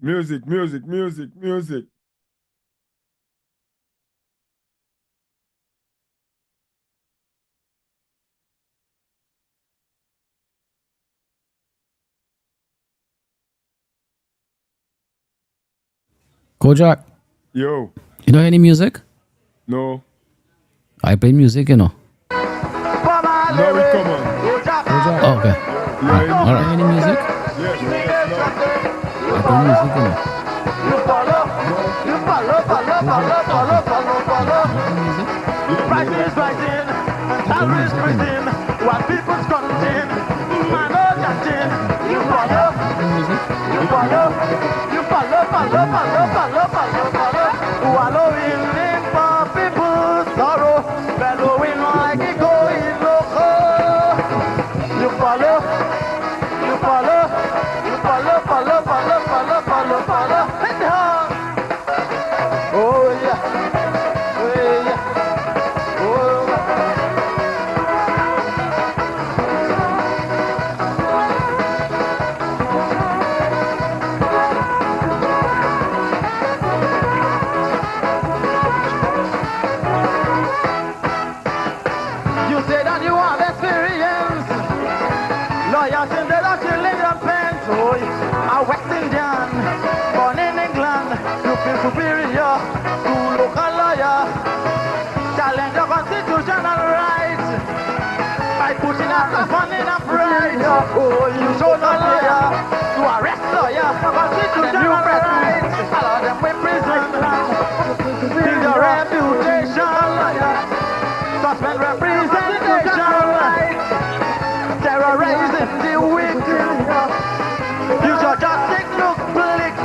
Music, music, music, music. Kojak, Yo, you know any music? no. I play music, Now it come on. Kojak. Oh, okay. You hear All right. anything? Any music? Yes, yes, now. I play music, No. Kojak. Okay. You play music? Yes, Price yes. is rising, and I play salary is music, rising, while people's counting. Man, oh, chanting. You You play music? follow, you follow. Wallowing in for people's sorrow, bellowing like a going loco. You follow, you follow, you follow. Hit the horn. Oh yeah, oh yeah, oh. You say that you have experience, lawyers in the chilling and pens. Oh, a West Indian, born in England, you feel superior to local lawyer. Challenge the constitutional rights by putting out the fun in a pride. Oh, you show no lawyer to arrest lawyer, constitutional rights. Allow them with prison, build your reputation. Suspend representation, terrorizing the wicked. Use your justice, look bleak.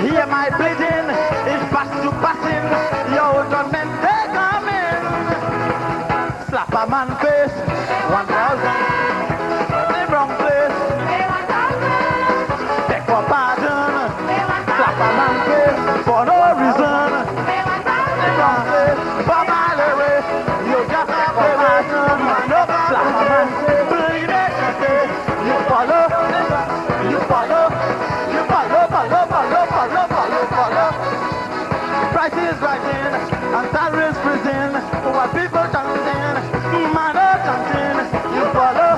Hear my bleeding, it's past to passing. Your judgment, they come in. Slap a man face, 1,000. The wrong place. Beg for pardon. Slap a man face for no reason. The wrong place. For Mallory, you just have to pardon. No slap a man face. Believe it, you follow. You follow. You follow. Price is rising and salary is freezing. While people chanting, man are chanting. You follow.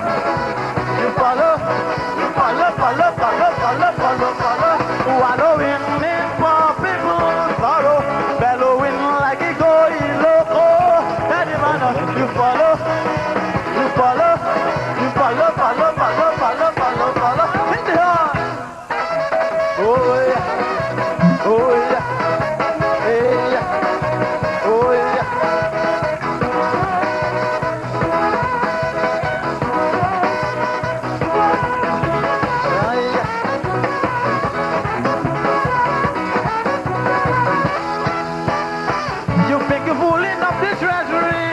Wallowing in for people's sorrow, bellowing like a going loco. Any man, you follow. Hit the horn. Oh yeah, oh yeah, hey yeah, oh yeah. Ah, yeah. You think you're fooling up the treasury,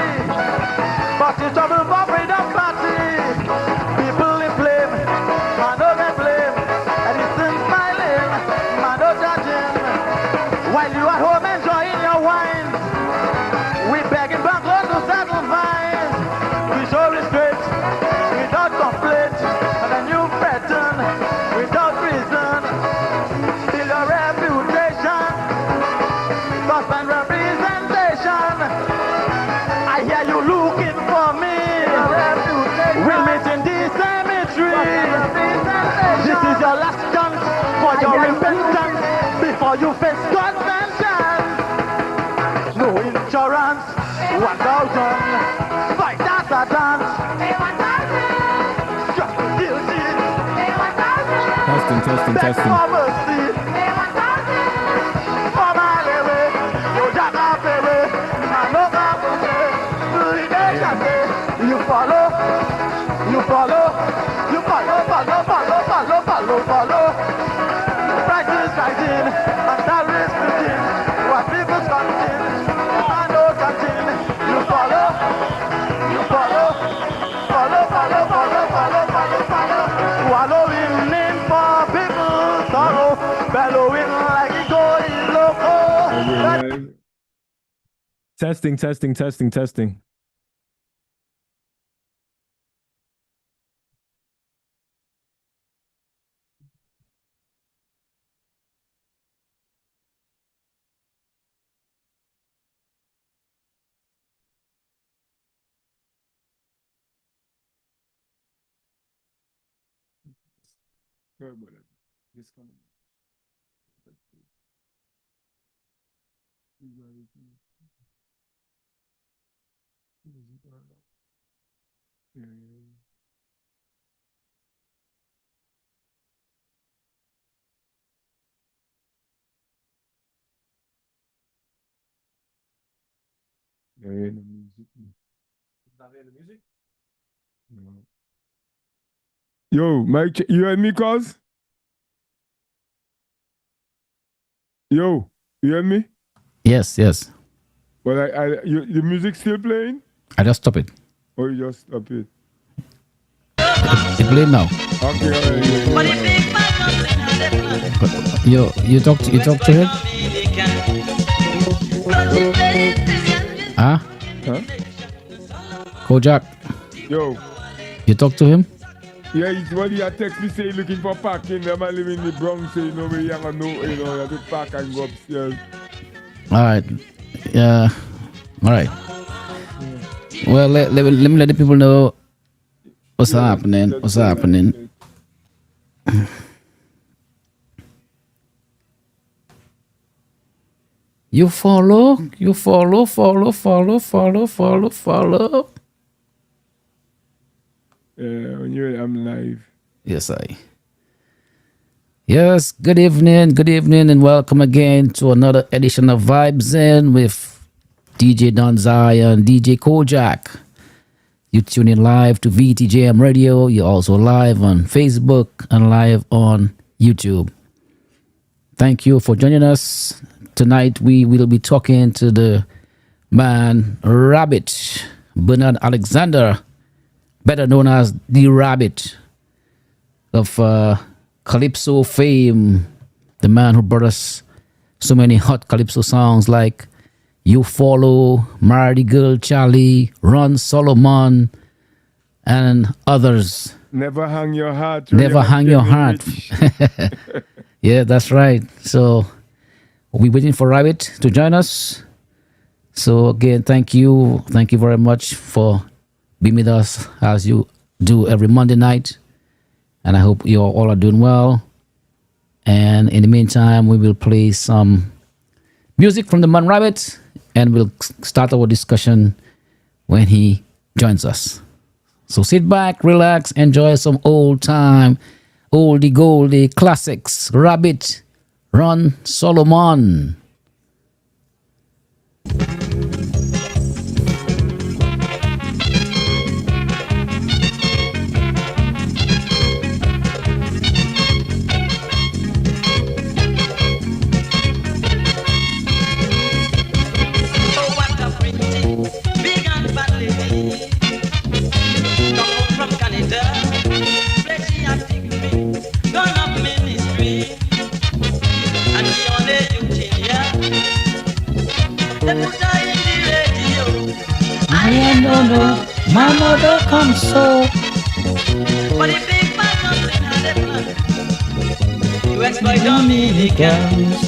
but it's trouble for freedom party. People in flame, man don't get blame, and it's still smiling, man don't judging. While you at home enjoying your wine, we begging bankers to settle fines. We show restraint, without complaint, and then you threaten, without reason. Still your reputation, suspend representation. I hear you looking for me. We'll meet in the cemetery. This is your last chance for your repentance before you face God's vengeance. No insurance, 1,000. Fight as a dance. Just guilty. Testing. Beg for mercy. For my lady, you jack up baby. I know that you follow. Price is rising, and salary is freezing. What people's counting, I know chanting. You follow. Wallowing in for people's sorrow, bellowing like a going loco. Testing. Sorry about that. This one. Yeah, yeah, yeah. The music. Not hear the music? No. Yo, Mike, you heard me, cuz? Yo, you heard me? Yes, yes. But the music still playing? I just stop it. Or you just stop it? It play now. Okay, all right, yeah. You talk to him? Huh? Huh? Kojak, Yo, you talk to him? yeah, it's what he text me say looking for parking. Them I live in the Bronx, so you know where you have to park and go upstairs. All right. Yeah. All right. Well, let me let the people know what's happening. What's happening? You follow. When I'm live. Yes, I. Yes, good evening, and welcome again to another edition of Vibes In with DJ Don Zaya and DJ Kojak. You tune in live to VTJM Radio. You're also live on Facebook and live on YouTube. Thank you for joining us. Tonight we will be talking to the man Rabbit, Bernard Alexander, better known as the Rabbit of Calypso fame, the man who brought us so many hot Calypso songs like You Follow, Mardi Girl Charlie, Run Solomon, and others. Never hang your heart. Never hang your heart. Yeah, that's right. So we're waiting for Rabbit to join us. So again, thank you very much for being with us as you do every Monday night. And I hope you all are doing well. And in the meantime, we will play some music from the Man Rabbit, and we'll start our discussion when he joins us. So sit back, relax, enjoy some old time, oldie goldie classics. Rabbit, Run Solomon. No, my mother comes so. But if big man comes in and they plan, you exploit Dominicans.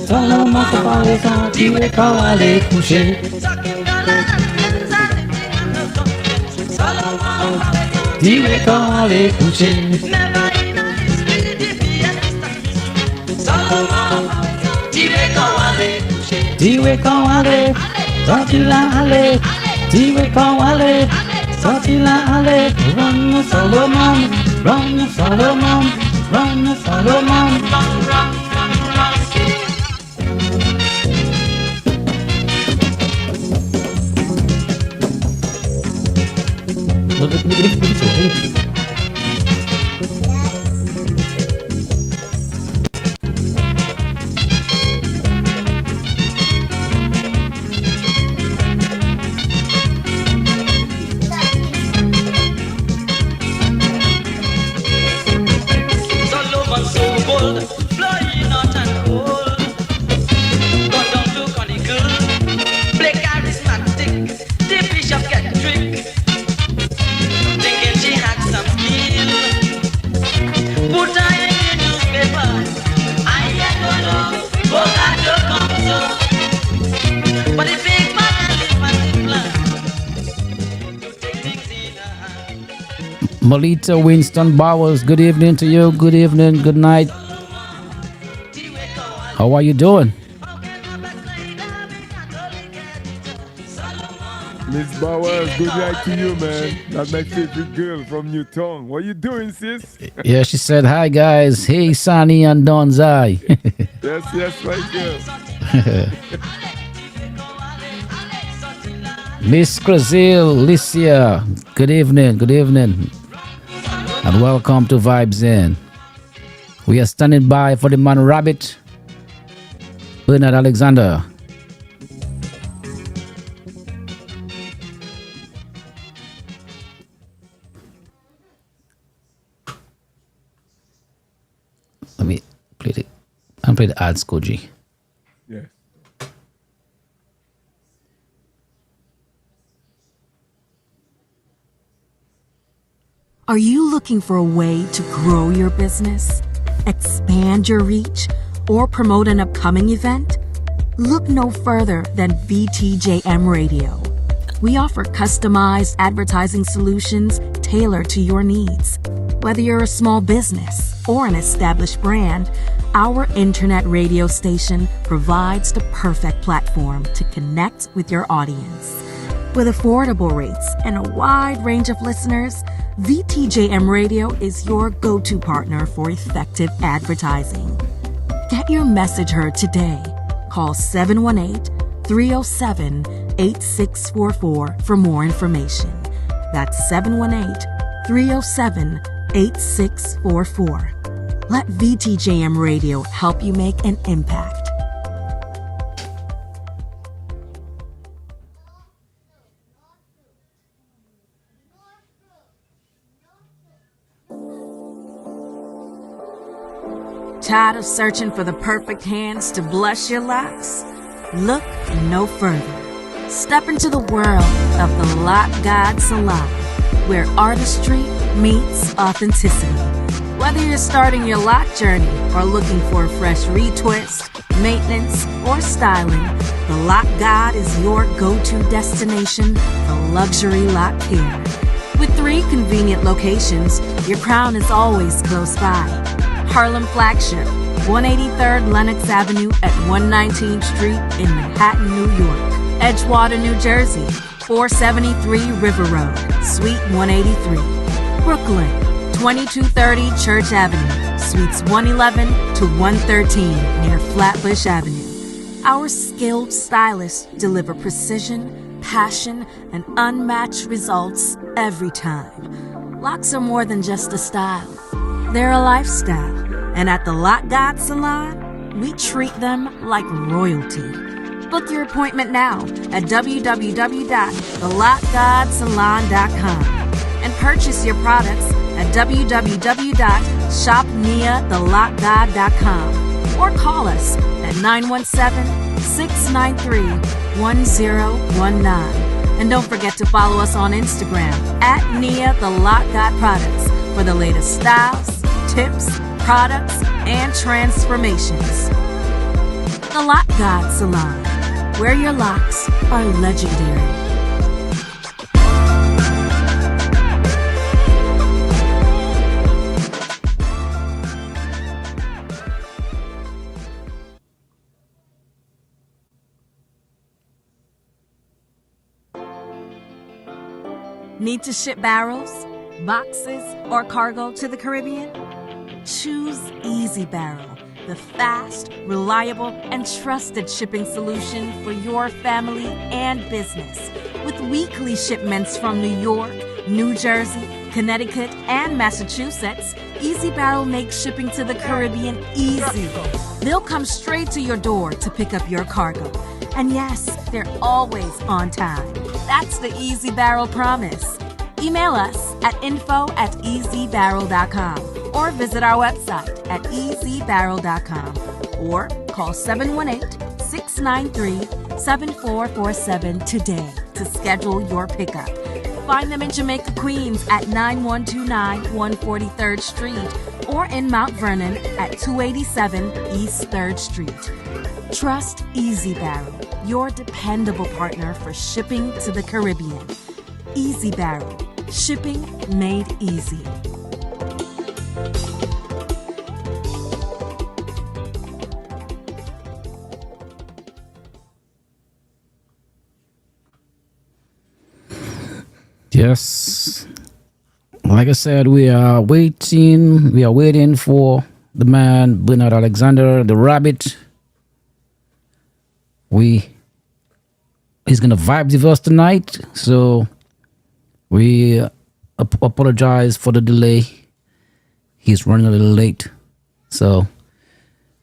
Solomon se parle sans tirer quand elle est couchée. Tirer quand elle est couchée. Solomon, tirer quand elle est couchée. Tirer quand allez, sorti là allez, tirer quand allez, sorti là allez, run Solomon, run Solomon, run Solomon, run, run, run, run. Melita Winston Bowers, good evening to you. Good evening, good night. How are you doing? Miss Bowers, good night to you, man. That's my favorite girl from Newton. What you doing, sis? Yeah, she said, hi guys. Hey, Sonny and Donzai. Yes, my girl. Miss Brazil, Licia, good evening, and welcome to Vibes In. We are standing by for the man Rabbit, Bernard Alexander. Let me play the ads, Koji. Yes. Are you looking for a way to grow your business, expand your reach, or promote an upcoming event? Look no further than VTJM Radio. We offer customized advertising solutions tailored to your needs. Whether you're a small business or an established brand, our internet radio station provides the perfect platform to connect with your audience. With affordable rates and a wide range of listeners, VTJM Radio is your go-to partner for effective advertising. Get your message heard today. Call 718-307-8644 for more information. That's 718-307-8644. Let VTJM Radio help you make an impact. Tired of searching for the perfect hands to blush your locks? Look no further. Step into the world of the Lock God Salon, where artistry meets authenticity. Whether you're starting your lock journey or looking for a fresh retwist, maintenance, or styling, the Lock God is your go-to destination for luxury lock care. With 3 convenient locations, your crown is always close by. Harlem Flagship, 183rd Lenox Avenue at 119th Street in Manhattan, New York. Edgewater, New Jersey, 473 River Road, Suite 183. Brooklyn, 2230 Church Avenue, Suites 111 to 113 near Flatbush Avenue. Our skilled stylists deliver precision, passion, and unmatched results every time. Locks are more than just a style. They're a lifestyle, and at the Lock God Salon, we treat them like royalty. Book your appointment now at www.thelockgodsalon.com and purchase your products at www.shopniathelockgod.com or call us at 917-693-1019. And don't forget to follow us on Instagram at Nia the Lock God Products for the latest styles, tips, products, and transformations. The Lock God Salon, where your locks are legendary. Need to ship barrels, boxes, or cargo to the Caribbean? Choose Easy Barrel, the fast, reliable, and trusted shipping solution for your family and business. With weekly shipments from New York, New Jersey, Connecticut, and Massachusetts, Easy Barrel makes shipping to the Caribbean easy. They'll come straight to your door to pick up your cargo. And yes, they're always on time. That's the Easy Barrel promise. Email us at info@easybarrel.com or visit our website at easybarrel.com or call 718-693-7447 today to schedule your pickup. Find them in Jamaica, Queens at 9129 143rd Street or in Mount Vernon at 287 East 3rd Street. Trust Easy Barrel, your dependable partner for shipping to the Caribbean. Easy Barrel, Shipping made easy. Yes. Like I said, we are waiting for the man Bernard Alexander, the rabbit. He's gonna vibe with us tonight, so we apologize for the delay. He's running a little late, so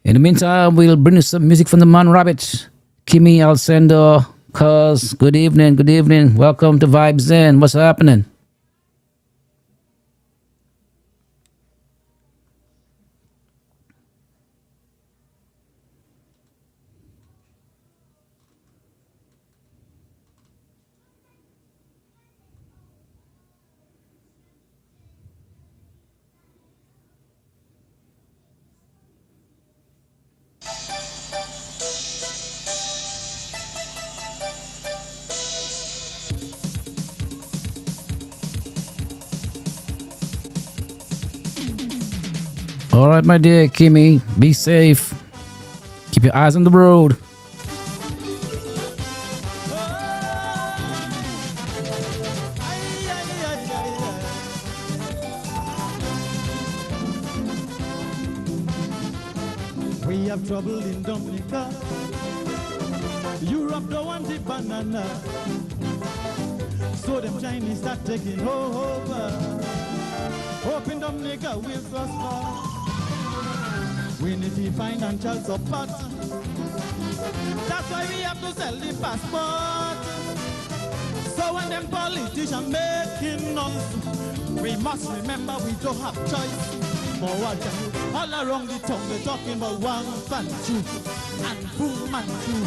in the meantime, we'll bring you some music from the man rabbit. Kimmy, I'll send cuz. Good evening. Welcome to Vibes Zen. What's happening? All right, my dear Kimmy, be safe. Keep your eyes on the road. We have trouble in Dominica. Europe don't want the banana. So them Chinese start taking over. Hoping Dominica will prosper. We need the financial support. That's why we have to sell the passport. So when them politicians making noise, we must remember we don't have choice. For what can you? All around the tongue they're talking about one and two and boom and two.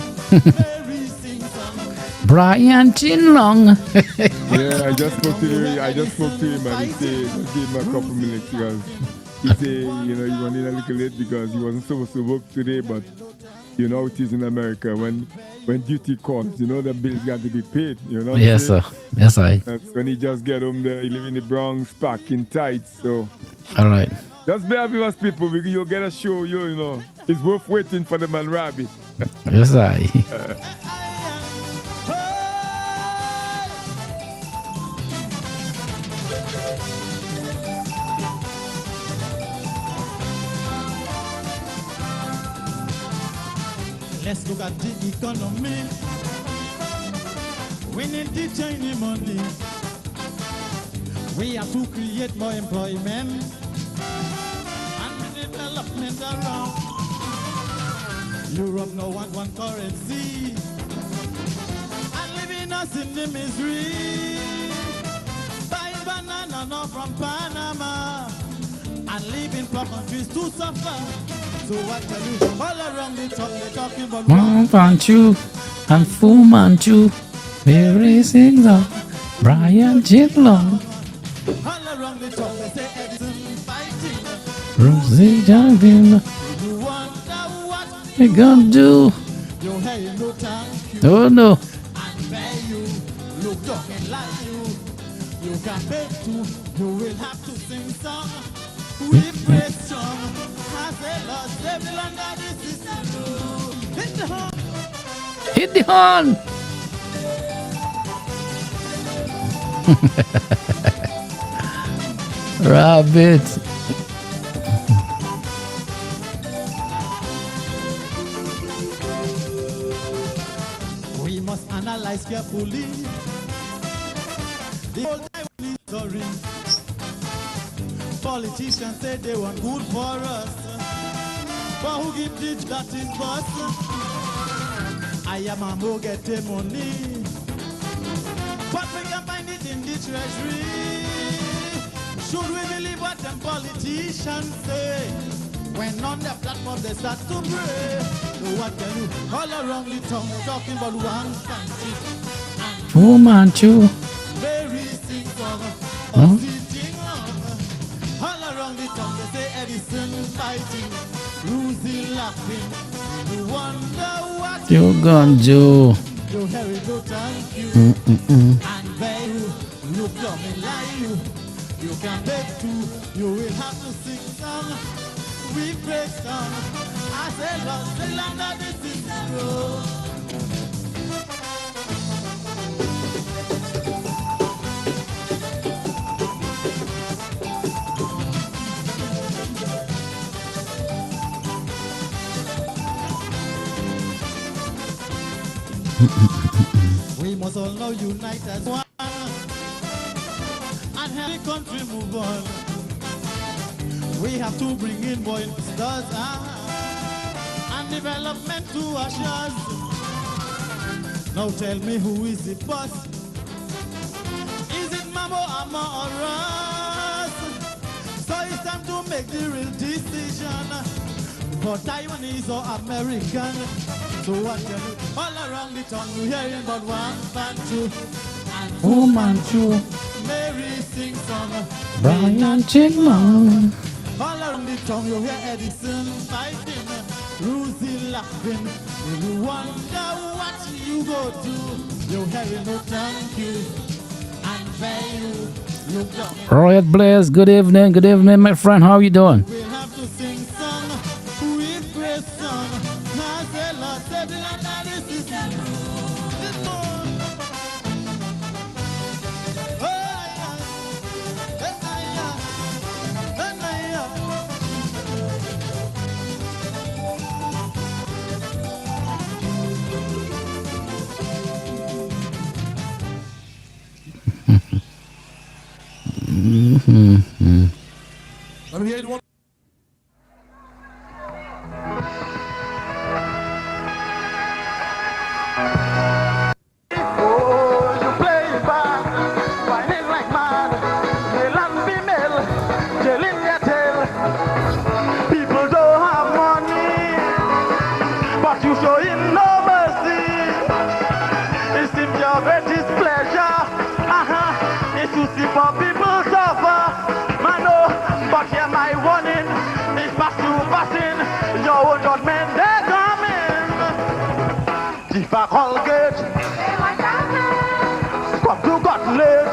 Very sing-song. Brian Chinlong. Yeah, I just spoke to him and he said, give him a couple minutes because he said, you know, he was in a little late because he wasn't supposed to work today, but you know it is in America. When duty calls, you know the bills got to be paid, you know. Yes, sir. Yes, I. That's when he just get home there. He live in the Bronx, packing tights. So, all right. Just bear with us, people. You'll get a show, you know. It's worth waiting for the man, Rabbit. Yes, I. Let's look at the economy. We need the Chinese money. We have to create more employment and development around. Europe no want one currency and leaving us in the misery. Buying banana now from Panama and leaving poor countries to suffer. So what tell you? All around the top they're talking about One Manchu and Fu Manchu. We're raising the Brian Chinlong. all around the top they say Edison fighting. Rosie jumping. You wonder what You gonna do? you hey no thank you. Oh no. And where you look talking like you can beg to, you will have to sing song. We pray song. I say Lord save the land of the system. Hit the horn. Hit the horn. Rabbit. We must analyze carefully the whole time story. Politicians say they want good for us, but who give the that is boss? I am a mo get the money, but we can find it in the treasury. Should we believe what them politicians say? When on the platform they start to pray. So what can you all around the town talking about one country and Fu Manchu. very simple Huh? sitting love. All around the town they say Edison fighting, Rosie laughing. You wonder what You gonna do? you Harry go thank you and where you look at me like can beg too. You will have to sing song. We praise song. I say, Lord, say, Lord, this is the road. We must all now unite as one and help the country move on. We have to bring in boys and development to our shores. Now tell me, who is the boss? Is it Mambo, Amma, or us? So it's time to make the real decision for Taiwanese or American. So what can you all around the town you hearing about one Bantu and Oh, Manchu, Mary sing song. Brian Chingman. All around the town you hear Edison fighting, Rosie laughing. You wonder what you go do. You hearing no thank you and value. Look down. Royal Blaze, good evening, my friend. How you doing? We'll have to sing song with great song. Now say Lord, say the Lord, now this is the this one. Oh yeah, Let me hear it one. oh, you play it bad, whining like mad, male and female, telling your tale. People don't have money, but you show him no mercy. It seems your greatest pleasure is to see poor people suffer. Man, no, but here my warning is past you passing. Your own judgment they're coming. If I call gate, come to God late,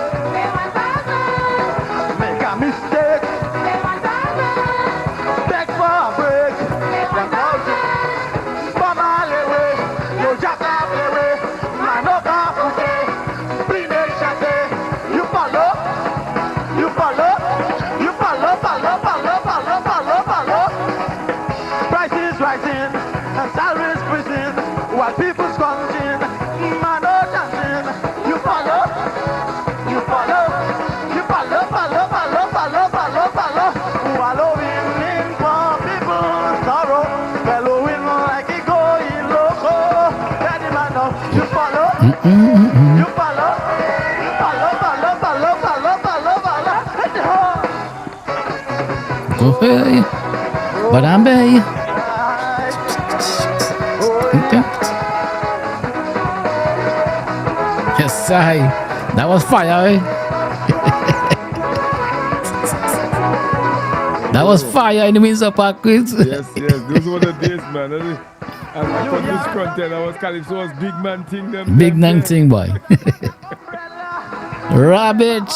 make a mistake, beg for a break, then call you, bomb all the way, you jack off the way, man no car to say, bring the chasse, you follow, you follow, you follow, follow, follow, follow, follow, follow. Prices rising, and salaries freezing, while people's scrounging, man no dancing, you follow, you follow, you follow, follow, follow, follow, follow, follow, wallowing in for people's sorrow, bellowing like it going loco, daddy man no, you follow, you follow, you follow, follow, follow, follow, follow, follow, hit the hole. Okay. But I'm bay. Okay. Yes, I. That was fire, eh? That was fire in the Windsor Park quiz. Yes, those were the days, man. And from this content, I was Calypso was big man thing. Them Big nang thing, boy. Rabbit.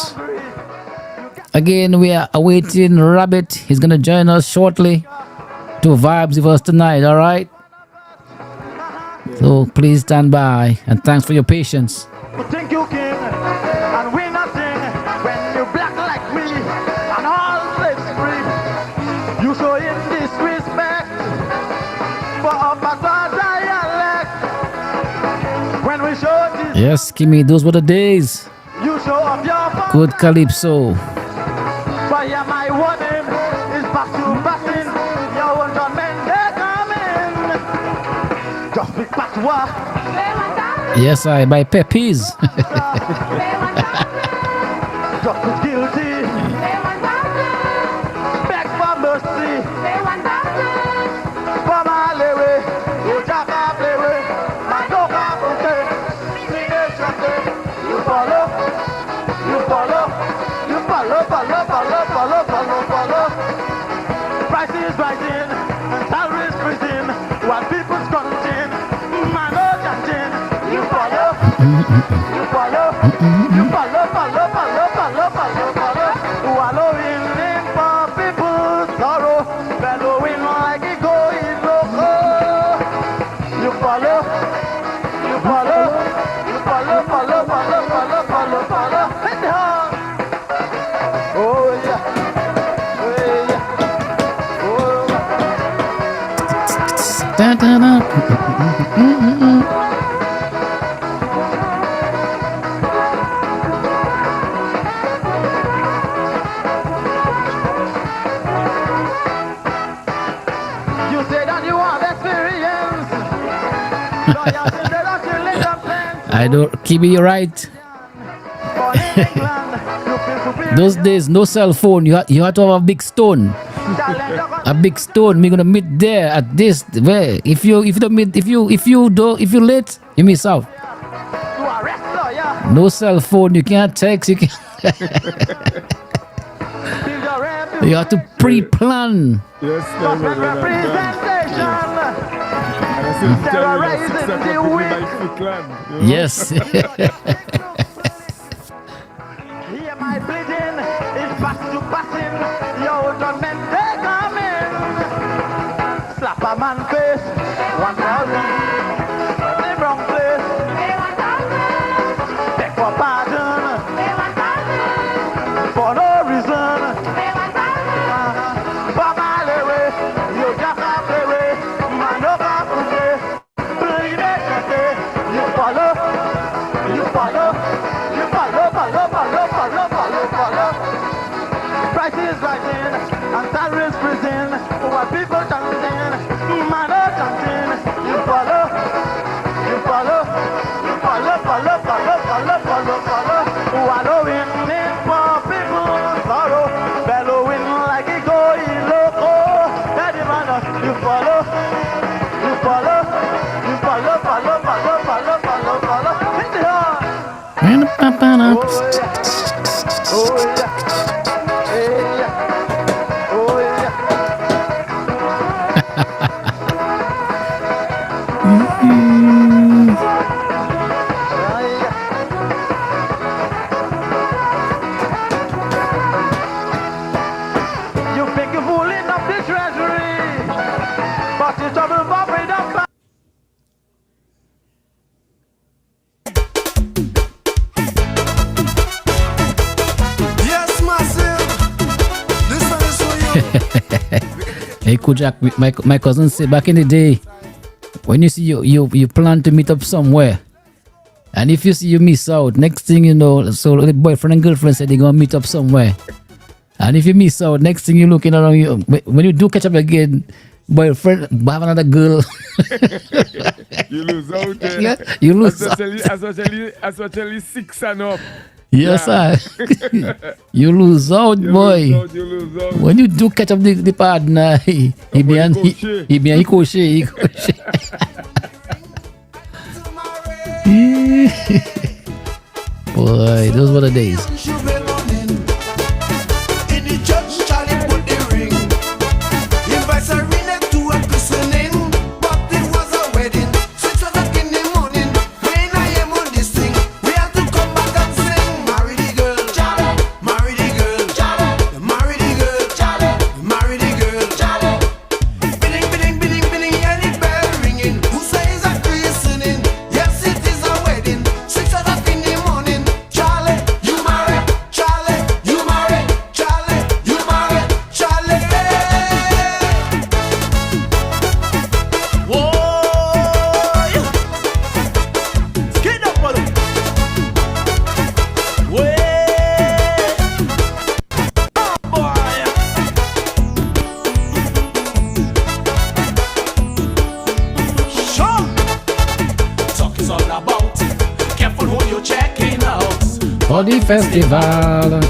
Again, we are awaiting Rabbit. He's going to join us shortly to vibes with us tonight, all right? So please stand by and thanks for your patience. Think you king and we nothing when you black like me and all slaves free. You show him disrespect for a bastard dialect. When we show this, Yes, Kimmy, those were the days. you show up your phone. Good Calypso. But yeah, my warning is back to passing. Your own gunmen, they're coming. Just big patois. Yes, I by Peppies. Just as guilty. Beg for mercy. For my lewe, you jack off lewe, my dog off okay. You follow, you follow, you follow, follow, follow, follow, follow, follow. Prices rising and salaries freezing while people's crunching. Man, no chanting. You follow, you follow, you follow, follow, follow, follow, follow, follow. You say that you have experience. Lawyers in the Russian legal plans. I don't, Kibi, you're right. Born in England, you feel superior. Those days, no cell phone. You had to have a big stone. A big stone. We're gonna meet there at this. Where if you don't meet, if you late, you miss out. You are wrestler, yeah. No cell phone. You can't text. You can. Build your reputation. You have to pre-plan. Yes, Government representation. Terrorizing the weak. Yes. Hear my bleeding, it's past to passing. Yo, don't men they come in. Slap a man face, 1,000. The wrong place. Beg for pardon. For no reason. But my way, you just have to way. Man, no have to say. Believe it, you follow. You follow. You follow, follow, follow, follow, follow, follow. Price is rising, and salary is freezing. What people chanting, man are chanting. You follow, you follow, you follow, follow, follow, follow, follow, follow. Wallowing in for people's sorrow, bellowing like a going loco. Daddy man, you follow, you follow, you follow, follow, follow, follow, follow, follow. Hit the heart. Oh yeah. Hey, yeah. Oh yeah. Ah, yeah. You think you're fooling up the treasury, but it's trouble for freedom. Yes, massive. This one is for you. Hey, Kojak, my cousin said back in the day, when you see you plan to meet up somewhere, and if you see you miss out, next thing you know, so the boyfriend and girlfriend said they're gonna meet up somewhere, and if you miss out, next thing you're looking around you, when you do catch up again, boyfriend have another girl. You lose out. Yeah, you lose out. Especially 6 and up. Yes, Yeah. sir. You lose out, You boy. You lose out. When you do catch up the partner, he be an he crochet. Boy, those were the days. In the church, Charlie put the ring. Invite Serena to a christening, but it was a wedding. 6 o'clock in the morning, when I am on this thing, we have to come back and sing. Marry the girl, Charlie. Marry the girl, Charlie. Marry the girl, Charlie. Marry the girl, Charlie. Bidding, bidding, bidding, bidding, and the bell ringing. Who says a christening? Yes, it is a wedding. 6 o'clock in the morning, Charlie, you marry, Charlie, you marry, Charlie, you marry, Charlie. Whoa, skid up, brother. Way, oh boy. Sure. Talk is all about. Careful who you're checking out. For the festival.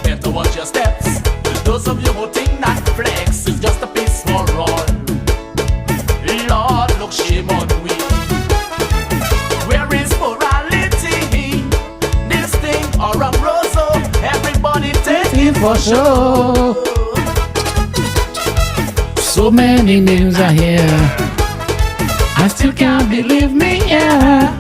Better watch your steps. Those of you who think that flex is just a piece for all. Lord, look shame on we. Where is morality? This thing or a Rosso? Everybody taking For sure. So many names are here. I still can't believe me, yeah.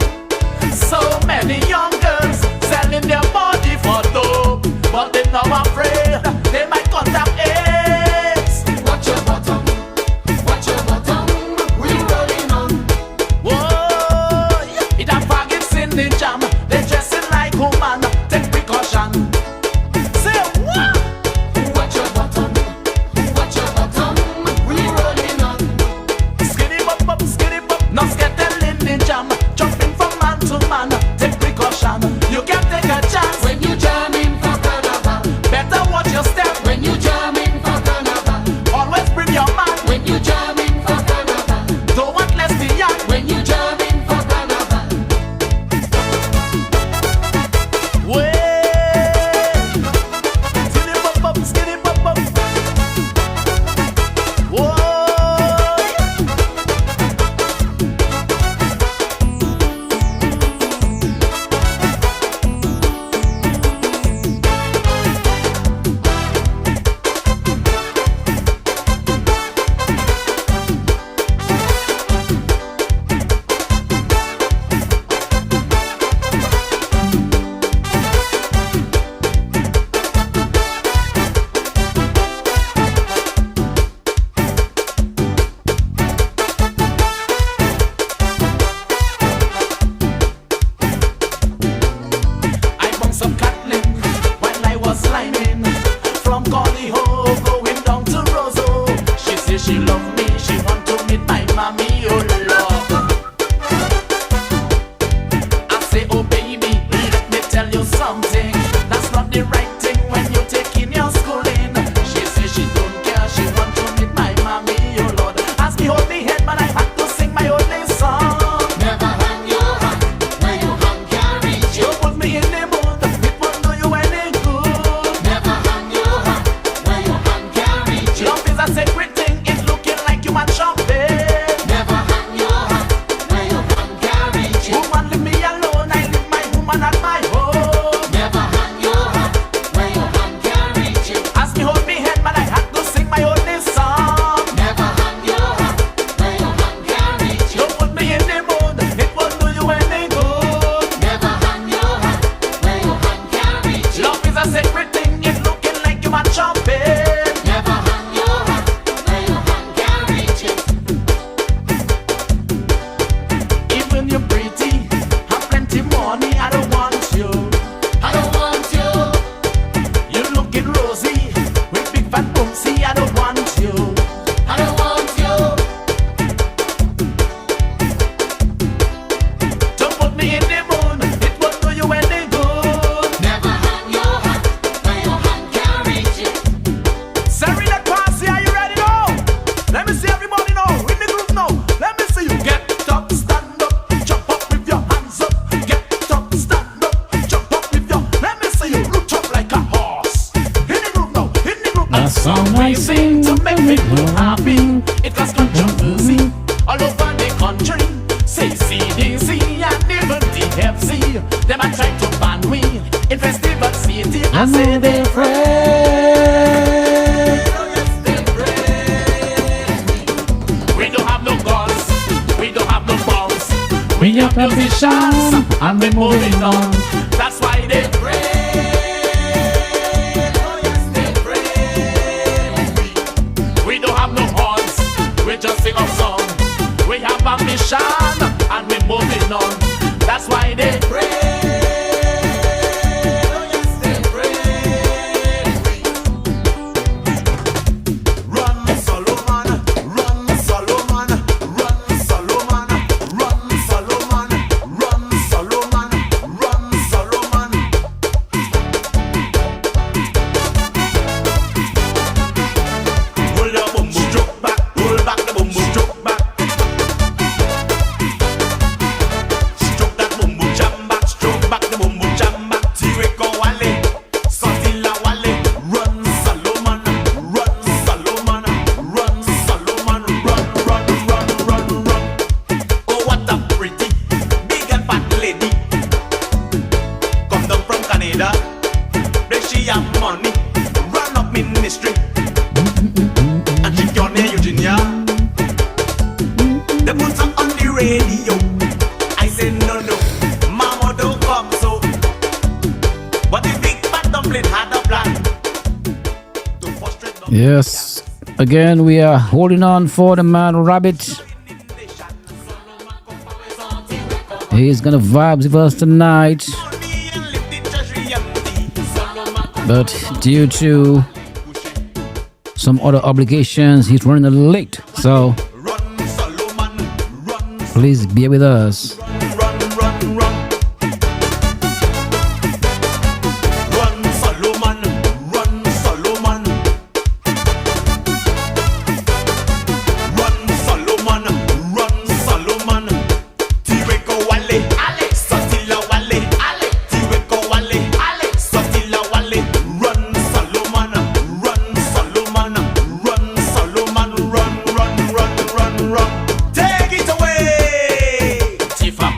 so many young girls selling their body for dope, but they're not afraid they might contact AIDS. Watch your bottom, we're rolling on. Whoa, it a faggots in the jam, they dressing like woman, take precaution. Say what? Watch your bottom, we're rolling on. she love me, she want to meet my mommy, oh Lord. I say, oh baby, let me tell you something. That's not the right thing when you're taking your schooling. She say she don't care, she want to meet my mommy, oh Lord. Ask me hold me head, but I had to sing my only song. Never hang your hat where your hand can't reach You it. put me in the mood, it won't do you any good. Never hang your hat where your hand can't reach it. Love is a sacred thing, it's looking like you man shopping. Never hang your hat where your hand can't reach it. Woman leave me alone, I leave my woman at my home. Never hang your hat where your hand can't reach it. Ask me hold me head, but I had to sing my only song. Never hang your hat where your hand can't reach it. Don't put me in the mood, it won't do you any good. Never hang your hat where your hand can't reach it. Love is a sacred thing, it's looking like you man shopping. Never hang your hat where your hand can't reach it. Even you're pretty, have plenty money, I don't want you. I don't want you. You're looking rosy, with big fat boomsy, I don't want you. I don't want you. Don't put me in the mood, it won't do you any good. Never hang your hat where your hand can't reach it. Serena Parsi, are you ready now? Let me see everybody now, in the group now. Let me see you get up, stand up, jump up with your hands up. Get up, stand up, jump up with your. Let me see you root up like a horse. In the group now, in the group. A song I sing to make people happy. It was controversy all over the country. Say CDC and even DFC. Them a try to ban we in Festival City. I say they we don't have no guns, we don't have no bombs. We have a vision and we're moving on. That's why they pray. We don't have no horns, we just sing a song. We have a mission and we're moving on. That's why they pray. Run Solomon, run Solomon, run Solomon, run Solomon, run Solomon, run Solomon. Hold your boom boom stroke back, hold back the boom boom stroke back. Stroke that boom boom jam back, stroke back the boom boom jam back. Tireko wale, Sotila wale, Run Solomon, run Solomon, run Solomon, run, run, run, run, run. oh what a pretty, big and fat lady. Come down from Canada, then she have money, run up ministry. And she can hear Eugenia. They put her on the radio. I said no, mama don't come so. But the big fat dumpling had a plan to frustrate the Yes. Again, we are holding on for the man Rabbit. He's gonna vibe with us tonight, but due to some other obligations, he's running a little late. So Run, Solomon, run, please bear with us. run, run, run. Run, Solomon, run, Solomon. Run, Solomon, run, Solomon. Tireko wale, ale, Sotila wale, ale, Tireko wale, ale, Sotila wale. Run, Solomon, run, Solomon, run, Solomon, run, run, run, run, run. Take it away. Tifa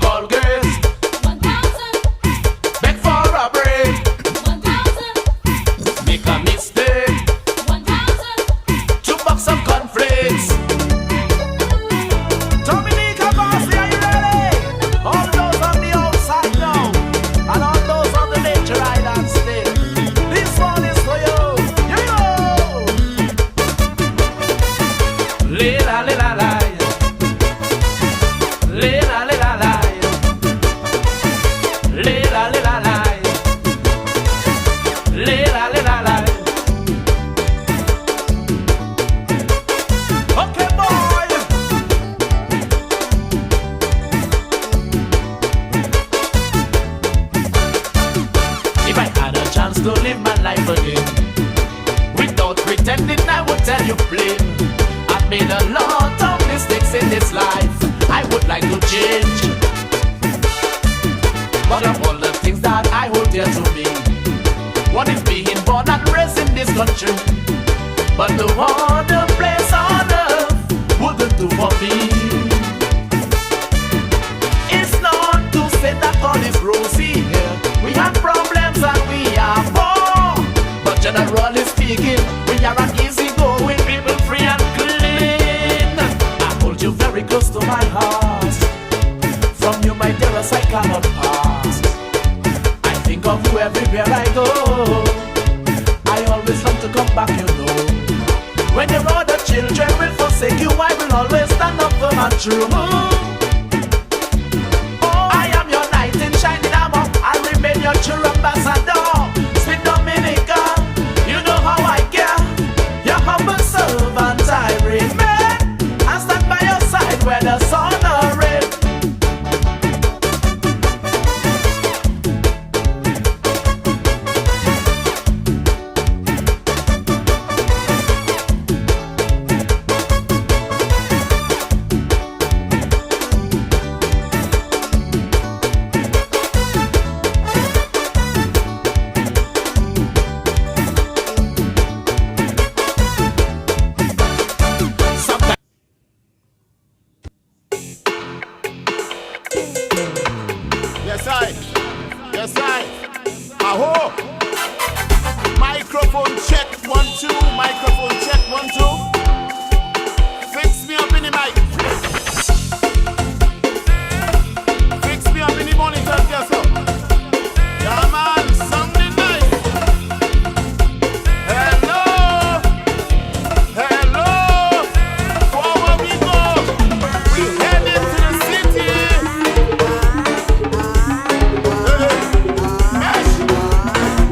can you blame? I've made a lot of mistakes in this life. I would like to change, but of all the things that I hold dear to me, one is being born and raised in this country. But no other place on earth wouldn't do for me. It's not to say that all is rosy here. We have problems and we are poor, but generally speaking, we are an easy-going people, free and clean. I hold you very close to my heart. From you, my dearest, I cannot pass. I think of you everywhere I go. I always long to come back, you know. When your other children will forsake you, I will always stand up for my truth. I am your knight in shining armor. I'll remain your true ambassador. Sweet Dominica, you know how I care. Your humble servant I remain. I stand by your side where the sun or rain. Yes, I. Aho. Microphone check 1 2. Microphone check 1 2. Fix me up in the mic. Fix me up in the monitor, guess so. Yeah, man, something nice. Hello. Hello. Forward we go. We headed to the city.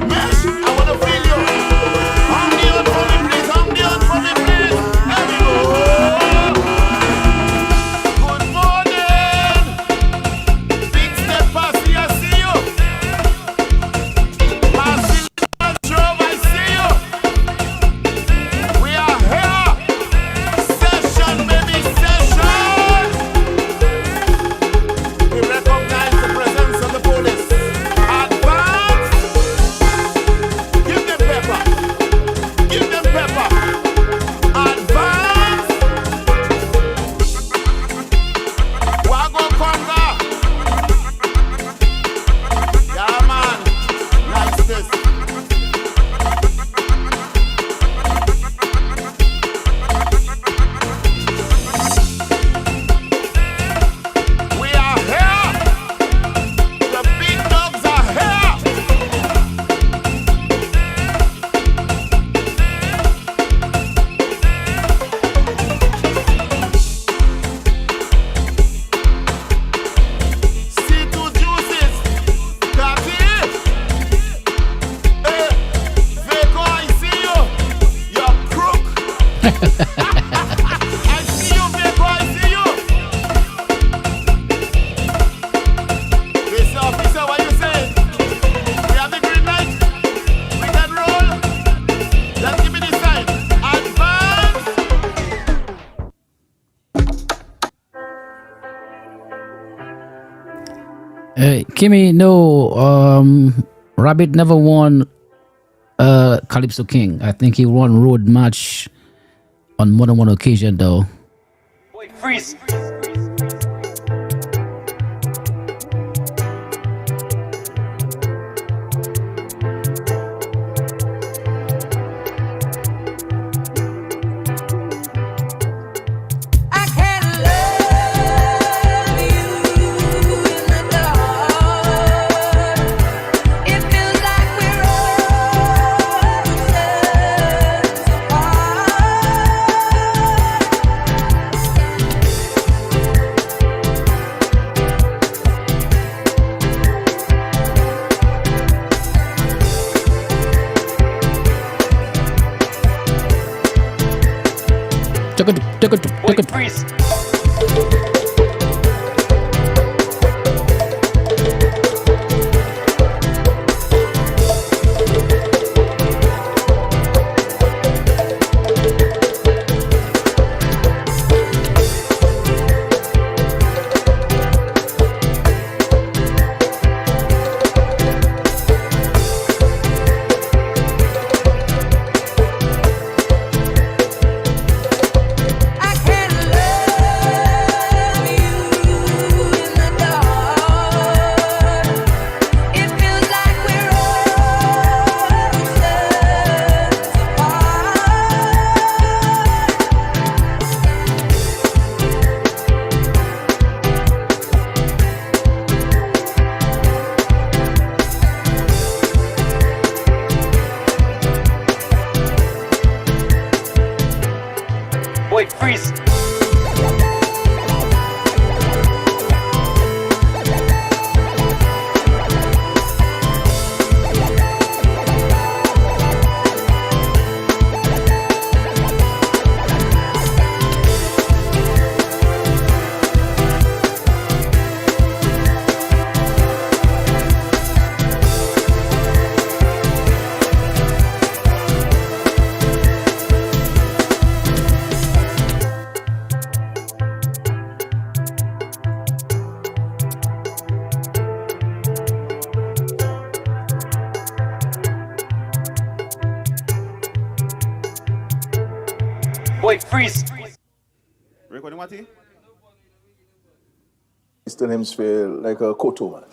Mesh, I wanna feel you. I'm the one for me, please. I'm the one for me, please. There we go. Good morning. Big step past me, I see you. Passing the drove, I see you. We are here. Session, baby, session. We recognize the presence of the police. Advance. Give them pepper. Give them pepper. Advance. Wago Conga. Yeah, man. Nice this. We are here. The big dogs are here. C2 juices. Kaki. Veko, I see you. You're crook. I see you, Veko, I see you. Mr. Officer, what you say? We have the green light. We can roll. Just give me the sign. Advance. Hey, Kimmy, no, Rabbit never won Calypso King. I think he won road match on more than one occasion, though. I can love you in the dark. It feels like we're oceans Take it. Boy, freeze. Boy, freeze. Recording what? Eastern Hemisphere like a koto, man.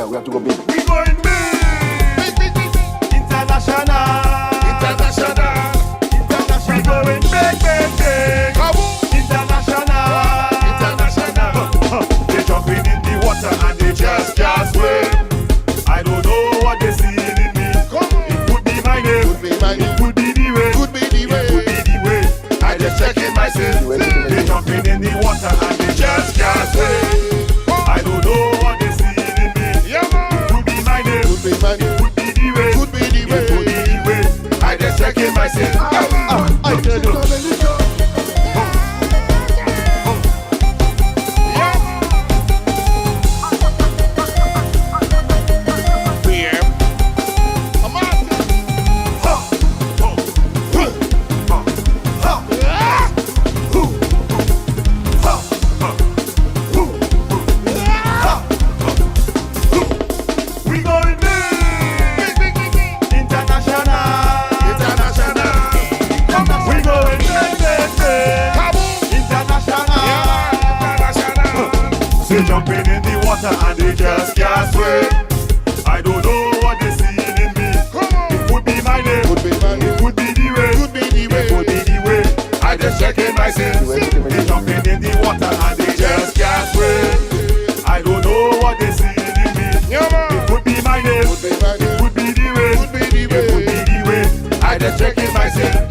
We have to go big. We going big. International. We going big. International. They jumping in the water and they just swim. I don't know what they see in me. It could be my name. It could be the way. It could be the way. I just checking myself. They jumping in the water and they just swim. I don't know what they see in me. It could be my name. It could be the way. It could be the way. I just checking myself. I tell you. Jumping in the water and they just can't swim. I don't know what they see in me. It could be my name. It could be the way. It could be the way. I just checking myself. They jumping in the water and they just can't swim. I don't know what they see in me. It could be my name. It could be the way. It could be the way. I just checking myself.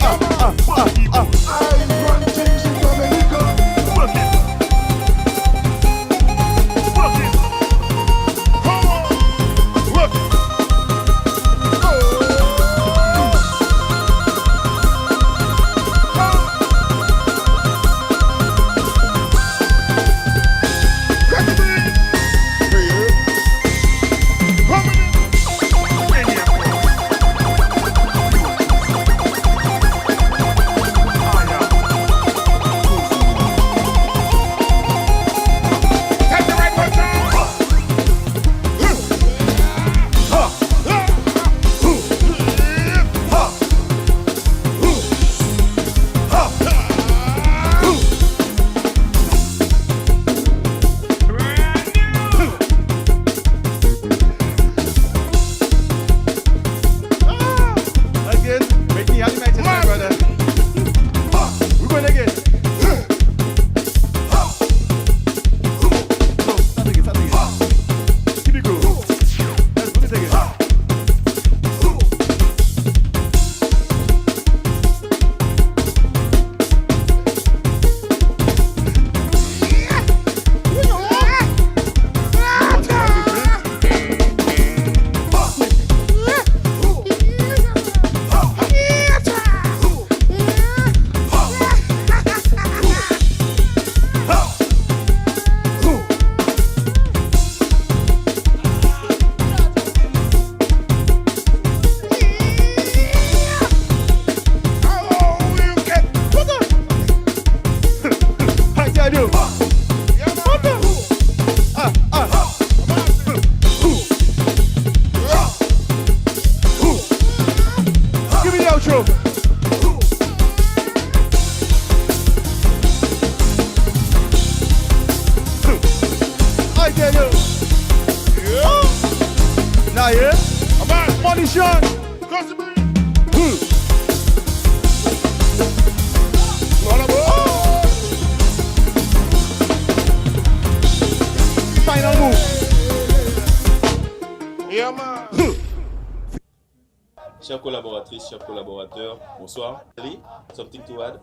Chers collaboratrices, chers collaborateurs, bonsoir. Shelly, something to add?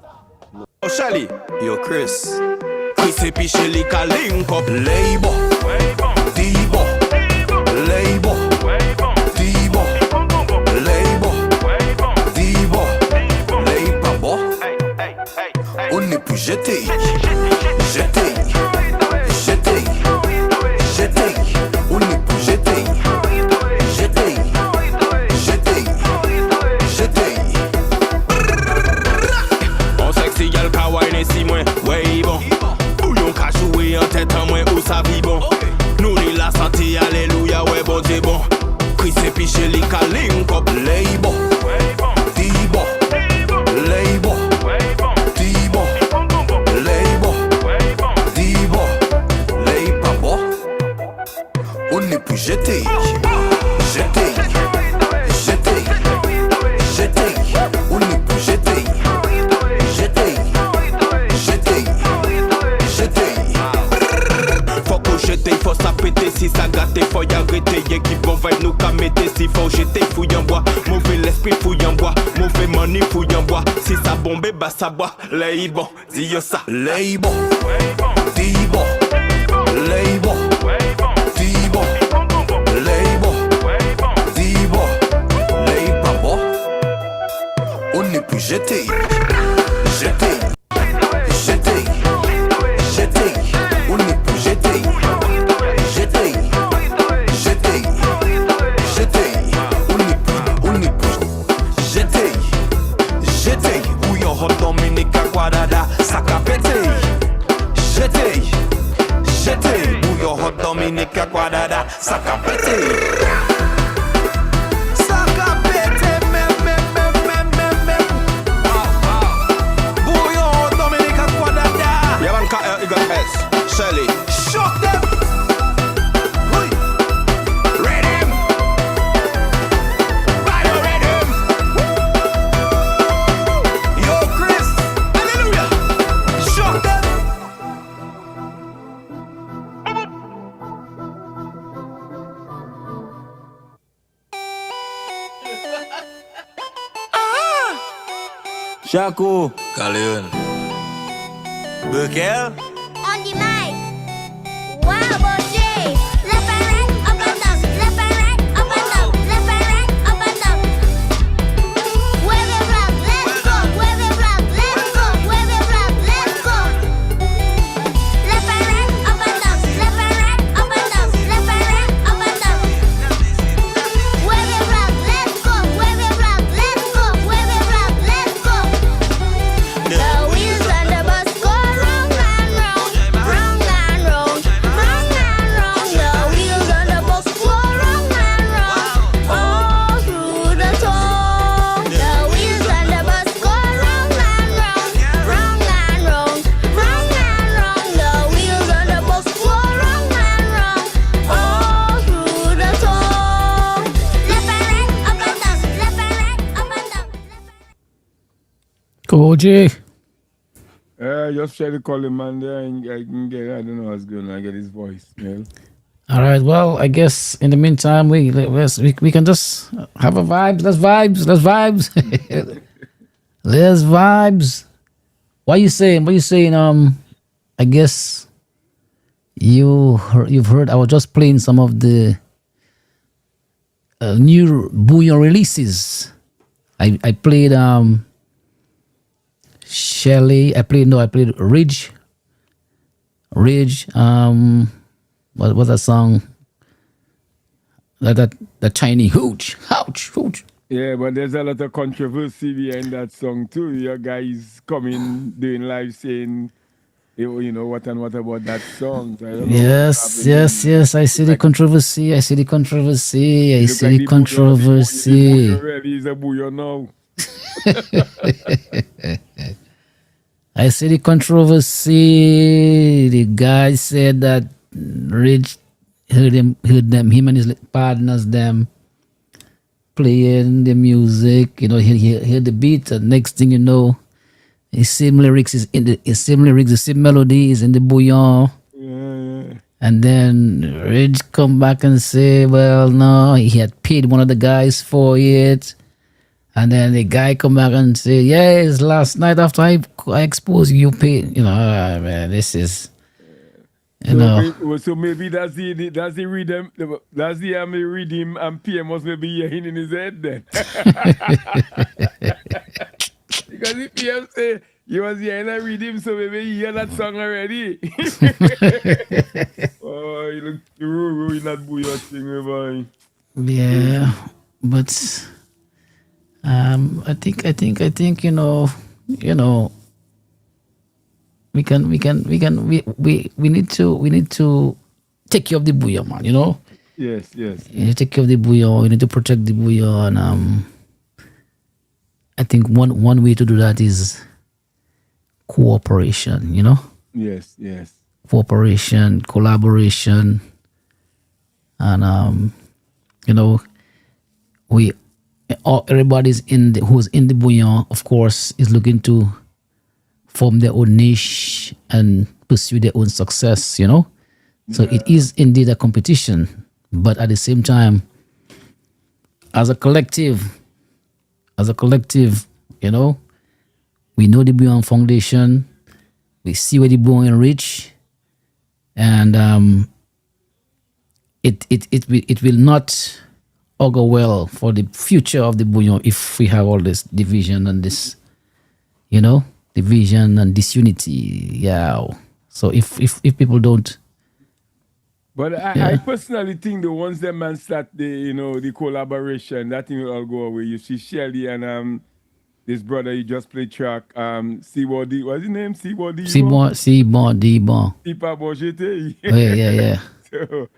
Oh, Shelly. Yo, Chris. Chris et puis Shelly ka link up. Labor. Dibo. Labor. Dibo. Labor. Dibo. Labor. On n'est plus jeté. Jeté. Jeté. Jeté. On n'est plus jeté. Jeté. Jeté. Jeté. On sait que si y'a le kawaii n'est si moins. Ouais, bon. Bouillon ka joué en tête en moins où ça vit bon. Nous ni la santé, alléluia, ouais, bon, c'est bon. Chris et puis Shelly ka link up. Labor. Dibo. Labor. Dibo. Labor. Dibo. Labor. On n'est plus jeté. Jeté. Jeté. Jeté. On n'est plus jeté. Jeté. Jeté. Jeté. Faut que jeter, faut ça péter. Si ça gâte, faut y arrêter. Y'a qui bon va nous qu'à mettre. Si faut jeter, fouille en bois. Mauvais l'esprit, fouille en bois. Mauvais money, fouille en bois. Si ça bombe, bah ça boit. Lay bon, dis yo ça. Lay bon. Dis bon. Lay bon. Dis bon. Lay bon. Dis bon. Lay pas bon. On n'est plus jeté. Jeté. Jeté. Jeté. On n'est plus jeté. Jeté. Jeté. Jeté. On n'est plus jeté. Jeté. Bouillon hot Dominica Guadada. Ça qu'a pété. Jeté. Jeté. Bouillon hot Dominica Guadada. Ça qu'a pété. Ça qu'a pété. Même. Bouillon hot Dominica Guadada. Yaman KR Eagle S. Shelly. Shock them. Oui. Rhythm. Body rhythm. Yo, Chris. Hallelujah. Shock them. Chaco. Caléon. Bekel. On the mic. Wow, Boche. Left and right, up and down. Left and right, up and down. Left and right, up and down. Wave it rock, let's go. Wave it rock, let's go. Wave it rock, let's go. Left and right, up and down. Left and right, up and down. Left and right, up and down. Wave it rock, let's go. Wave it rock, let's go. Wave it rock, let's go. The wheels on the bus go round and round, round and round, round and round. The wheels on the bus go round and round, all through the town. The wheels on the bus go round and round, round and round, round and round. The wheels on the bus go round and round, all through the town. Left and right, up and down. Left and right, up and down. Koji. Just try to call him man there and I can get, I don't know what's going on, I get his voice. Yeah. All right. Well, I guess in the meantime, we can just have a vibe. Let's vibes. Let's vibes. Let's vibes. What you saying? What you saying? I guess you've heard. I was just playing some of the new Bouillon releases. I played Shelly. I played Ridge. What was that song? That tiny hooch. Ouch. Yeah, but there's a lot of controversy behind that song too. Your guys coming doing live saying, you know, what and what about that song. So I don't know Yes. I see the controversy. I see the controversy. I Look see like the the bouillon controversy. really is a bouillon now. I see the controversy. The guy said that Rich heard him, him and his partners, them playing the music. You know, he heard the beat. And next thing you know, his same lyrics is in the same lyrics, the same melody is in the bouillon. Yeah. And then Rich come back and say, well, no, he had paid one of the guys for it. And then the guy come back and say, yes, last night after I exposed you, pay. You know, man, this is, you know. So maybe that's the redeem, that's the redeem and PM must maybe hearing in his head then. Because if PM say you was hearing a redeem, so maybe you hear that song already. Oh, you look ruin that booyah thing, boy. Yeah, but I think you know, we need to take care of the booyah, man. You know. Yes. You need to take care of the booyah. You need to protect the booyah, and I think one way to do that is cooperation. You know. Yes. Cooperation, collaboration, and you know, everybody's who's in the bouillon, of course, is looking to form their own niche and pursue their own success, you know. So it is indeed a competition, but at the same time, as a collective, you know, we know the Bouillon Foundation, we see where the Bouillon reach, and it will not augur well for the future of the Bouillon if we have all this division and this, you know, division and disunity. Yeah. So if people don't. But I personally think the ones that man start the collaboration, that thing will all go away. You see Shelly and this brother you just played track, C-Body, what's his name? C-Body? C-Body. Tipa Bojete. Yeah. So,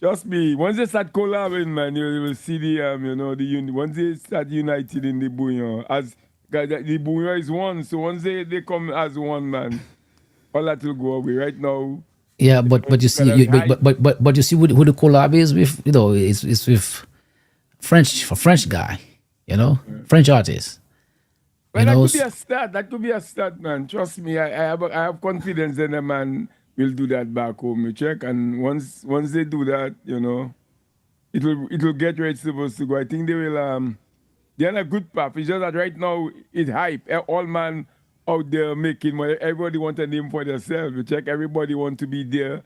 just me. Once they start collaborating, man, you will see the once they start united in the Bouillon, as the Bouillon is one. So once they come as one, man, all that will go away. Right now. Yeah, but you see, but you see who the collab is with. You know, it's with French guy. You know, French artist. Well, that could be a start. That could be a start, man. Trust me, I have confidence in the man. Will do that back home, you check, and once they do that, it will get where it's supposed to go. I think they will they're on a good path. It's just that right now it's hype. All man out there making money. Everybody want a name for themselves. You check, everybody want to be there.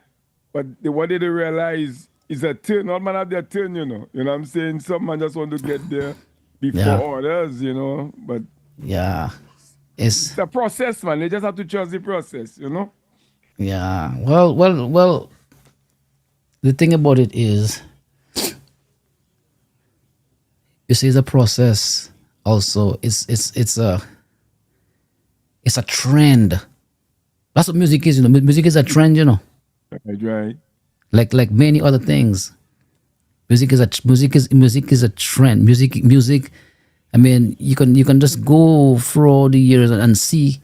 But what they don't realize is a turn. All man have their turn, you know. You know what I'm saying? Some man just want to get there before others, But yeah. It's a process, man. They just have to trust the process, Yeah. Well. The thing about it is, you see, the process also. It's a trend. That's what music is, Music is a trend, Right. Like many other things, music is a trend. Music. I mean, you can just go through the years and see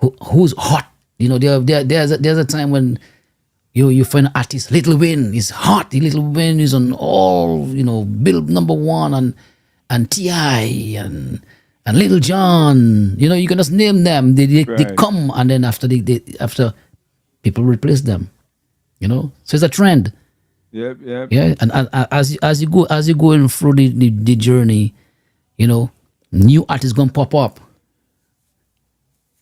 who's hot. There's a time when you find an artist, Little Wayne is hot. Little Wayne is on all, Bill #1 and T.I. and Little John. You can just name them. They come, and then after after people replace them. So it's a trend. Yep. Yeah, and as you go in through the journey, new artists gonna pop up.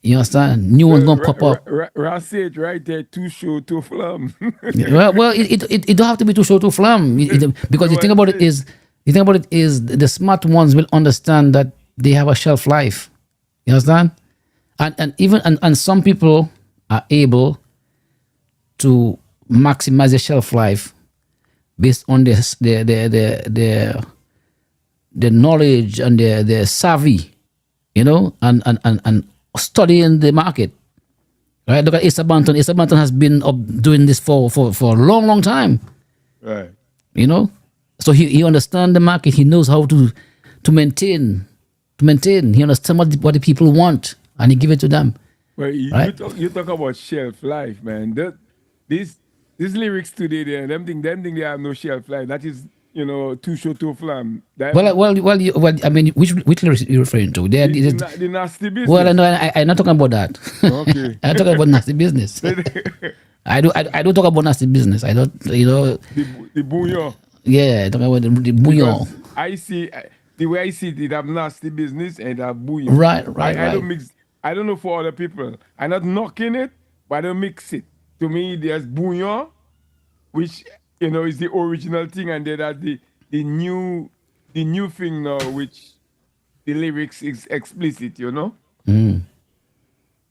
You understand? New ones gonna pop up. Ross said right there, too show, too flam. well, it don't have to be too show, too flam. Because the thing about it is the smart ones will understand that they have a shelf life. You understand? And some people are able to maximize their shelf life based on their knowledge and their savvy, and studying the market. Right? Look at Asa Banton. Asa Banton has been doing this for a long time. Right. So he understands the market. He knows how to maintain. He understands what the people want, and he give it to them. Well, you talk about shelf life, man. These lyrics today, them think they have no shelf life. That is, too short, too flam. I mean, which lyrics are you referring to? The nasty business. Well, I'm not talking about that. Okay. I'm talking about nasty business. I don't talk about nasty business. I don't, The bouillon. Yeah, talking about the bouillon. I see. the way I see it have nasty business and have bouillon. Right. I don't mix. I don't know for other people. I'm not knocking it, but I don't mix it. To me, there's bouillon, which is the original thing, and then that the new thing now, which the lyrics is explicit. Mm.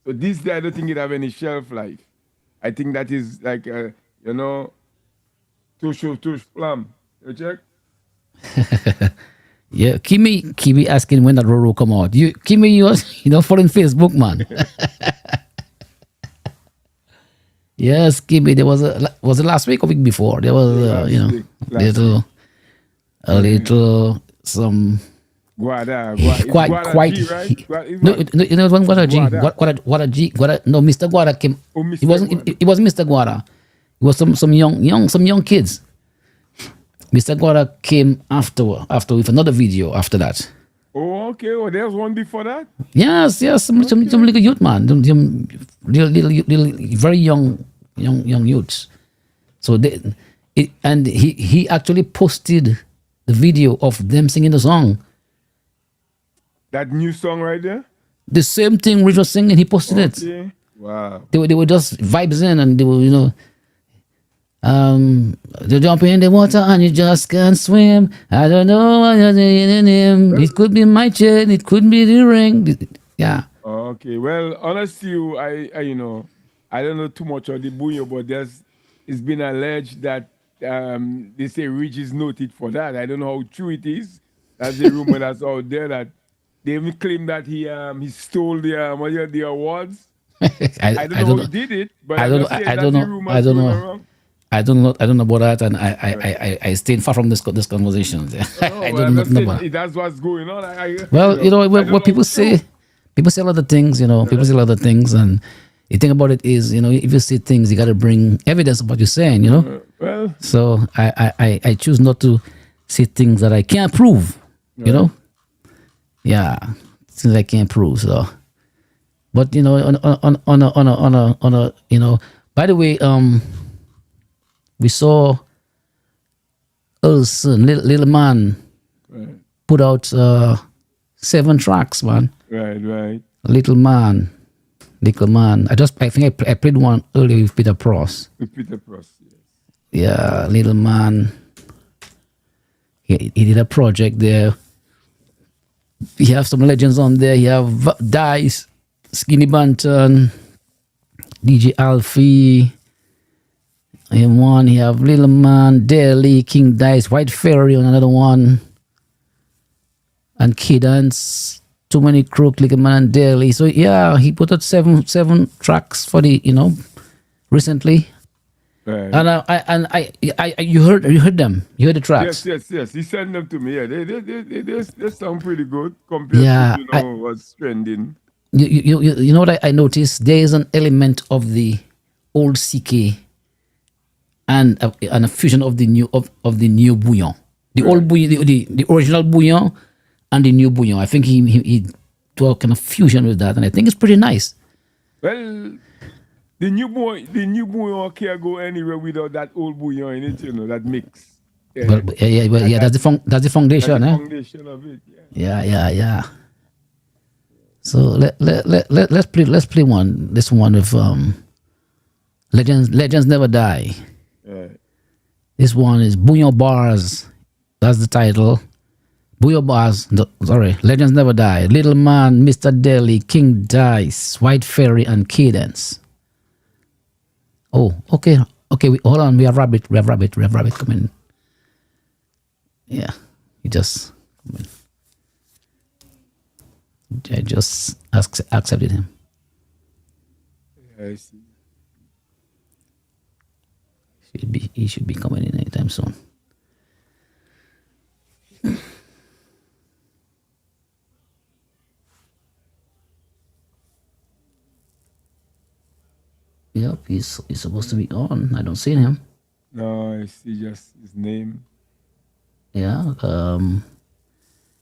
So this I don't think it have any shelf life. I think that is like touche plum. You check? Yeah, Kimi asking when that Roro come out. Kimi, you following Facebook, man. Yes, Kimi. There was it last week or week before? There was a little some. Guada. Quite. G, right? No, one Guada G. Guada G. No, Mr. Guada came. Oh, Mr. It wasn't Mr. Guada. It was some young kids. Mr. Guada came after with another video after that. Oh, okay. Oh, there's one before that. Yes. Some little youth, man. Some little, very young youths. So he actually posted the video of them singing the song. That new song right there? The same thing Rich was singing, he posted it. Wow. They were just vibes in, and they were, they jump in the water and you just can't swim. I don't know what you're doing in him. It could be my chain, it could be the ring. Yeah. Okay. Well, honestly, I I don't know too much of the bouillon, but it's been alleged that they say Rich is noted for that. I don't know how true it is. That's the rumor that's out there, that they even claim that he stole the awards. I don't know how he did it, but I don't know. I don't know about that, and I stayed far from this conversation. I don't know about it. That's what's going on. What people say a lot of things. People say a lot of things, and the thing about it is, if you say things, you got to bring evidence of what you're saying. So I choose not to say things that I can't prove. Yeah, things I can't prove. So, but on a by the way, we saw Ulson, little man, put out 7 tracks, man. Right. Little man. I think I played one earlier with Peter Pross. Yes. Yeah, little man. He did a project there. We have some legends on there. You have Dice, Skinny Banton, DJ Alfie. And one, you have Little Man, Daly, King Dice, White Fairy on another one. And Cadence, Too Many Crook, Little Man, and Daly. So yeah, he put out seven tracks for the, recently. Right. And you heard them. You heard the tracks. Yes. He sent them to me. Yeah, they sound pretty good compared to what's trending. You know what I noticed? There is an element of the old CK and a fusion of the new bouillon. The old bouillon, the original bouillon, and the new bouillon. I think he do a kind of fusion with that, and I think it's pretty nice. Well, the new bouillon can't go anywhere without that old bouillon in it, that mix. Yeah. That's the foundation. That's the foundation of it. Yeah. So let's play one. This one with Legends Never Die. Right. This one is Bouillon Bars. That's the title. Bouillon Bars. Legends Never Die. Little Man, Mr. Daly, King Dice, White Fairy, and Cadence. Oh, okay. Hold on. We have Rabbit. Come in. Yeah, he just. I just accepted him. Yeah, I see. He should be coming in anytime soon. Yep, he's supposed to be on. I don't see him. No, I see just his name. Yeah.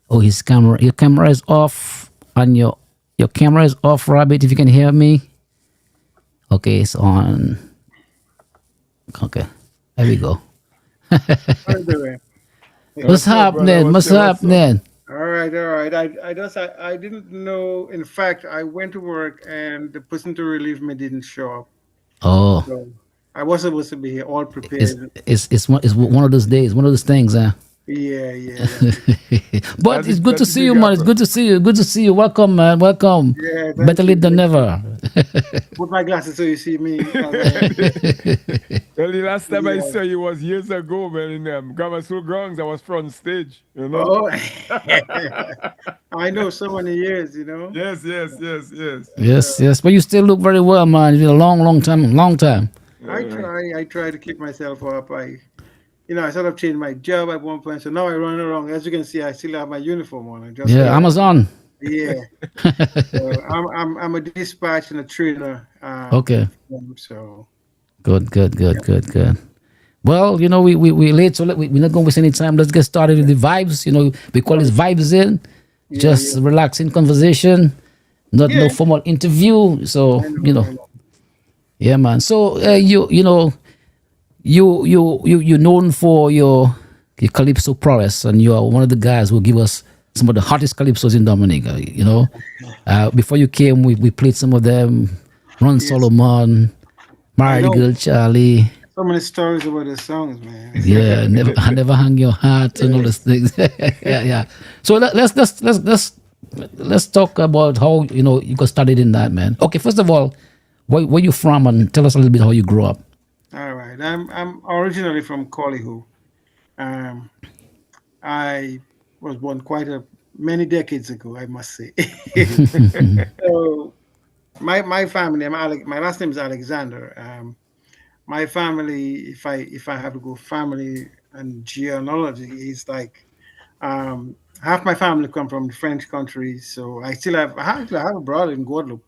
His camera. Your camera is off, and your camera is off, Rabbit. If you can hear me. Okay, it's on. Okay, there we go. What's happening? All right, all right. I didn't know. In fact, I went to work and the person to relieve me didn't show up. Oh, So I was supposed to be here all it's prepared. one of those days, one of those things, huh? Yeah, yeah, that's it. But it's good to That's a see big you, man. It's happen. good to see you. Good to see you. Welcome, man. Welcome. Yeah, Better thank you. late than Thank you. never. Put my glasses so you see me. Well, the last time I Yeah. saw you was years ago, man, in Grammar School grounds. I was front stage, you know? Oh, I know so many years, you know. Yes, yes, yes, yes. Yes, yes. But you still look very well, man. It's been a long, long time, long time. I try to keep myself up. I sort of changed my job at one point, so now I run around. As you can see, I still have my uniform on. I just Yeah, wear it. Amazon. Yeah. So I'm a dispatch and a trainer. Okay. So Good, good, yeah. good, good, good. Well, we late, so we're not going to waste any time. Let's get started with the vibes. We call this Right. vibes in, Yeah, just yeah, relaxing conversation, not no yeah. formal interview. So, I know, I know. yeah, man. So, you're known for your calypso prowess, and you are one of the guys who give us some of the hottest calypsos in Dominica. Before you came, we played some of them. Ron Yes, Solomon, I Marty know. Girl Charlie. So many stories about the songs, man. Yeah, never I never hang your hat and all Yeah. those things. Yeah, yeah. So let's talk about how you got started in that, man. Okay, first of all, where you from, and tell us a little bit how you grew up. All right. I'm originally from Collyhoo. Um, I was born quite a many decades ago, I must say. So my family, my last name is Alexander. My family, if I have to go family and genealogy, is like half my family come from the French country. So I have a brother in Guadeloupe.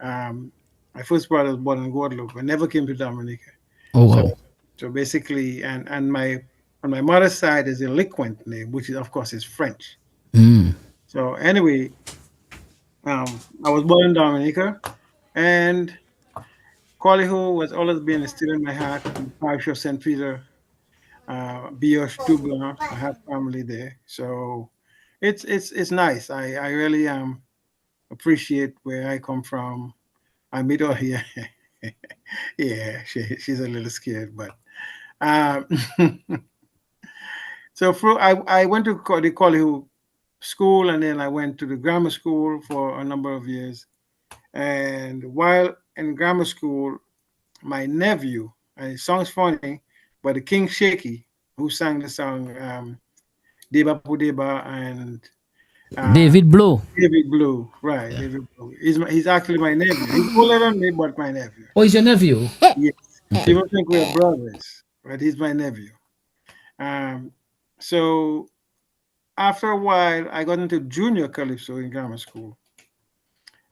Um, my first brother was born in Guadeloupe. I never came to Dominica. Oh So wow. so basically, and my on my mother's side is a Liquent name, which is of course is French. Mm. So anyway, I was born in Dominica, and Qualiho was always been still in my heart. And parish of St. Peter, Bioche Dublin. I have family there, so it's nice. I really appreciate where I come from. I meet her here. Yeah, she's a little scared, but um, so I went to the Qualiho school, and then I went to the grammar school for a number of years. And while in grammar school, my nephew, and it sounds funny, but the King Shaky, who sang the song Deba Pudeba and uh, David Blow. David Blue, right? Yeah. David Blue. He's actually my nephew. He's older than me, but my nephew. Oh, he's your nephew. Yes. Okay. People think we're brothers, but he's my nephew. Um, so after a while, I got into junior calypso in grammar school.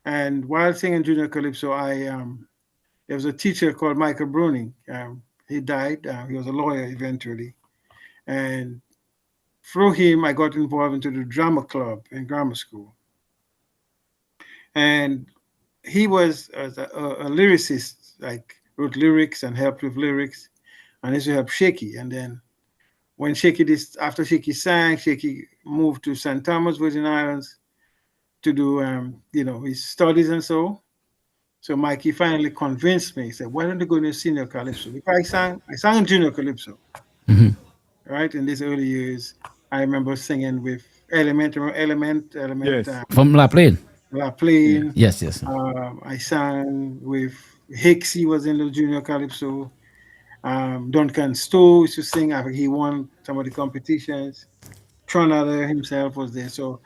And while singing junior calypso, there was a teacher called Michael Bruning. He died. He was a lawyer eventually, and through him, I got involved into the drama club in grammar school. And he was a lyricist, like wrote lyrics and helped with lyrics, and used to help Shaky. And then when after Shaky sang, Shaky moved to St. Thomas, Virgin Islands, to do his studies and so. So Mikey finally convinced me. He said, "Why don't you go to senior calypso?" Because I sang in junior calypso, Mhm. right? In these early years, I remember singing with Element, Element, Yes. From La Plaine. La Yeah. Plaine. Yes, yes. I sang with Hicks. He was in the junior calypso. Duncan Stowe used to sing after he won some of the competitions. Tronada himself was there. So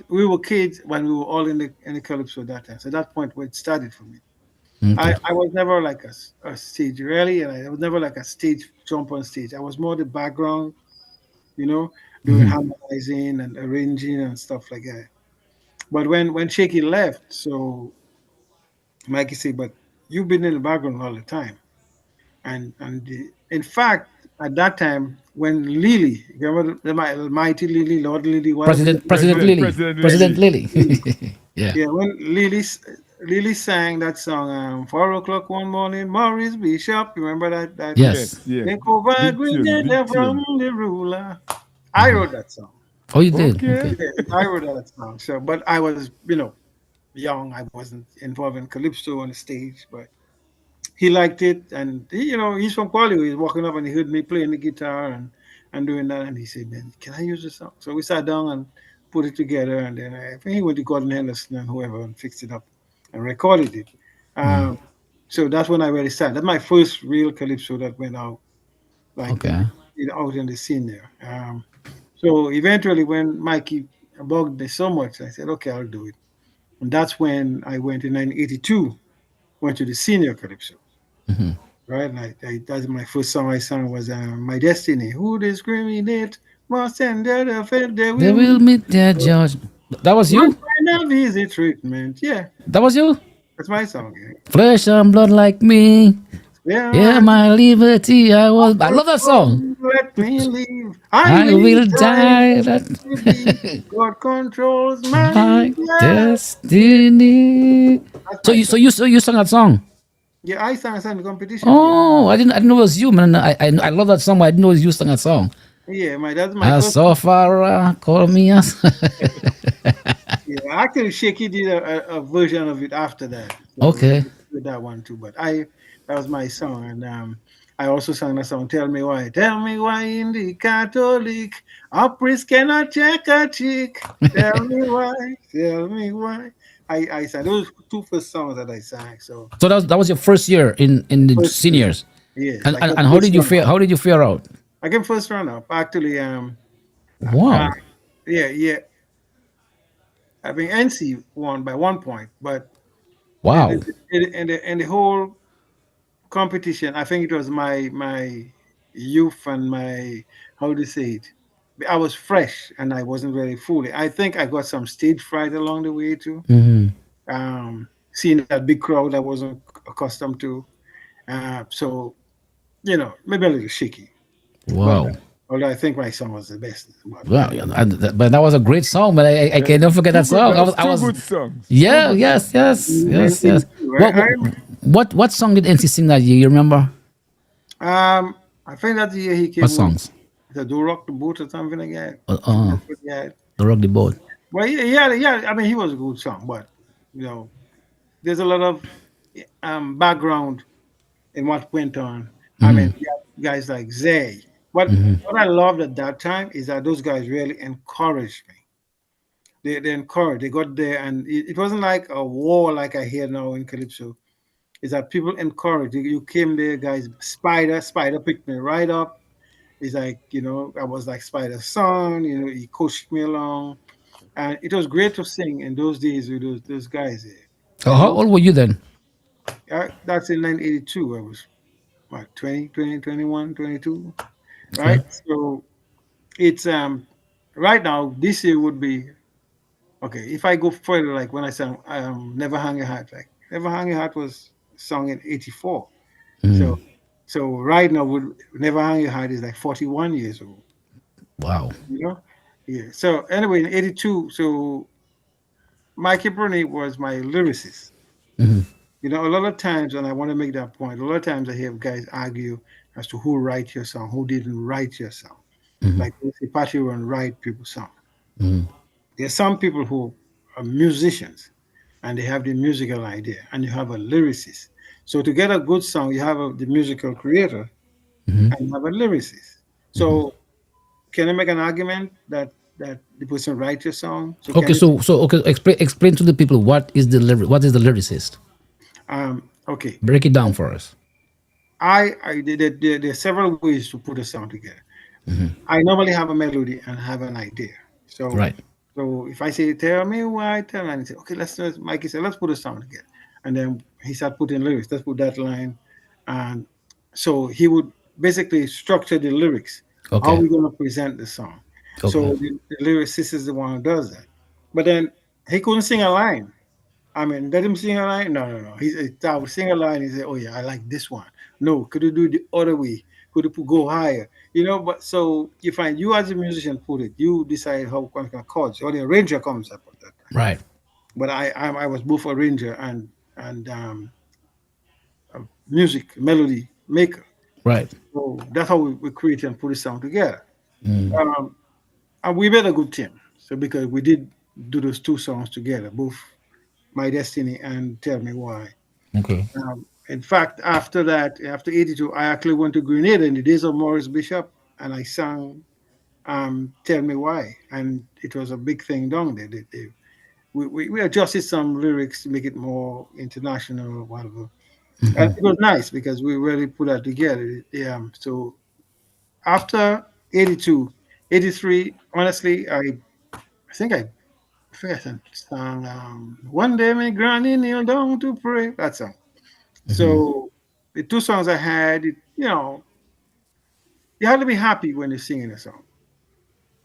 we were kids when we were all in the calypso that time. So that point where it started for me. Okay. I was never like a stage really, and I was never like a stage jump on stage. I was more the background, you know, doing Mhm. harmonizing and arranging and stuff like that. But when Shaky left, so Mikey said, "But you've been in the background all the time." In fact, at that time when Lily, remember the mighty Lily, Lord Lily, whatever his President name Lily. President President Lily. Lily. is. Yeah. Yeah, when Lily sang that song, 4 o'clock one morning, Maurice Bishop, you remember that? Yes. Yes, yes. Take over Big tune, big Grenada from tune. the ruler. I wrote that song. Oh, you did. Okay. Okay. Yes, I wrote that song. So, but I was, young. I wasn't involved in calypso on the stage, but he liked it, and he's from Quali. He's walking up and he heard me playing the guitar and doing that, and he said, "Man, can I use this song?" So we sat down and put it together, and then I think he went to Gordon Henderson and whoever and fixed it up and recorded it. Um, so that's when I really started. That's my first real calypso that went out, like Okay. out in the scene there. So eventually, when Mikey bugged me so much, I said, "Okay, I'll do it." And that's when I went in 1982, went to the senior calypso. Right? And that's my first song I sang was My Destiny. Who discriminate must end their offense. They They will will meet their judge. That was one you. kind of easy treatment. Yeah, That was you. that's my song. Yeah. Flesh and blood like me. Yeah, Yeah, my liberty. I love that song. let me leave. I I will will die. die. To be. That God controls my my yeah. destiny. That's So my you song. sang that song. Yeah, I sang the competition. Yeah, Oh, I didn't know it was you, man. I love that song, but I didn't know it was you sang that song. yeah, that's my I first. saw Farah call me as. Yeah, actually, Shaky did a version of it after that. So Okay. with that one too. But that was my song, and I also sang the song "Tell Me Why." Tell me why in the Catholic a priest cannot check a chick. Tell me why. Tell me why. I sang those two first songs that I sang. So So that was your first year in the first year, seniors. yes, And, like and the and how first did you runner. fare? How did you fare out? I came first runner up. Actually, uh, Wow. yeah. I mean, NC won by 1 point, but in Wow. the whole competition, I think it was my youth and my how do you say it. I was fresh and I wasn't really fully. I think I got some stage fright along the way too. Seeing that big crowd I wasn't accustomed to. So maybe a little shaky. But Wow. although I think my song was the best. But Wow. But that was a great song, but I can never forget that song. That's I two was good songs. Two yeah, good yes, songs. yes, in yes, yes. 82, What what what song did NC sing that year? You remember? I think that the year he What came with songs? the Do Rock the Boat or something like that. Uh, I think uh, that's what he had. the Rock the Boat. Well, yeah. I mean, he was a good song, but you know, there's a lot of background in what went on. I mean, you have guys like Zay. What I loved at that time is that those guys really encouraged me. They encouraged. They got there, and it wasn't like a war like I hear now in Calypso. Is that people encouraged you came there, guys. Spider picked me right up. It's like I was like Spider's son. He coached me along, and it was great to sing in those days with those guys there. Oh, how old were you then? That's in 1982. I was what 20, 20, 21, 22, Okay. right? So it's right now this year would be okay if I go further. Like when I sang "Never Hang Your Hat," like "Never Hang Your Hat" was sung in '84. So right now would "Never Hang Your Hat" is like 41 years old. Wow. You know, yeah. So anyway, in '82, so Mikey Bruni was my lyricist. A lot of times, and I want to make that point, a lot of times I hear guys argue as to who write your song, who didn't write your song. Like they say, Patty Run write people's song. There's some people who are musicians and they have the musical idea, and you have a lyricist. So to get a good song, you have the musical creator and you have a lyricist. So can I make an argument that the person write your song? So Okay. can you? So explain to the people what is the lyricist. Okay. Break it down for us. There are several ways to put a song together. I normally have a melody and have an idea. So, Right. so if I say, "Tell me why," and he say, "Okay, Mikey said, let's put a song together," and then he started putting lyrics. Let's put that line, and so he would basically structure the lyrics. How are Okay. we going to present the song? Okay. So the lyricist is the one who does that. But then he couldn't sing a line. I mean, let him sing a line. No, no, no. I would sing a line. He said, "Oh yeah, I like this one." No, could you do the other way? Could you go higher? But so you find you as a musician put it. You decide how kind of chords, or the arranger comes up with that. Right. But I was both arranger and a music melody maker. Right. So that's how we create and put a song together. Um, we made a good team. So because we did do those two songs together, both My Destiny and Tell Me Why. Okay. In fact, after that, after 82, I actually went to Grenada in the days of Morris Bishop and I sang Tell Me Why. And it was a big thing down there. We adjusted some lyrics to make it more international or whatever. And it was nice because we really put that together. Yeah. So after 82, 83, honestly, I think I sang One Day My Granny Kneel Down to Pray. That song. So the two songs I had, you have to be happy when you're singing a song.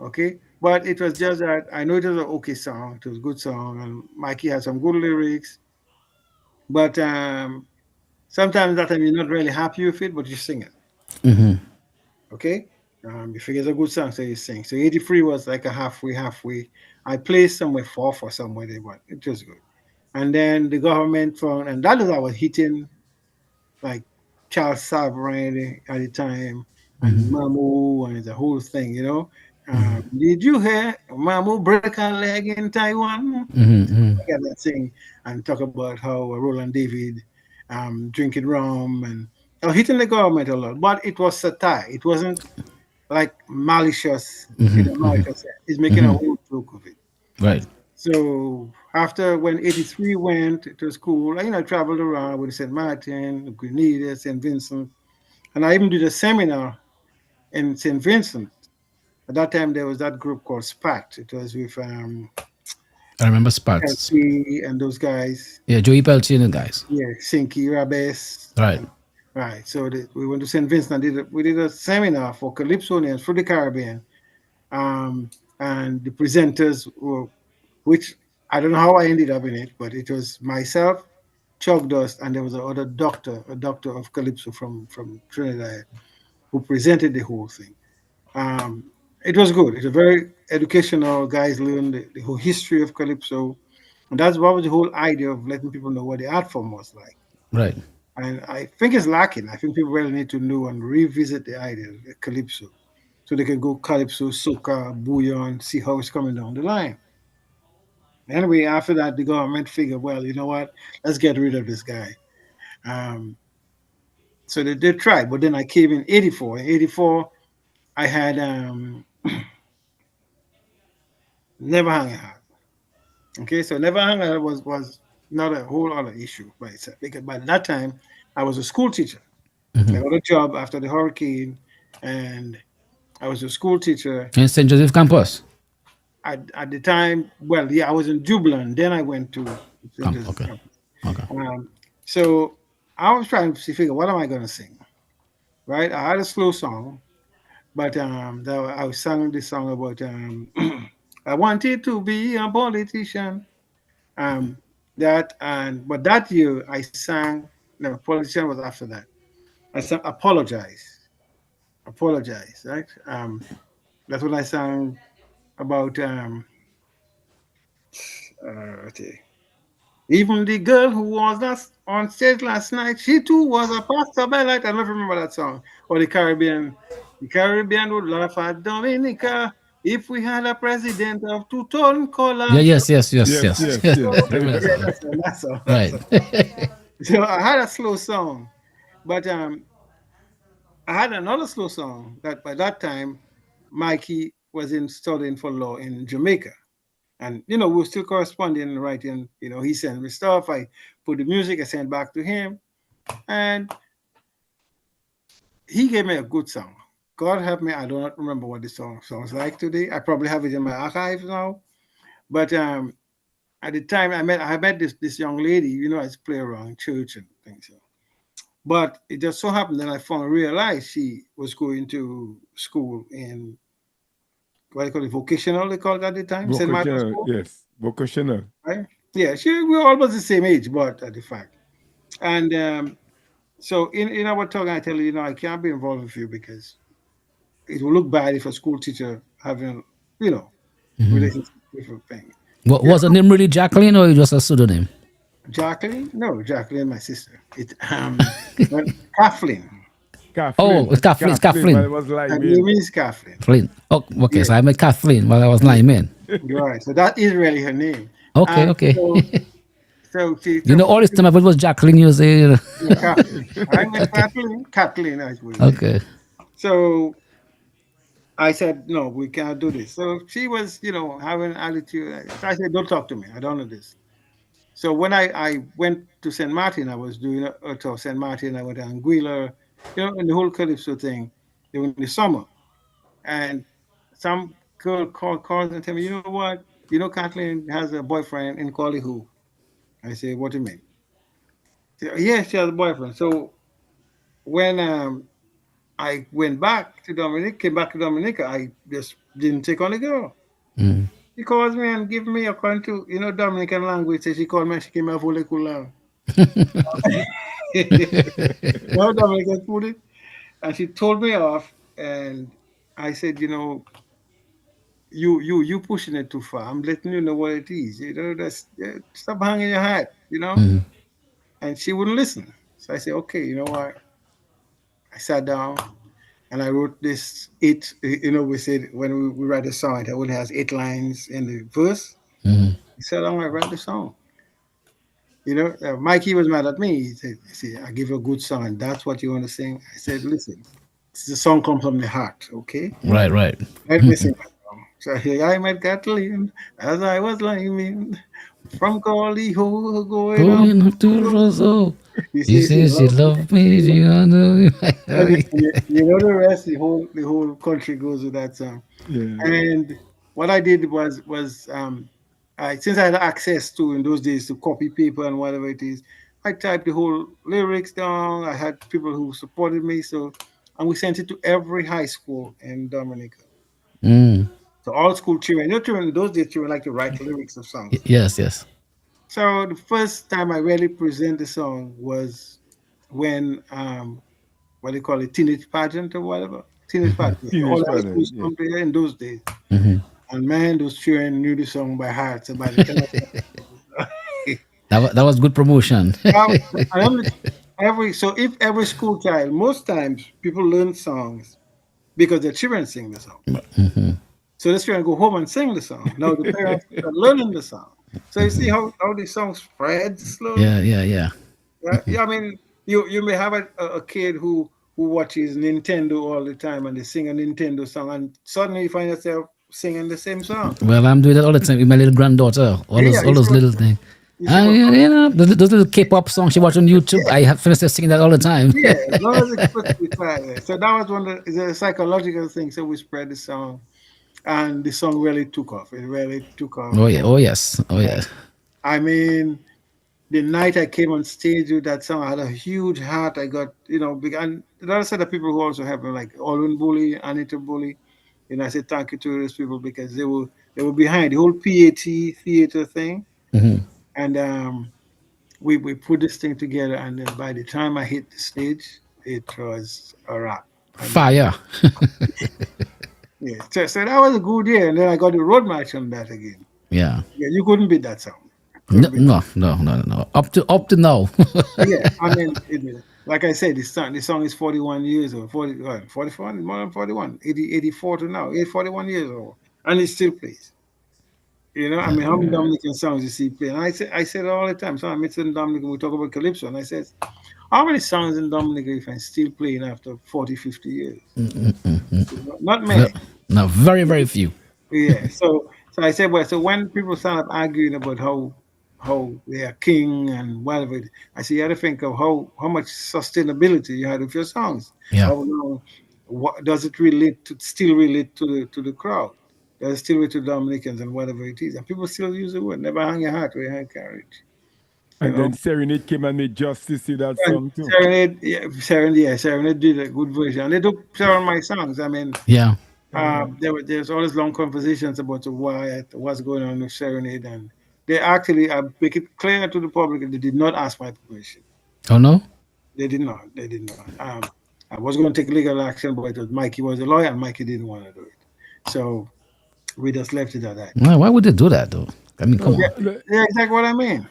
Okay. But it was just that I know it was an okay song. It was a good song. And Mikey had some good lyrics. But sometimes that time you're not really happy with it, but you sing it. Okay. You figure it's a good song, so you sing. So 83 was like a halfway. I played somewhere fourth or somewhere there, but it was good. And then the government found, and that is I was hitting like Charles Sabrin at the time, and Mamu and the whole thing. Did you hear Mamu break a leg in Taiwan? I got that thing and talk about how Roland David drinking rum and hitting the government a lot, but it was satire. It wasn't like malicious in a malicious sense. He's making a whole joke of it. Right. So after when 83 went, it was cool. I traveled around with St. Martin, Grenada, St. Vincent, and I even did a seminar in St. Vincent. At that time, there was that group called SPAT. It was with I remember Sparks. LP and those guys. Yeah, Joey Peltier and the guys. Yeah, Sinky, Rabes. Right. Right. So we went to St. Vincent and we did a seminar for Calypsonians for the Caribbean. And the presenters were, which I don't know how I ended up in it, but it was myself, Chuck Dust, and there was a doctor of Calypso from Trinidad, who presented the whole thing. It was good. It's a very educational. Guys learned the whole history of Calypso, and that's what was the whole idea of letting people know what the art form was like. Right. And I think it's lacking. I think people really need to know and revisit the idea of Calypso, so they can go Calypso, soca, bouillon, see how it's coming down the line. Anyway, after that, the government figured, well, you know what? Let's get rid of this guy. Um, so they did try, but then I came in 84. In 84, I had Never Hang a Hat. Okay, so Never Hang a Hat was not a whole other issue by itself, because by that time, I was a school teacher. I got a job after the hurricane, and I was a school teacher. In St. Joseph campus. At the time, well, yeah, I was in Dublin. Then I went to St. Joseph Okay. campus. Okay. So I was trying to figure what am I going to sing, right? I had a slow song, but I was singing this song about I wanted to be a politician. But that year I sang. No, politician was after that. I sang apologize, right? That's what I sang about. Okay. Even the girl who was on stage last night, she too was a pastor by light. I don't remember that song. Or the Caribbean. The Caribbean would laugh at Dominica if we had a president of two-tone color. Yeah, yes. Yes, I yes. remember Yeah, that song. that's all. Right. So I had a slow song, but I had another slow song that by that time Mikey was in studying for law in Jamaica. And we were still corresponding and writing. He sent me stuff. I put the music, I sent back to him. And he gave me a good song. God help me, I do not remember what the song sounds like today. I probably have it in my archives now. But at the time I met this young lady, I used to play around church and things. But it just so happened that I realized she was going to school in what do you call it, vocational, they called it at the time? St. Martin's Vocational, School, yes. Vocational. right? Yeah, we were almost the same age, but at the fact. And so in our talk, I tell you, I can't be involved with you because it will look bad if a school teacher having, relationship with a thing. Was her name really Jacqueline or just a pseudonym? Jacqueline? No, Jacqueline, my sister. It Kathleen. Kathleen. it's Kathleen. It's Kathleen, Kathleen. but it was Her like name is Kathleen. Flynn. Oh, okay. So Yeah. I met Kathleen while I was liming. Right. So that is really her name. Okay, okay. So You know, all this time I thought it was Jacqueline. You say, yeah, Kathleen. I met Kathleen. Kathleen, I suppose. okay. So I said, no, we can't do this. So she was, having an attitude. So I said, don't talk to me. I don't know this. So when I went to St. Martin, I was doing to St. Martin. I went to Anguilla, and the whole Calypso thing during the summer. And some girl calls and tell me, you know what? Kathleen has a boyfriend in Cali who? I say, what do you mean? She said, yeah, she has a boyfriend. So when I went back to Dominica, came back to Dominica, I just didn't take on the girl. Mm. She calls me and give me according to, Dominican language. So she called me and she came out fully cool. No Dominican food. And she told me off and I said, you pushing it too far. I'm letting you know what it is. Stop hanging your hat. Mm. And she wouldn't listen. So I said, okay, you know what? I sat down and I wrote this eight. We said when we write a song, it only has 8 lines in the verse. Mm. I sat down, I write the song. Mikey was mad at me. He said, "See, I give you a good song, and that's what you want to sing." I said, "Listen, the song comes from the heart, okay? Right, right. Let me sing that song." So here I met Kathleen as I was lying from Cali Ho going up. Going up to Rosso. You You see, she say she loved loved me. She gonna and the rest. The whole country goes with that song. Yeah. And what I did was since I had access to in those days to copy paper and whatever it is, I typed the whole lyrics down. I had people who supported me, and we sent it to every high school in Dominica. Mm. So all school children, children in those days, children like to write lyrics of songs. Yes, yes. So the first time I really present the song was when what they call it, teenage pageant or whatever. Teenage pageant. Teenage All high pageant, schools yeah. come there in those days. Mhm. And man, those children knew the song by heart. So by the time That was good promotion. now, if every school child, most times people learn songs because their children sing the song. Mhm. So the children go home and sing the song. Now the parents are learning the song. So you see how the song spreads slowly. Yeah, yeah, yeah. Yeah, I mean, you may have a kid who watches Nintendo all the time and they sing a Nintendo song, and suddenly you find yourself singing the same song. Well, I'm doing that all the time with my little granddaughter. All Yeah, those little things. you see Those little K-pop songs she watch on YouTube. I have finished singing that all the time. Yeah, as long as it's put to the side. So that was one of the psychological things. So we spread the song, and the song really took off. It really took off. Oh yeah. Oh yes. Oh yeah. I mean, the night I came on stage with that song, I had a huge heart. I got, big, and the other set of people who also have like Alwyn Bully, Anita Bully. I said thank you to those people because they were behind the whole PAT theater thing, Mhm. and we put this thing together. And then by the time I hit the stage, it was a wrap. I mean, Fire. yeah, so that was a good year. And then I got the road march on that again. Yeah. Yeah, you couldn't beat that song. No, no. Up to now. Yeah, I mean, like I said, the song is 41 years old, 44, more than 41, 84 to now, 41 years old, and it still plays. I mean, how many Dominican songs you see playing? I said it all the time. So I met in Dominica, we talk about Calypso, and I said, how many songs in Dominica you find still playing after 40, 50 years? Not many. No, very, very few. Yeah. So I said, well, so when people start up arguing about how they are king and whatever, I say you had to think of how much sustainability you had with your songs. Yeah. How long, what does it still relate to the crowd? Does it still relate to Dominicans and whatever it is? And people still use the word, never hang your heart where you hang carriage. And then Serenade came and made justice to that song too. Serenade did a good version. And they took several of my songs. I mean, Yeah. there's always long conversations about what's going on with Serenade, and they actually make it clear to the public that they did not ask my permission. Oh no. They did not. I was going to take legal action, but it was Mikey was a lawyer, and Mikey didn't want to do it. So we just left it at that. No, why would they do that though? I mean, come on. Yeah, exactly what I mean.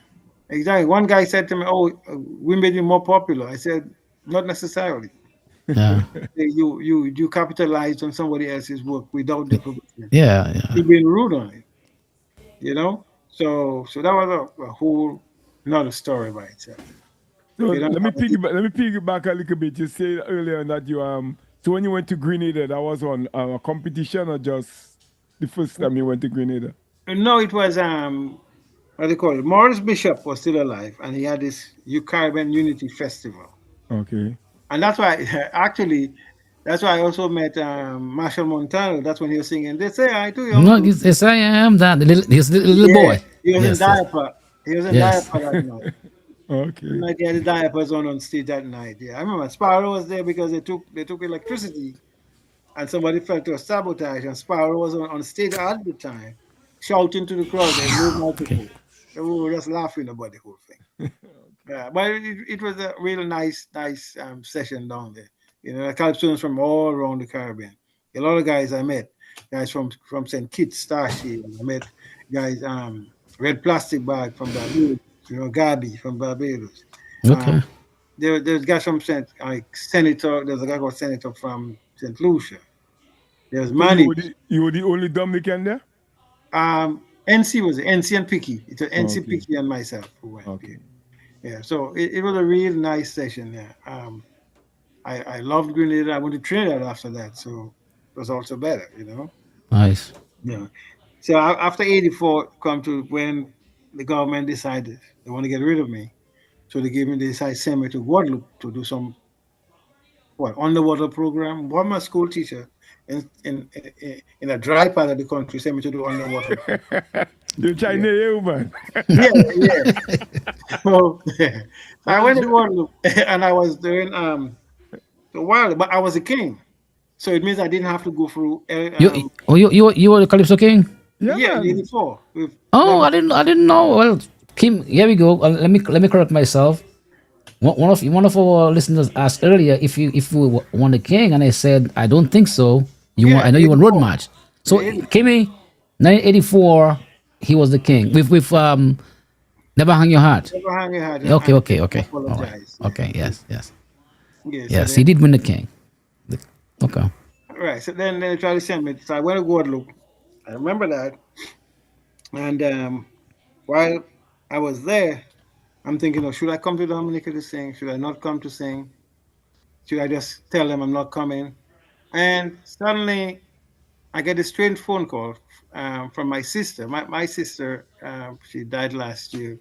Exactly. One guy said to me, "Oh, we made you more popular." I said, "Not necessarily." Yeah. You capitalize on somebody else's work without the permission. Yeah. Yeah. You've been rude on it, you know. So that was a whole another story by itself. So You don't have a, let me piggyback a little bit. You said earlier that you so when you went to Grenada, that was on a competition or just the first time you went to Grenada? no, it was what do you call it? Morris Bishop was still alive, and he had this Caribbean Unity Festival, Okay. and that's why actually that's why I also met Marshall Montano. That's when he was singing. They say I to your No, uncle. yes, I am that. He's the little Yeah, boy. he was in Yes. Yes. diaper. He was in Yes. diaper that night. Okay. Like he had the diapers on stage that night. Yeah, I remember Sparrow was there because they took electricity, and somebody felt to a sabotage, and Sparrow was on stage at the time, shouting to the crowd. They moved Okay. microphone. And we were just laughing about the whole thing. Yeah, but it was a real nice session down there. You know, I got students from all around the Caribbean. A lot of guys I met, guys from St. Kitts, Starship. I met guys Red Plastic Bag from Barbados. You know, Gabi from Barbados. Okay. There's guys from Senator. There's a guy called Senator from St. Lucia. There's So Manny. you were the only Dominican there? NC was it? NC and Picky. It's an NC Okay. Picky and myself who went. Yeah. Okay. Yeah, so it was a real nice session. Yeah, I loved Grenada. I went to Trinidad after that, so it was also better, you know. Nice. Yeah. So after '84, come to when the government decided they want to get rid of me, so they decided send me to Guadeloupe to do some underwater program. One my school teacher in a dry part of the country sent me to do underwater. You're Yeah, Chinese, you man. yeah, yeah. So, so I went to Guadeloupe and I was doing a while, but I was a king. So it means I didn't have to go through. You were the Calypso King. Yeah, Yeah, in man. '84 with Oh, Bobby. I didn't know. Well, Kim, here we go. Let me correct myself. One of our listeners asked earlier if we won the king, and I said I don't think so. Yeah, I know you won road 84. march. So Yeah, 84. Kimmy, 1984, he was the king with never hang your heart. Never hang your head Okay, and okay, okay. All right. apologize. Okay, yes, yes, Yeah, so yes. He then did win the king. Okay. right, so then they tried to send me. So I went to Guadeloupe. I remember that, and while I was there, I'm thinking, oh, should I come to Dominica to sing? Should I not come to sing? Should I just tell them I'm not coming? And suddenly I get a strange phone call from my sister. My sister, she died last year.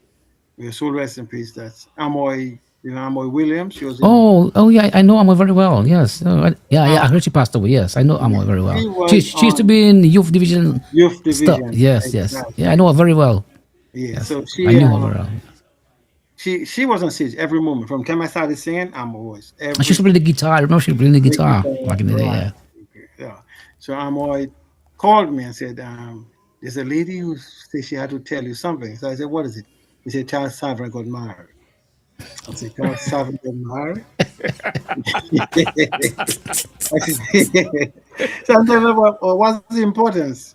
May her soul rest in peace. That's Amoy, Amoy Williams. She was in, Oh yeah, I know Amo very well. Yes. Yeah. I um, heard she passed away. Yes, I know Amo very well. she She was she used to on be in youth division youth stuff. division. Yes, yes. Yeah, I Exactly. know her very well. Yeah. Yes, So I she knew her very well. she was on stage every moment. From the time I started singing, Amo was And she used every to play the guitar. I remember she was playing the guitar back in the day. right. Yeah. Yeah. So Amoy called me and said, there's a lady who said she had to tell you something. So I said, what is it? He said, Charles Savin got married. I said, Charles Savin got married? I said, so I said, well, what's the importance?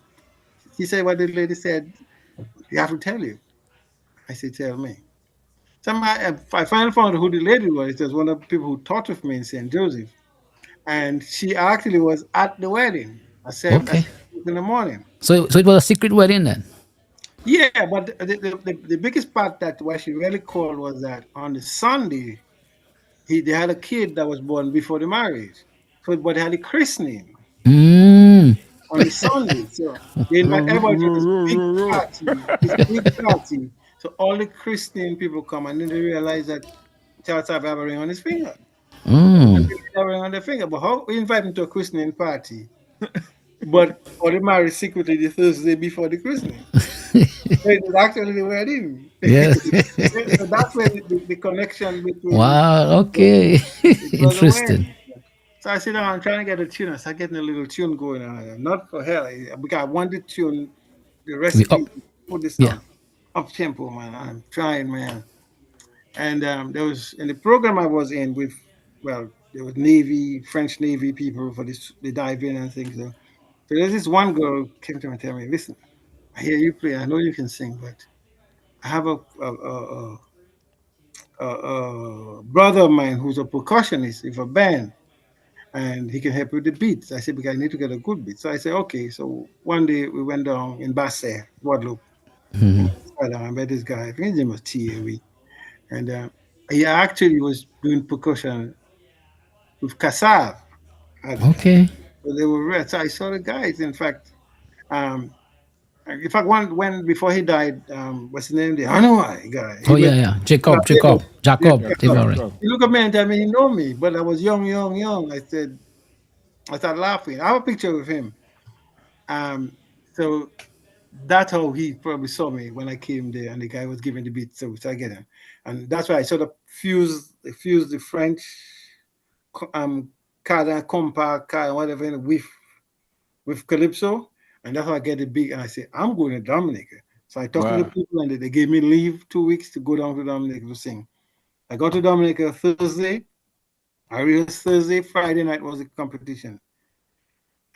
He said, what the lady said, you have to tell you. I said, tell me. So I finally found out who the lady was. It was one of the people who taught with me in St. Joseph. And she actually was at the wedding at Okay. 7 in the morning. So it was a secret wedding then. Yeah, but the biggest part that why she really called was that on the Sunday, they had a kid that was born before the marriage. So, but they had a christening Mm. on the Sunday. So they invite everybody to this big party, this big party. So all the christening people come and then they realize that Charles have a ring on his finger. And Mm. they have a ring on their finger. But how we invite him to a christening party? But or they marry secretly the Thursday before the christening. So it was actually the wedding. Yes. So that's where the connection between Wow. Okay. it was a Interesting. wedding. So I sit down, I'm trying to get a tune. I start getting a little tune going on. Not for hell, because I want the tune, the To be recipe, up. put this Yeah. on up tempo, man. I'm trying, man. And there was in the program I was in with, well, there was Navy, French Navy people for this, the diving and things. So there's this one girl came to me and tell me, listen, I hear you play. I know you can sing, but I have a brother of mine who's a percussionist with a band. and he can help with the beats. I said, because I need to get a good beat. So I said, okay. So one day we went down in Basse, Guadeloupe, and I met this guy. I think his name was Thierry, and he actually was doing percussion with Kassav at the time. Okay. So they were red. So I saw the guys. Um, in fact, one when before he died, what's his name? The Hanoi guy. Oh He yeah, went. yeah. Jacob. Yeah, Tavare. he looked at me and told me he know me, but I was young. I started laughing. I have a picture with him. Um, so that's how he probably saw me when I came there, and the guy was giving the beat. So I get him, and that's why I sort of fused the French, cada compa, cada whatever with calypso, and that's how I get the beat. And I said, I'm going to Dominica. So I talked to the Wow. people, and they gave me leave 2 weeks to go down to Dominica to sing. I got to Dominica Thursday. I rehearsed Thursday. Friday night was the competition.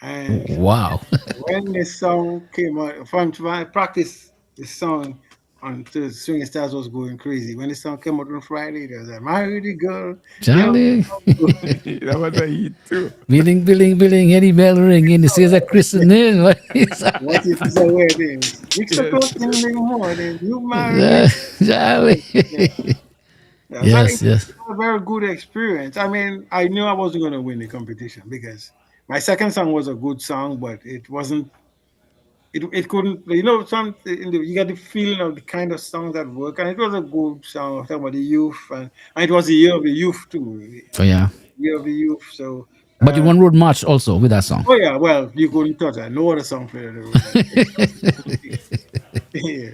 And Wow. when the song came out, from my practice, the song on the Swinging Stars was going crazy. When the song came out on Friday, there was a married girl. Charlie. That was a hit too. Billing, any bell ringing. This is a christening. What is that? What if it's a wedding? 6 o'clock in the morning, you married. Charlie. Yeah. Yeah, so Yes, it yes. was a very good experience. I mean, I knew I wasn't going to win the competition because my second song was a good song, but it wasn't. It couldn't. You get the feeling of the kind of songs that work, and it was a good song. Talking about the youth, and it was the year of the youth too. Oh yeah. Year of the youth. So, But you won road march also with that song. oh yeah, well, you couldn't touch that. No other song played the road. Yeah,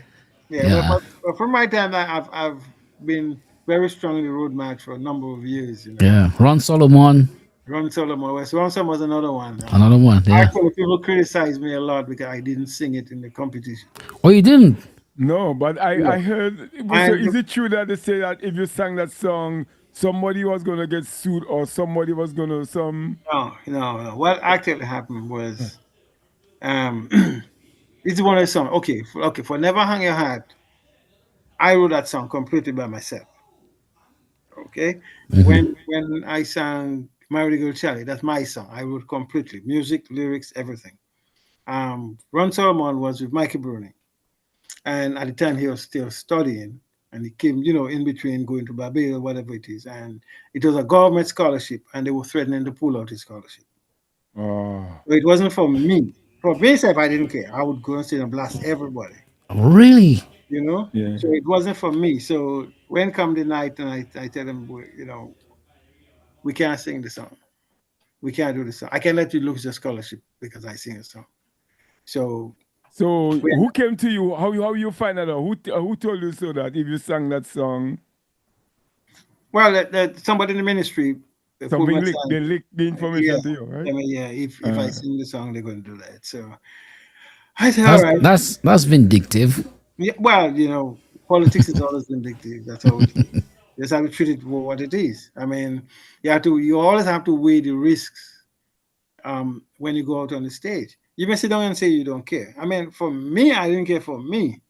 yeah. Yeah. But from my time, I've been very strong in the road march for a number of years. Yeah. Ron Solomon. Ron Solomon. Ron Solomon was another one. Another one. Yeah. Actually, people criticize me a lot because I didn't sing it in the competition. Oh, you didn't? No, but I heard. So And- is it true that they say that if you sang that song, somebody was gonna get sued or somebody was gonna some? No. What actually happened was, this is one of the songs. Okay, for Never Hang Your Heart, I wrote that song completely by myself. Okay, when I sang "Married Girl Charlie," that's my song. I wrote completely, music, lyrics, everything. Ron Solomon was with Mikey Bruni, and at the time he was still studying, and he came, in between going to Barbados, whatever it is, and it was a government scholarship, and they were threatening to pull out his scholarship. Oh, So it wasn't for me. For myself, I didn't care. I would go and sit and blast everybody, Really? yeah. So it wasn't for me. So when come the night, and I tell them, we can't sing the song. We can't do the song. I can't let you lose your scholarship because I sing a song. So So who came to you? How you find that out? Who told you so that if you sang that song, well, that somebody in the ministry put something my leak, son- they leak the information yeah, to you, right? I mean, yeah. If I sing the song, they're going to do that. So I said, all right. That's vindictive. Yeah, well, politics is always vindictive. That's how it is. You just have to treat it for what it is. I mean, you always have to weigh the risks when you go out on the stage. You may sit down and say you don't care. I mean, for me, I didn't care for me.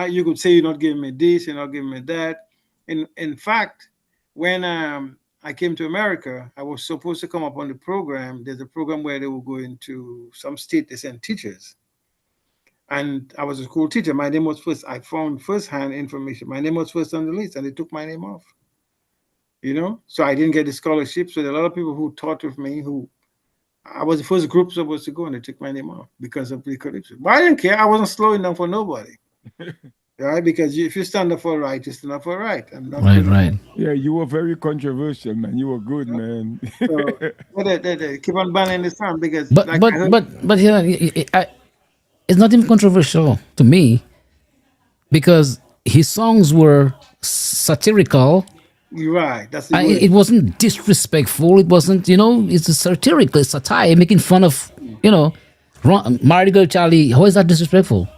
You could say you're not giving me this, you're not giving me that. In fact, when I came to America, I was supposed to come up on the program. There's a program where they were going to some state, they send teachers. And I was a school teacher. My name was first. I found first-hand information. My name was first on the list, and they took my name off. So I didn't get the scholarship. So there are a lot of people who taught with me who I was the first group supposed to go, and they took my name off because of the corruption. But I didn't care. I wasn't slowing down for nobody. Right? Because if you stand up for right, you stand up for right. Right. Yeah, you were very controversial, man. You were good, man. So they keep on banning the song because, But like, but it's not even controversial to me because his songs were satirical. you're right. That's the word. It wasn't disrespectful. It wasn't, it's a satirical, it's satire, making fun of, Married Girl Charlie. How is that disrespectful?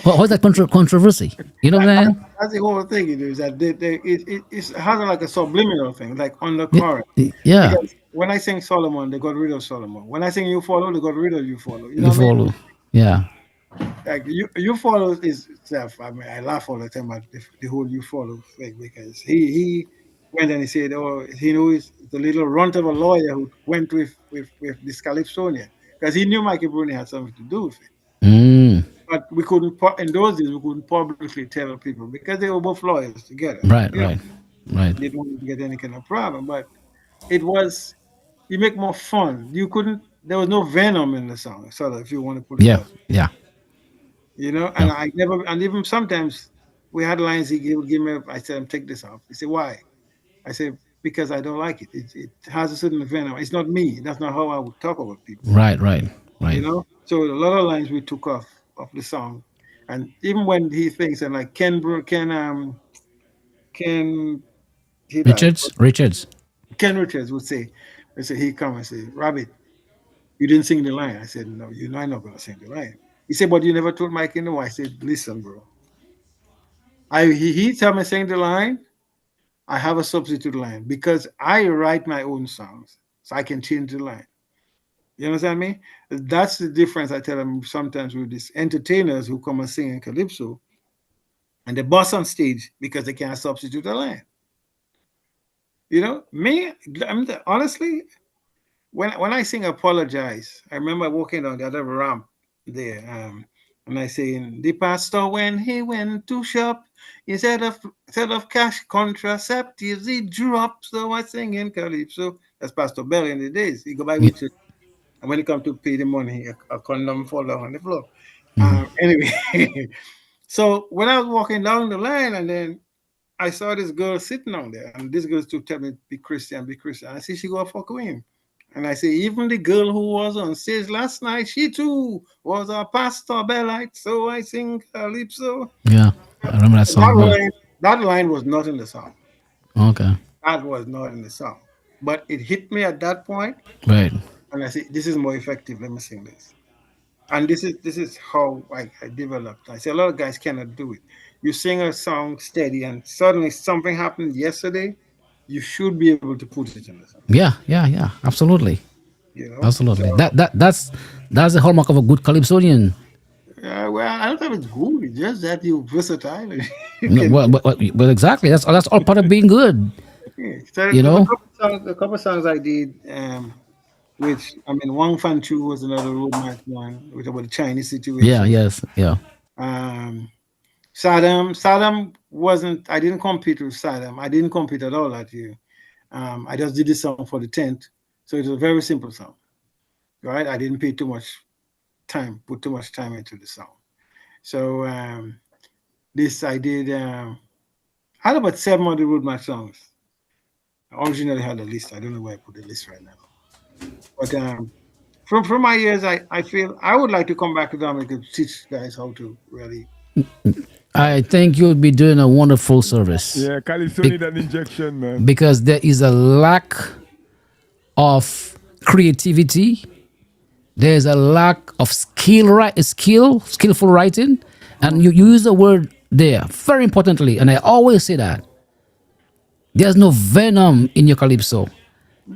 How is that controversy? You know what I'm saying? That's the whole thing. It is that it has like a subliminal thing, like undercurrent. Yeah. Because when I sing Solomon, they got rid of Solomon. When I sing You Follow, they got rid of You Follow. You know You what I mean? follow. Yeah. Like you follow is itself. I mean, I laugh all the time at the whole You Follow thing because he went and he said, "Oh, he knows the little runt of a lawyer who went with this Calypsonia because he knew Mikey Bruni had something to do with it." Mm, But we couldn't in those days we couldn't publicly tell people because they were both lawyers together. right, You know, right, right. didn't want to get any kind of problem. But it was you make more fun. You couldn't. There was no venom in the song, sort of, if you want to put it Yeah, that way. yeah, You know, yeah. and I never, and even sometimes we had lines he would give me. I said, "Take this off." He said, "Why?" I said, "Because I don't like it. It has a certain venom. It's not me. That's not how I would talk about people." Right, right, You right. know, so a lot of lines we took off of the song, and even when he thinks and like Ken he died, Richards, Richards. Ken Richards would say, he come and say, "Rabbit, you didn't sing the line." I said, "No, you know I'm not gonna sing the line." He said, "But you never told Mike in the I said, "Listen, bro. He tell me sing the line. I have a substitute line because I write my own songs, so I can change the line." You understand me? That's the difference I tell them sometimes with these entertainers who come and sing in calypso and they bust on stage because they can't substitute a line. You know, me, honestly, when I sing "Apologize," I remember walking down the other ramp there, and I saying, "The pastor when he went to shop, instead of cash contraceptives, he dropped." So I sing in calypso. That's Pastor Bell in the days. He go by Yeah. with it, and when he come to pay the money, a condom fall down on the floor. Mhm. Anyway, so when I was walking down the line, and then I saw this girl sitting on there, and this girl to tell me, "Be Christian, be Christian." I see she go fuck with him. And I say, even the girl who was on stage last night, she too was a pastor bellite. So I sing calypso. Yeah, I remember that That song well. line, that line was not in the song. Okay, That was not in the song. But it hit me at that point, right. and I said, "This is more effective. Let me sing this." And this is how I developed. I say a lot of guys cannot do it. You sing a song steady, and suddenly something happened yesterday. You should be able to put it in the song. Yeah, yeah, yeah. Absolutely, You know. absolutely. So That's the hallmark of a good calypsonian. well, I don't think it's good. It's just that you're versatile. And you No, can. well, exactly. That's all part of being good. Yeah. So You there's know. a couple songs I did, which I mean, Wang Fan Chu was another road march one, with about the Chinese Yeah. situation. Yes. Yeah. Um, Saddam wasn't. I didn't compete with Saddam. I didn't compete at all that year. I just did this song for the tent, so it was a very simple song, right? I didn't pay too much put too much time into the song. So this I did. I had about 700 road march songs. I originally had a list. I don't know where I put the list right now. But from my years, I feel I would like to come back to Dominica to teach guys how to really. I think you'll be doing a wonderful service Yeah, Calypso Be- need an injection, man. because there is a lack of creativity. There's a lack of skillful writing, and you use the word there very importantly. And I always say that there's no venom in your calypso.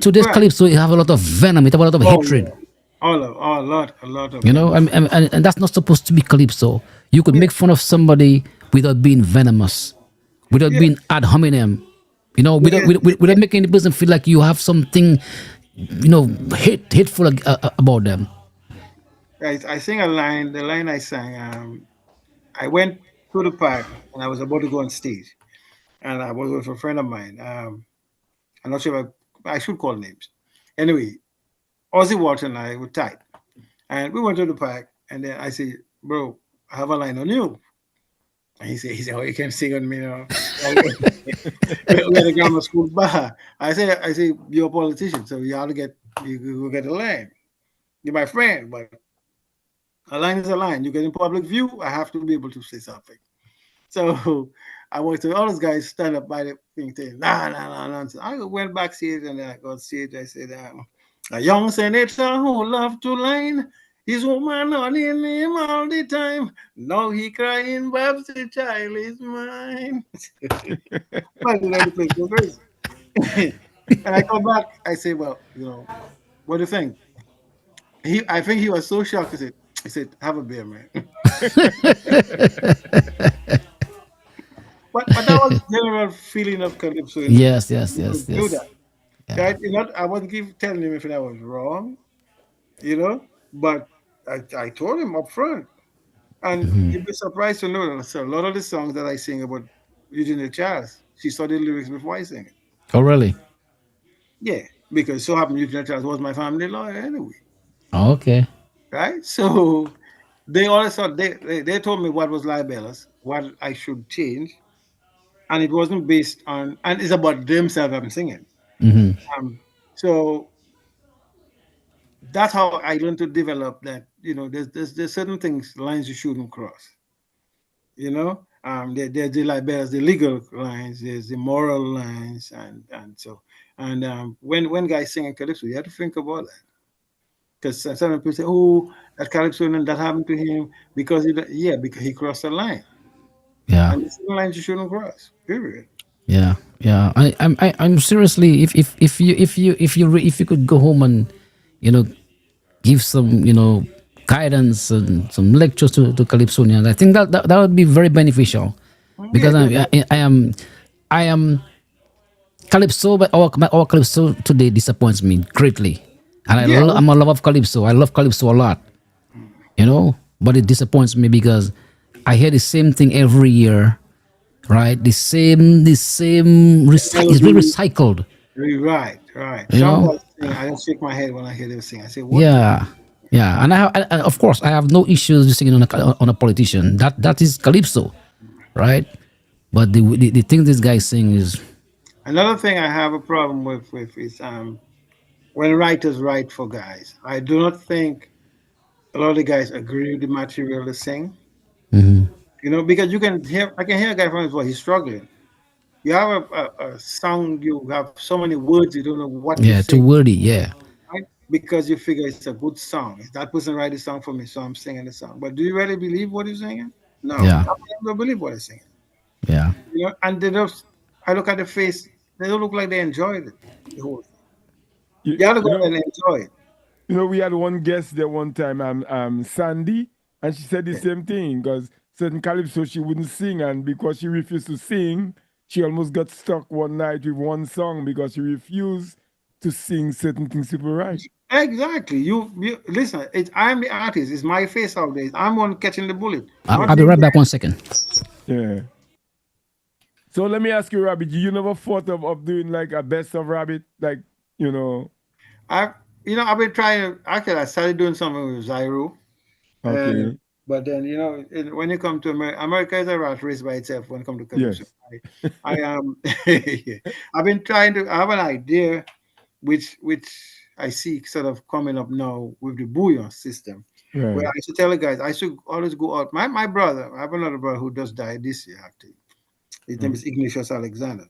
Today's Right. calypso, you have a lot of venom. It have a lot of Oh yeah. hatred. A lot of You know, them. and that's not supposed to be calypso. You could make fun of somebody without being venomous, without Yeah. being ad hominem. You know, Yeah. without making the person feel like you have something, hateful about them. I sing a line. The line I sang. I went to the park and I was about to go on stage, and I was with a friend of mine. I'm not sure if I should call names. Anyway, Ozzy Walter and I were tight, and we went to the park. And then I say, "Bro, I have a line on you." And he said, "Oh, you can sing on me now." We're at the grammar school bar. I say, "You're a politician, so you have to you get a line. You're my friend, but a line is a line. You get in public view, I have to be able to say something." So I went to all those guys stand up by the thing saying, "Nah, nah, nah, nonsense." I went backstage and then I got stage. I said, "A young senator who loved to line, his woman on him all the time. Now he crying, Babs, the child is mine." Well, the place go crazy. And I come back, I say, "Well, what do you think?" I think he was so shocked. He said, "Have a beer, man." But that was the general feeling of calypso in the time. Yes, yes, You yes, could do yes. that, Yeah. right? I wasn't telling him if that was wrong, but I told him up front. And you'd be surprised to know that a lot of the songs that I sing about Eugenia Charles, she studied lyrics before I sing it. Oh, really? Yeah, because so happened Eugenia Charles was my family lawyer anyway, Oh, okay. right? So they always thought they told me what was libelous, what I should change, and it wasn't based on, and it's about themselves I'm singing. Hmm. So that's how I learned to develop that. There's certain things, lines you shouldn't cross. There's the libelous, the legal lines, there's the moral lines, and when guys sing in calypso, you have to think about that. Because some people say, "Oh, that calypso and that happened to him because he crossed the line, Yeah. and it's the lines you shouldn't cross." Period. Yeah. Yeah. I'm seriously, if you could go home and, you know, give some, guidance and some lectures to Calypsonians, I think that would be very beneficial, Yeah, because I am Calypso, but our Calypso today disappoints me greatly. And yeah. I'm a lover of Calypso. I love Calypso a lot, but it disappoints me because I hear the same thing every year, right? It's really Melody, recycled, right, right. you Some know? guys sing, I just shake my head when I hear them sing. I say, "What?" Yeah. Yeah, and of course, I have no issues singing on a politician. That is Calypso, right? But the thing this guy sing is, Another thing I have a problem with is when writers write for guys. I do not think a lot of the guys agree with the material they sing. Because I can hear a guy from his voice, he's struggling. You have a song, you have so many words, you don't know what to yeah, too say, wordy. Yeah, right? Because you figure it's a good song. If that person write a song for me, so I'm singing the song. But do you really believe what he's singing? No, yeah, I don't believe what he's singing. yeah. And I look at the face, they don't look like they enjoyed it, the whole thing. You, You have to you go know, and enjoy it. we had one guest there one time, Sandy, and she said the same thing because certain calypso she wouldn't sing, and because she refused to sing, she almost got stuck one night with one song because she refused to sing certain things people write. Exactly. You listen. I'm the artist. It's my face out there. I'm one catching the bullet, not I'll be the right guy. back 1 second. Yeah. So let me ask you, Rabbit, you never thought of doing like a best of Rabbit, like you know? I, I've been trying to. Actually, I started doing something with Zyro, and Okay. but then when you come to America, America is a rat race by itself. When it comes to calypso, Yes. I am. I've been trying to. I have an idea, which I see sort of coming up now with the bouillon system, where I Right. used to tell the guys I should always go out. My brother, I have another brother who just died this year. Actually, his name Mm. is Ignatius Alexander,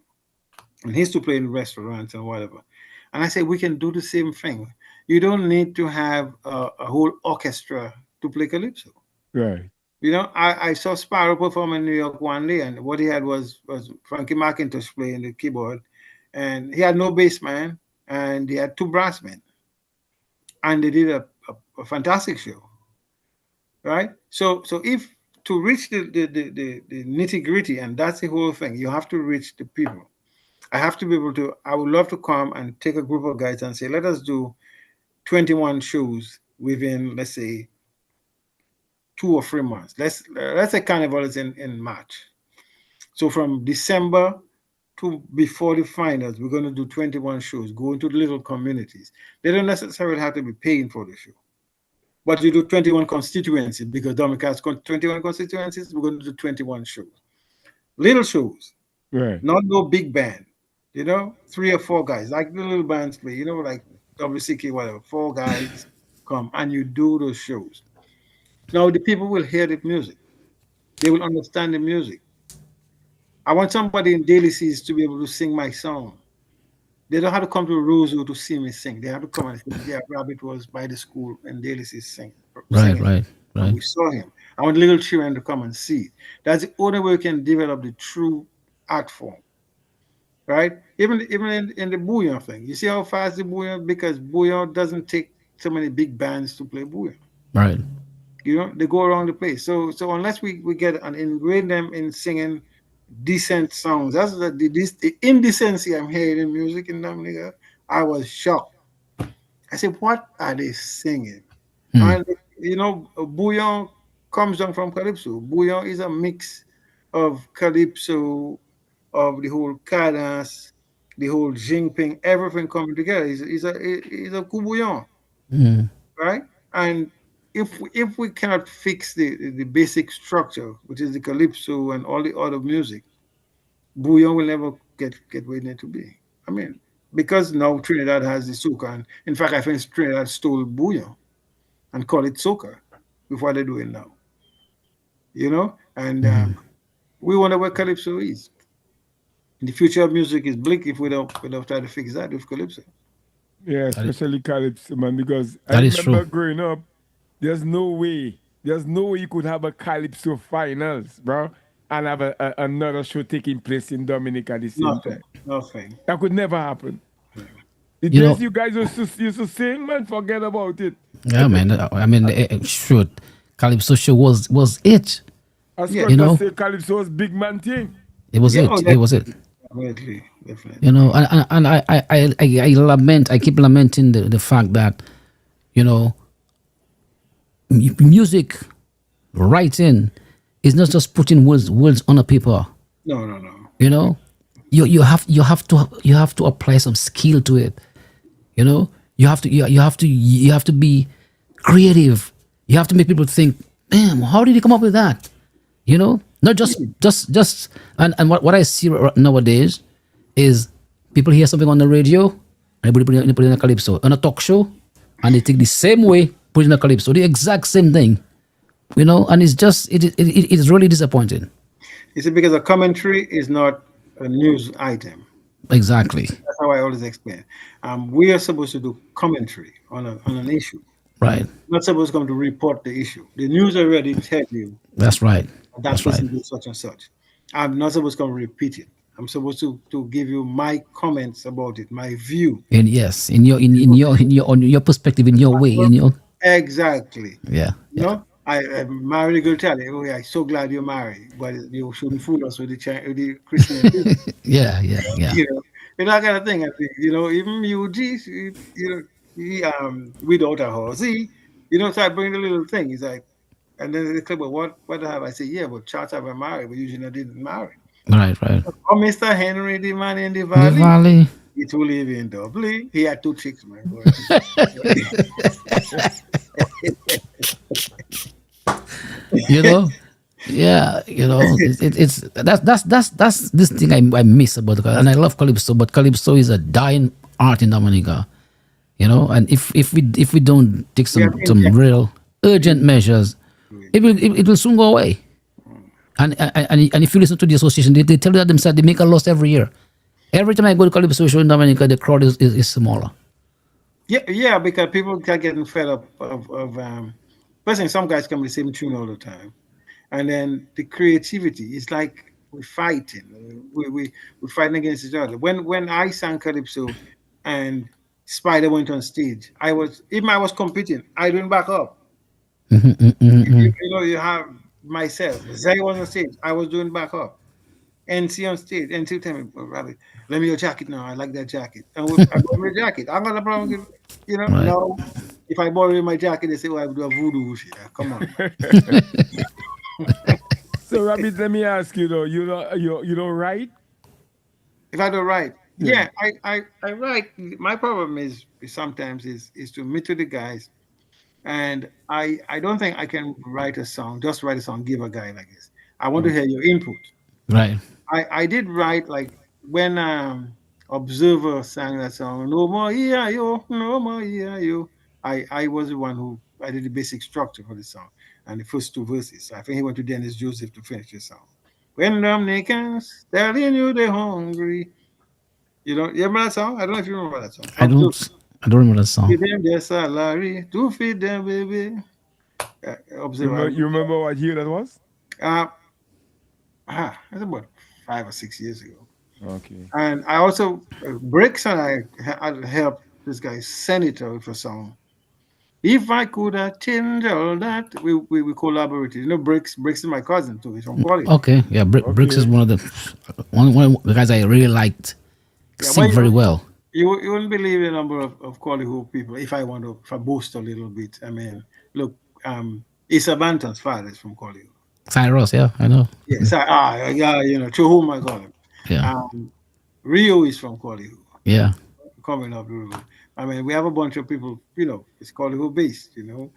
and he used to play in restaurants and whatever. And I said we can do the same thing. You don't need to have a whole orchestra to play calypso. Right. I saw Sparrow perform in New York one day, and what he had was Frankie McIntosh playing the keyboard, and he had no bass man, and he had two brass men, and they did a fantastic show, right? So if to reach the nitty gritty, and that's the whole thing, you have to reach the people. I have to be able to. I would love to come and take a group of guys and say, let us do 21 shows within, let's say, 2 or 3 months. Let's say Carnival is in March. So from December to before the finals, we're going to do 21 shows, go into the little communities. They don't necessarily have to be paying for the show. But you do 21 constituencies because Dominica has 21 constituencies. We're going to do 21 shows. Little shows, Right. not no big band. 3 or 4 guys, like the little bands play, like WCK, whatever. 4 guys come and you do those shows. Now the people will hear the music. They will understand the music. I want somebody in Daily Seas to be able to sing my song. They don't have to come to Rosewood to see me sing. They have to come and say, yeah, Rabbit was by the school and Daily Seas Right, singing. right, And right. we saw him. I want little children to come and see it. That's the only way we can develop the true art form. Right? Even in the bouillon thing. You see how fast the bouillon, because bouillon doesn't take so many big bands to play bouillon. Right. They go around the place. So unless we get and ingrain them in singing, decent songs. That's the indecency I'm hearing in music in Dominica. I was shocked. I said, what are they singing? And bouillon comes down from calypso. Bouillon is a mix of calypso, of the whole cadence, the whole jingping, everything coming together. Is a coup bouillon, right? And if we cannot fix the basic structure, which is the calypso and all the other music, bouillon will never get where it need to be. I mean, because now Trinidad has the soca, and in fact, I think Trinidad stole bouillon and call it soca with what they're doing now. And we wonder where calypso is. The future of music is bleak if we don't try to fix that with calypso. Yeah, especially calypso, man, because I That is true. remember growing up, there's no way you could have a calypso finals, bro, and have another show taking place in Dominica at the same Nothing, time. nothing. That could never happen. The You know- days you guys used to sing, man, forget about it. Yeah, man. I mean, shoot, Calypso show was it. As Yeah. Scott You know- say, calypso was big man thing. It was Yeah, it. oh, It was it. Definitely. And I lament. I keep lamenting the fact that music writing is not just putting words on a paper. No. You have to apply some skill to it. You have to be creative. You have to make people think, damn, how did he come up with that? Not just and what I see nowadays is people hear something on the radio and they put it in a calypso on a talk show, and they take the same way, put it in a calypso, the exact same thing. And it's just it is really disappointing. You see, because a commentary is not a news item. Exactly. That's how I always explain. We are supposed to do commentary on an issue. Right. Not supposed to come to report the issue. The news already tell you That's right. that That's person right. did such and such. I'm not supposed to come repeat it. I'm supposed to give you my comments about it, my view. And yes, in your perspective, in your way, Exactly. yeah. I married a girl. Tell you, oh, yeah, I'm so glad you're married, but you shouldn't fool us with the Christian thing. Yeah. That kind of thing. I think even UG, without a horse, so I bring the little thing. He's like, and then they say, but what have I say? Yeah, but Charles have a married, but usually didn't marry. Right. Oh, Mr. Henry, the man in the The valley. valley. He to live in Dublin. He had 2 chicks, man. Yeah, it's that's this thing I miss about the and I love calypso, but calypso is a dying art in Dominica, and if we don't take some real urgent measures, it will soon go away. And if you listen to the association, they tell you that themselves they make a loss every year. Every time I go to calypso show in Dominica, the crowd is smaller. Yeah, because people are getting fed up of personally, some guys come with the same tune all the time. And then the creativity is like we're fighting. We're fighting against each other. When I sang calypso and Spider went on stage, I was competing. I didn't back up. You have myself. Zay was on stage. I was doing back up. NC on stage. NC tell me, Robbie, let me your jacket now. I like that jacket. And I bought my jacket. I'm gonna problem with Right. now. If I borrow my jacket, they say, well, I would do a voodoo shit. Come on. So, Rabbit, let me ask you though, you don't write? If I don't write, yeah, I write. My problem is sometimes is to meet with the guys, and I don't think I can write a song, just write a song, give a guy like this. I want to hear your input. Right. I did write like when Observer sang that song, No More Yo, No More Yo. I was the one who I did the basic structure for the song and the first 2 verses. I think he went to Dennis Joseph to finish the song. When Dominicans telling you they're hungry. You remember that song? I don't know if you remember that song. I don't remember that song. Feed them their salary to feed them, baby. Observer. You remember what year that was? That's about 5 or 6 years ago. Okay. And I also, Bricks and I helped this guy, Senator, with a song. If I could change all that, we collaborated. You know, Bricks is my cousin too. He's from Quality. Okay, yeah, Bricks is Okay. one of the guys I really liked. Yeah, but Sing very well. you wouldn't believe the number of Quality Who people. If I boast a little bit, I mean, look, Issa Banton's father is from Quality. Cyrus, yeah, I know. Yes, yeah, you know, to whom I call him. Yeah, Rio is from Quality. yeah. Coming up the road. I mean, we have a bunch of people, you know, it's Quality based, you know,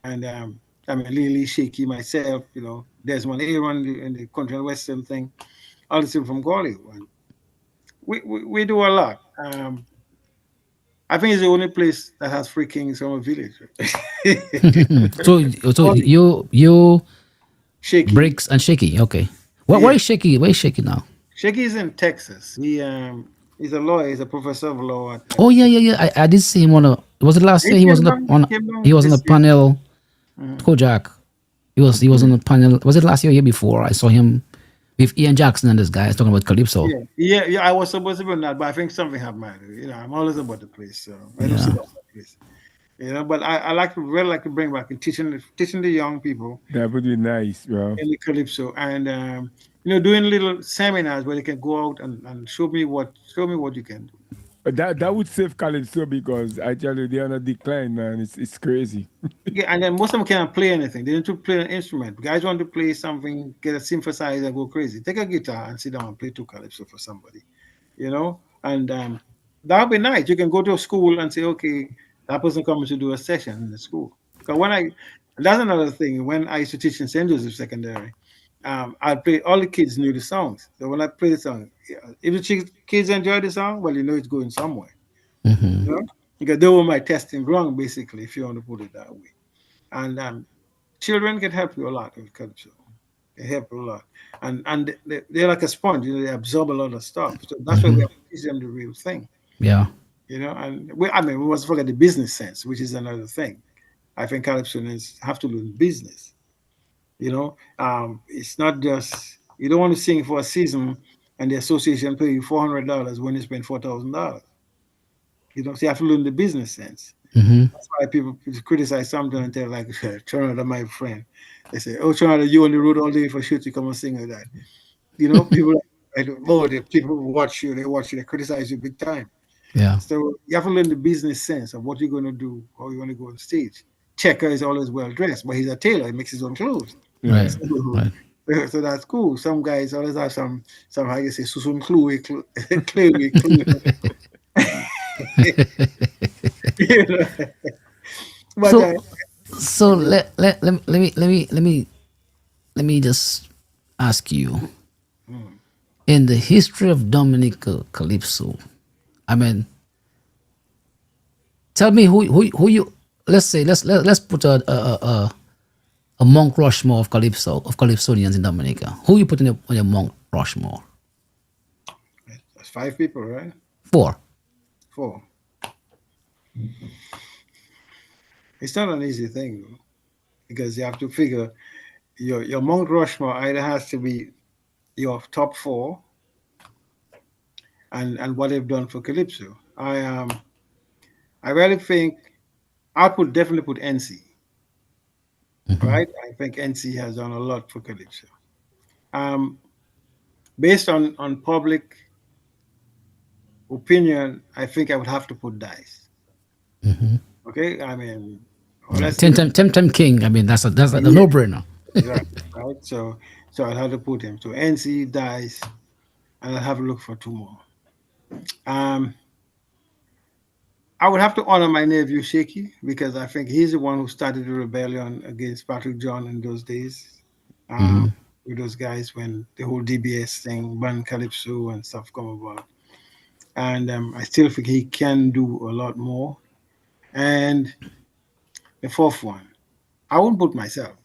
and I mean, Lily, Shaky, myself, you know, Desmond Aaron in the country and western thing, all the people from Quality. And we do a lot. I think it's the only place that has free kings from a village. So you Shaky. Bricks and Shaky. Okay. Where Yeah. is Shaky? Where is Shaky now? Shaky is in Texas. He's a lawyer. He's a professor of law. Oh yeah. I did see him on a. Was it last He year? He was came on down- the on. came down He was on the this year. panel. Kojak. He was on the panel. Was it last year or year before? I saw him with Ian Jackson and this guy talking about Calypso. Yeah. I was supposed to be on that, but I think something happened. You know, I'm always about the place, so I don't see that place. You know, but I really like to bring back and teaching the young people That would be nice, bro. in the Calypso, and you know, doing little seminars where they can go out and show me what you can do. But that would save Calypso because I tell you they're on a decline, man. It's crazy. Yeah, and then most of them can't play anything. They need to play an instrument. Guys want to play something, get a synthesizer, and go crazy. Take a guitar and sit down and play two Calypso for somebody, you know. And that would be nice. You can go to a school and say, okay, that person coming to do a session in the school. Because that's another thing. When I used to teach in St. Joseph Secondary, I play all the kids knew the songs. So when I play the song, if the kids enjoy the song, well, you know it's going somewhere. You know? Because they were my testing ground, basically, if you want to put it that way. And children can help you a lot with culture. They help a lot. And they're like a sponge, you know, they absorb a lot of stuff. So that's why we have to teach them the real thing. Yeah. You know, and we must forget the business sense, which is another thing. I think Calypsonians have to learn business. You know, it's not just you don't want to sing for a season and the association pay you $400 when you spend $4,000. You know, so you have to learn the business sense. That's why people criticize something and tell like Trinidad, my friend. They say, "Oh, Trinidad, you on the road all day for shoot to come and sing like that." You know, people the people watch you, they criticize you big time. Yeah. So you have to learn the business sense of what you're going to do, how you're going to go on stage. Checker is always well dressed, but he's a tailor. He makes his own clothes. Right. So that's cool. Some guys always have some how you say susun clue. You know? But, So let me just ask you, in the history of Dominican Calypso, I mean, tell me who you let's put a Mount Rushmore of Calypsonians in Dominica. Who you put on your Mount Rushmore? that's 5 people, right? 4. 4. It's not an easy thing though, because you have to figure your Mount Rushmore either has to be your top 4 and what they've done for Calypso. I really think definitely put NC. Right? I think NC has done a lot for Calypso. Based on public opinion, I think I would have to put Dice. Okay, I mean, Temtem King. I mean, that's a no-brainer. right. So I'll have to put him. So NC, Dice, and I'll have to look for 2 more. I would have to honor my nephew Shaky because I think he's the one who started the rebellion against Patrick John in those days. With those guys when the whole DBS thing, Ban Calypso and stuff come about. And I still think he can do a lot more. And the 4th one, I won't put myself.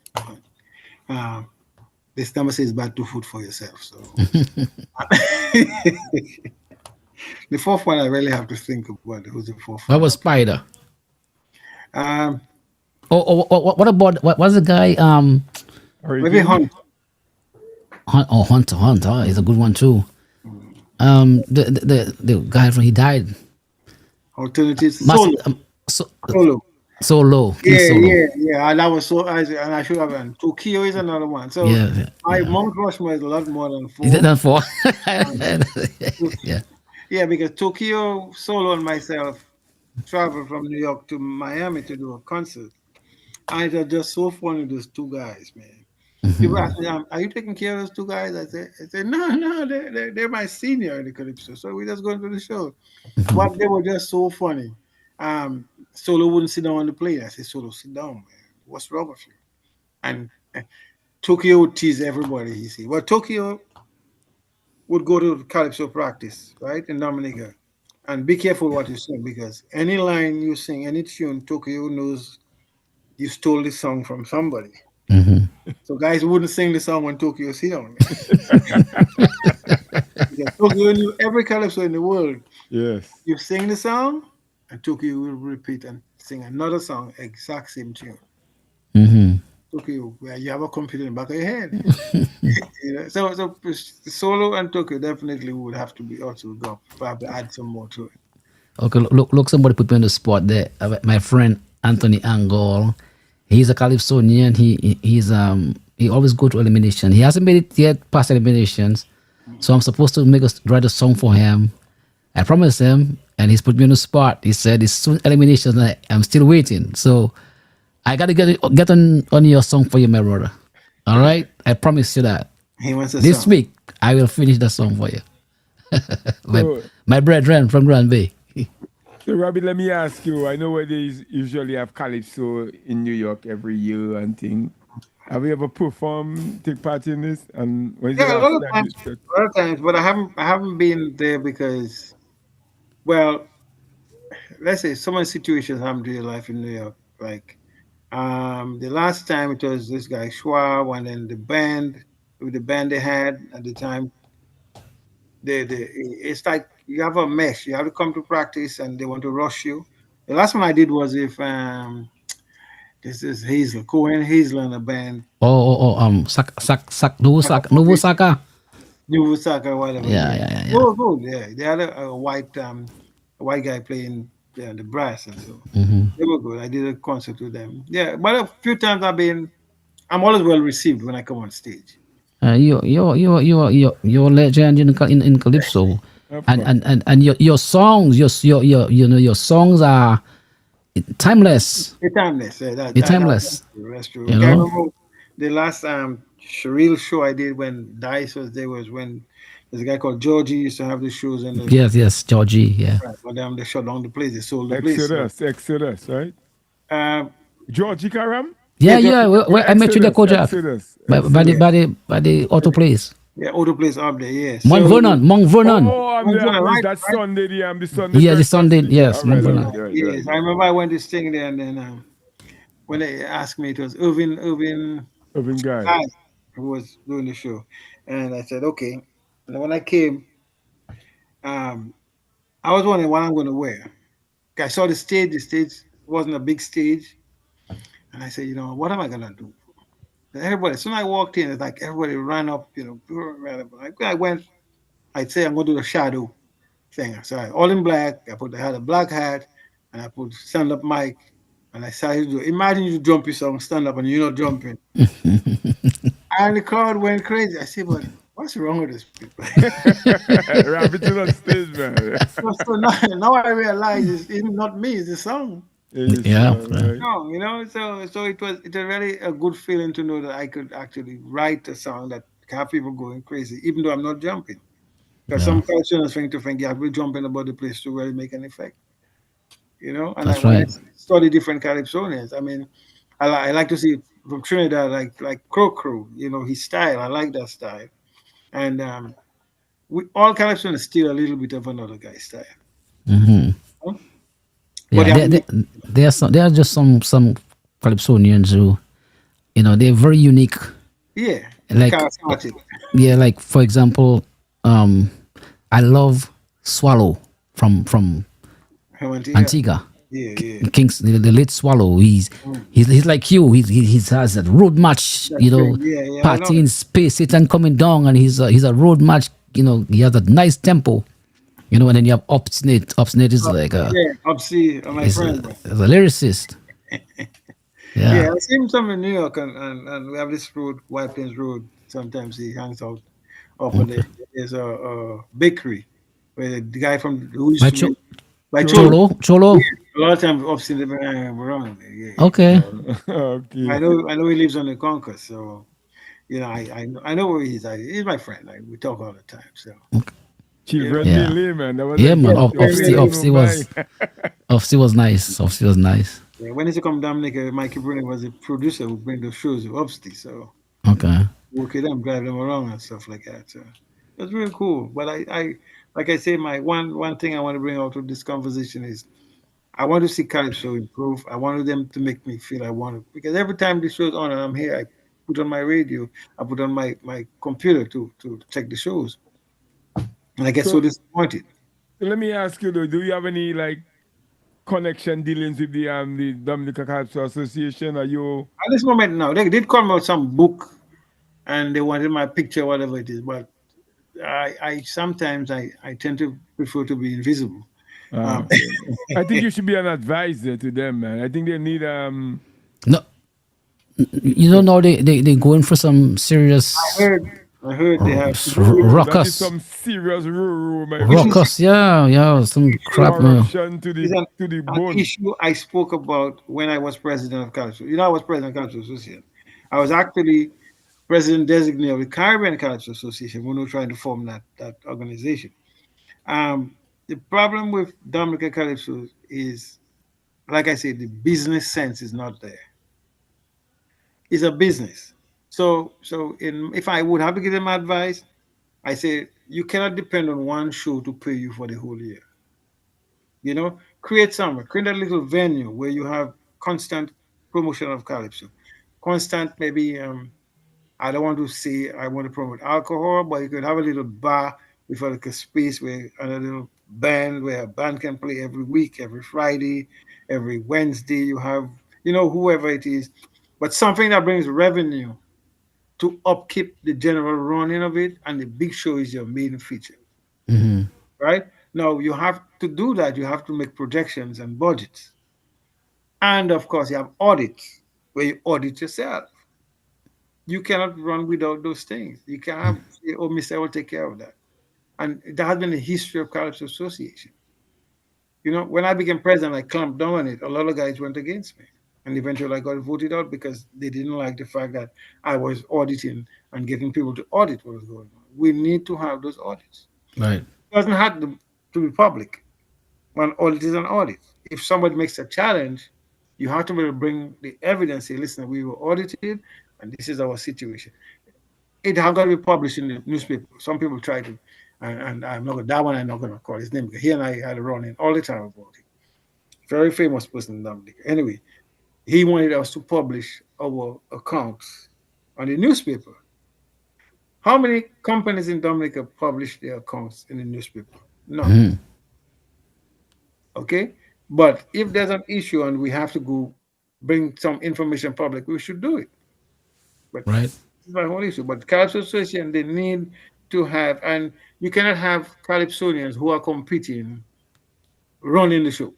This number says bad to food for yourself. So the 4th one, I really have to think about who's the 4th one. What was Spider? Um, what about what was the guy? maybe Hunt. Hunter is a good one too. The guy from he died. Alternatives. Massive, Solo. Solo, King Yeah, Solo. yeah. And that was so. And I should have done. Tokyo is another one. So Yeah, yeah, my yeah. Mount Rushmore is a lot more than Is that four. done for? To- Yeah. Yeah, because Tokyo Solo and myself traveled from New York to Miami to do a concert. And it was just so funny, those two guys, man. People ask me, are you taking care of those two guys? I said, no, no, they're my senior in the Calypso. So we just going to the show. But they were just so funny. Solo wouldn't sit down on the plane. I said, Solo, sit down, man. What's wrong with you? And Tokyo would tease everybody, he said. Well, Tokyo would go to Calypso practice, right, in Dominica. And be careful what you sing because any line you sing, any tune, Tokyo knows you stole this song from somebody. So guys wouldn't sing the song when Tokyo sit down. Because Tokyo knew every calypso in the world. Yes. You sing the song, and Tokyo will repeat and sing another song, exact same tune. Tokyo, where you have a computer in the back of your head. So Solo and Tokyo definitely would have to be also go. Probably add some more to it. Okay, look, somebody put me on the spot there. My friend Anthony Angol, he's a Calypsonian. He always go to elimination. He hasn't made it yet past eliminations, so I'm supposed to write a song for him. I promised him, and he's put me on the spot. He said it's soon eliminations, and I'm still waiting. So I gotta get on your song for you, my brother. All right, I promise you that. He wants a This song. week I will finish the song for you. So, my brethren from Grand Bay. so, Robbie, let me ask you. I know where they usually have Calypso in New York every year and thing. Have you ever performed, take part in this? And when is the Yeah, a last lot of time times, you took? a lot of times, but I haven't been there because, well, let's say so many situations happened to your life in New York. Like, the last time it was this guy Schwab, and then the band with the band they had at the time. It's like you have a mess. You have to come to practice, and they want to rush you. The last one I did was if this is Hazel Cohen Hazel and a band Novo Saka. New Osaka, whatever. Yeah. Oh, good. Yeah, they had a white guy playing the brass, and so they were good. I did a concert with them. Yeah, but a few times I'm always well received when I come on stage. You're a legend in Calypso, Of and course. and your songs, your songs are timeless. It's timeless. They're timeless. That's true. You I know. remember the last real show I did when Dice was there was when there's a guy called Georgie used to have the shows and Yes, Georgie. Yeah. but them they shut down the place. They sold the place. Exodus, right? Um, Georgie Karam? Yeah. Where I met you there, Kojak. Exodus. By the auto place. yeah, all the place up there. Yeah. Mount Vernon. Oh, I'm Mount there. Vernon, right, That right. Sunday, there. I'm the Sunday. Yeah, the first Sunday. Sunday. Yes, All right, Mount all Vernon. right, Yes, I remember I went to sing there, and then when they asked me, it was Irvin Urban guy. Guy who was doing the show, and I said okay. And when I came, I was wondering what I'm going to wear. I saw the stage. The stage wasn't a big stage, and I said, what am I going to do? And everybody, as soon as I walked in, it's like everybody ran up, ran up. I went. I'd say I'm going to do the shadow thing. So all in black. I had a black hat, and I put stand up mic, and I started to imagine you jump your song, stand up, and you're not jumping. And the crowd went crazy. I said, but what's wrong with these people? Rabbit on stage, man. So now I realize it's even not me, it's the song. Yeah. No, so it was really a good feeling to know that I could actually write a song that have people going crazy, even though I'm not jumping. Because some cultures think you have to be jumping about the place to really make an effect. And That's when I right. study different Calypsonians, I mean, I like to see from Trinidad, like Crow, his style. I like that style. And we all Calypsonians steal a little bit of another guy's style. Huh? But Yeah, there are just some Calypsonians who, they're very unique. yeah, Like, charismatic. yeah, like for example, I love Swallow from Antigua. Yeah. Kings, the late Swallow. He's like you. He has a road match. That's great. Yeah, I know. partying space, it and coming down, and he's a road match. He has a nice tempo. And then you have Obstinate. Obstinate is like Yeah, Upsy, my he's friend. a lyricist. Yeah, Yeah. I see him some in New York, and we have this road, White Plains Road. Sometimes he hangs out up on there. Okay. There's a bakery where the guy from who used By to make by Cholo. Cholo. Cholo. Cholo. Yeah, a lot of times I've seen him around there. Yeah, yeah. Okay. Okay. I know he lives on the Concourse, so you know I know where he's at. He's my friend. Like we talk all the time. So you know, Children Yeah. Daily, man. That was Yeah, a man. yeah, gift. Your very friend Offsy, very. don't know Offsy mine. was Offsy was nice. Offsy was nice. Yeah, when he come Dominica, Mikey Bruner was a producer who bring the shows to Upsty. So Okay. work with them, drive them around and stuff like that. So that's really cool. But I like I say, my one thing I want to bring out of this conversation is I want to see Calypso improve. I wanted them to make me feel I want to because every time the show's on and I'm here, I put on my radio, I put on my computer to check the shows, and I get so So disappointed. let me ask you though, do you have any like connection dealings with the Dominica Calypso Association? Are you At this moment now, they did come out some book and they wanted my picture, whatever it is, but I sometimes I tend to prefer to be invisible. Um, okay? I think you should be an advisor to them, man. I think they need No, you don't know they going for some I serious heard I heard they have that is ruckus. some serious rule, my this is friend. Ruckus, yeah, yeah, some issue crap. Corruption is to the an bone. issue I spoke about when I was president of Calypso. You know, I was president of Calypso Association. I was actually president designate of the Caribbean Calypso Association when we were trying to form that organization. The problem with Dominica Calypso is, like I said, the business sense is not there. It's a business. If I would have to give them advice, I say you cannot depend on one show to pay you for the whole year. You know, create somewhere, create a little venue where you have constant promotion of Calypso, constant maybe. I don't want to say I want to promote alcohol, but you could have a little bar with a little space where and a little band where a band can play every week, every Friday, every Wednesday. You have, you know, whoever it is, but something that brings revenue to upkeep the general running of it, and the big show is your main feature, right? Now you have to do that. You have to make projections and budgets, and of course you have audits where you audit yourself. You cannot run without those things. You can't have, say, oh, Mr. I will take care of that. And that has been the history of Calypso Association. You know, when I became president, I clamped down on it. A lot of guys went against me. And eventually I got voted out because they didn't like the fact that I was auditing and getting people to audit what was going on. We need to have those audits. Right. It doesn't have to be public. An audit is an audit. If somebody makes a challenge, you have to be able to bring the evidence. Say, listen, we were audited, and this is our situation. It has got to be published in the newspaper. Some people try to, and I'm not gonna, that one. I'm not going to call his name because he and I had a run in all the time about it. Very famous person in Dominica. Anyway, he wanted us to publish our accounts on the newspaper. How many companies in Dominica publish their accounts in the newspaper? None. Okay, but if there's an issue and we have to go bring some information public, we should do it. But Right. this is my whole issue. But Calypso Association, they need to have, and you cannot have Calypsonians who are competing running the show.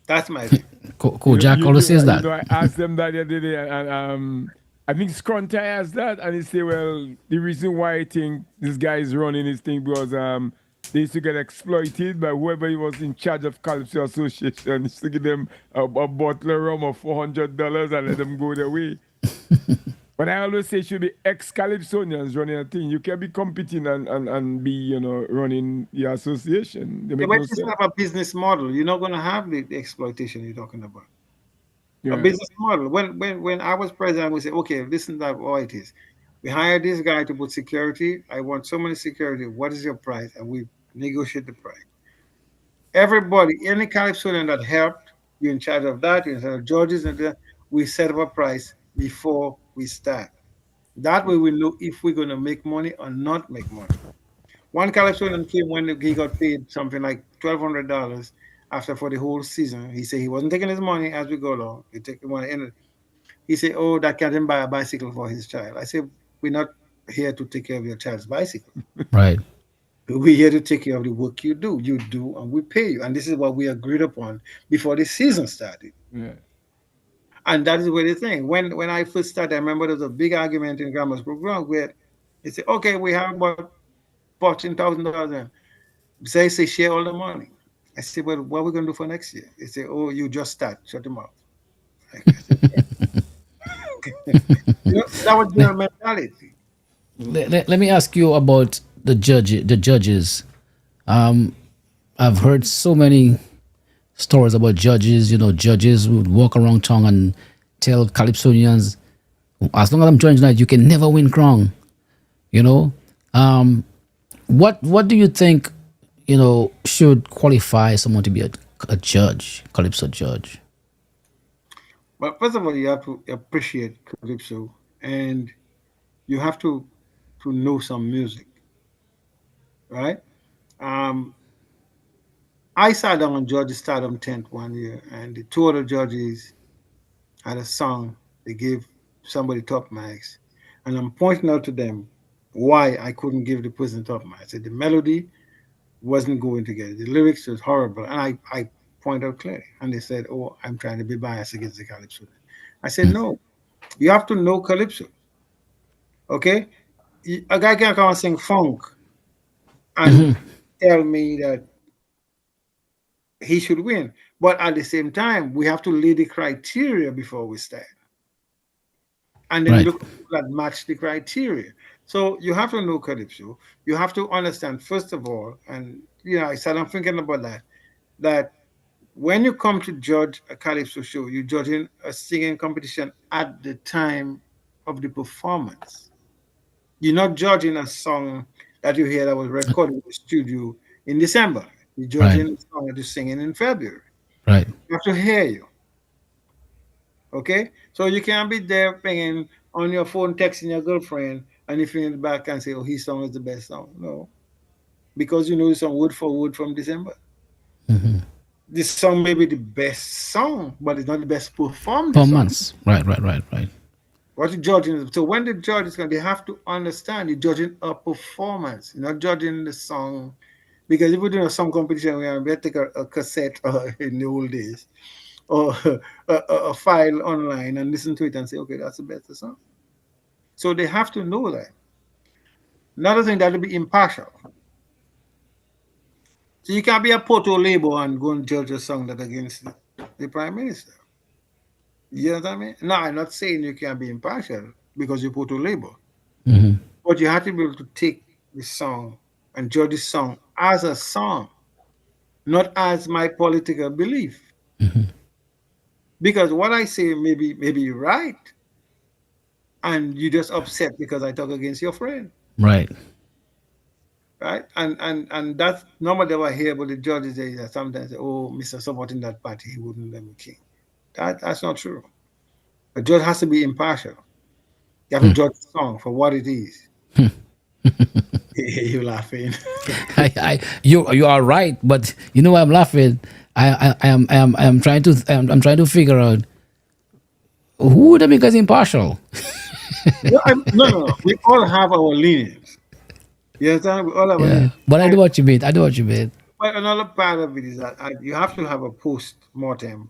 That's my view. Kojak always says You that. know, I asked them that the other day, and I think Scrunty asked that, and he said, well, the reason why I think this guy is running his thing because they used to get exploited by whoever he was in charge of Calypso Association. He used to give them a bottle of rum of $400 and let them go their way. But I always say it should be ex-Calypsonians running a thing. You can't be competing and be, you know, running the association. They Yeah, make but no it's sense. not a business model. You're not going to have the exploitation you're talking about. A Yeah. business model. When I was president, we said, okay, listen to how it is. We hired this guy to put security. I want so many security. What is your price? And we negotiate the price. Everybody, any Calypsonian that helped, you're in charge of that, you're in charge of Georges, and that, we set up a price before we start. That way we know if we're going to make money or not make money. One Calypsonian came when he got paid something like $1,200 after for the whole season. He said he wasn't taking his money as we go along. He take the money in. He said, "Oh, that can't even buy a bicycle for his child." I said, "We're not here to take care of your child's bicycle. Right. We're here to take care of the work you do. You do, and we pay you. And this is what we agreed upon before the season started. Yeah. And that is where the thing. When I first started, I remember there was a big argument in Grammar School ground where they said, okay, we have about $14,000. They say share all the money. I said, well, what are we going to do for next year? They say, oh, you just start. Shut them up. I said, that was their mentality. Let me ask you about the judges. I've heard so many stories about judges. Judges would walk around town and tell Calypsonians, as long as I'm judging tonight, you can never win crown. What do you think, should qualify someone to be a judge, Calypso judge? But first of all, you have to appreciate Calypso, and you have to know some music, right? Um, I sat down on Georgia Stardom tent one year, and the two other judges had a song. They gave somebody top marks, and I'm pointing out to them why I couldn't give the person top marks. I said the melody wasn't going together, the lyrics was horrible, and I point out clearly. And they said, "Oh, I'm trying to be biased against the Calypso." I said, "No, you have to know Calypso, okay? A guy can't come and sing funk and tell me that he should win. But at the same time, we have to lay the criteria before we start. And then Right. look at people that match the criteria. So you have to know Calypso. You have to understand, first of all, and I started thinking about that when you come to judge a Calypso show, you're judging a singing competition at the time of the performance. You're not judging a song that you hear that was recorded in the studio in December. You're judging a song that you're singing in February. Right. You have to hear you. Okay? So you can't be there pinging on your phone, texting your girlfriend, and if you're in the back and say, oh, his song is the best song. No. Because you know the song word for word from December. This song may be the best song, but it's not the best performed song. Performance. Right. What you're judging. So when the judge is going, they have to understand you're judging a performance. You're not judging the song. Because if we're doing a song competition, we take a cassette in the old days or a file online and listen to it and say, okay, that's the best song. So they have to know that. Another thing, that will be impartial. So you can't be a Porto label and go and judge a song that against the Prime Minister. You know what I mean? No, I'm not saying you can't be impartial because you Porto label. But you have to be able to take the song and judge the song as a song, not as my political belief. Because what I say may be right, and you just upset because I talk against your friend. Right. Right? And that's normally what I hear about the judges. They sometimes say, oh, Mr. supporting that party, he wouldn't let me king. That's not true. A judge has to be impartial. You have to judge the song for what it is. You're laughing. You are right, but you know why I'm laughing? I'm trying to figure out who would make us impartial. No. We all have our leanings. You understand? We all have our leanings. But I do what you mean. But another part of it is that you have to have a post-mortem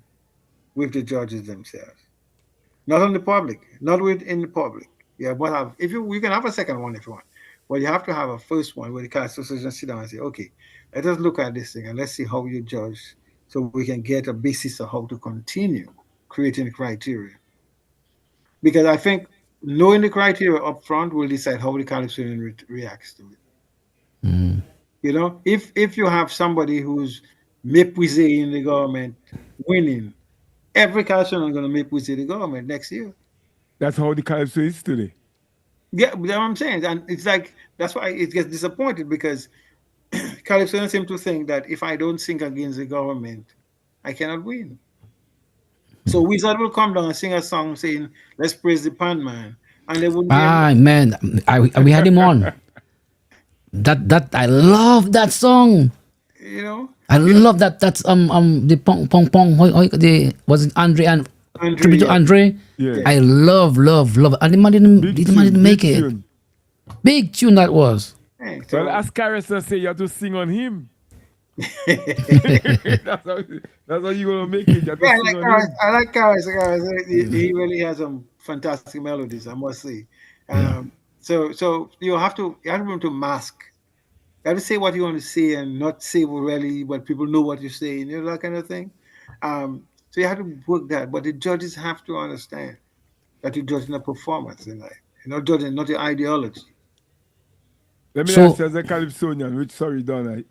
with the judges themselves. Not on the public, not within the public. Yeah, but you can have a second one if you want. But you have to have a first one where the cast association sit down and say, okay, let us look at this thing and let's see how you judge so we can get a basis of how to continue creating the criteria. Because I think knowing the criteria up front will decide how the Calypsonian reacts to it. If you have somebody who's méprisé in the government winning, every Calypsonian is going to méprisé the government next year. That's how the Calypso is today. Yeah, that's what I'm saying. And it's like, that's why it gets disappointed because Calypsonians seem to think that if I don't sing against the government, I cannot win. So Wizard will come down and sing a song saying, let's praise the pan man. And they wouldn't Man, we had him on. That I love that song. I love that. That's the pong pong pong. Was it Andre and tribute to Andre? Yeah. I love. And the man didn't make it. Tune. Big tune that was. Hey, Well, so as Carissa say, you have to sing on him. that's how you're gonna make it. You have to yeah, I sing like on Karis. him. I like Karis. He really has some fantastic melodies, I must say. Yeah. So you have to be able to mask. You have to say what you want to say and not say what really what people know what you're saying, that kind of thing. So you have to work that, but the judges have to understand that you're judging a performance in life. You're not judging, not your ideology. Let me ask So you as a Calypsonian, which sorry, Donna.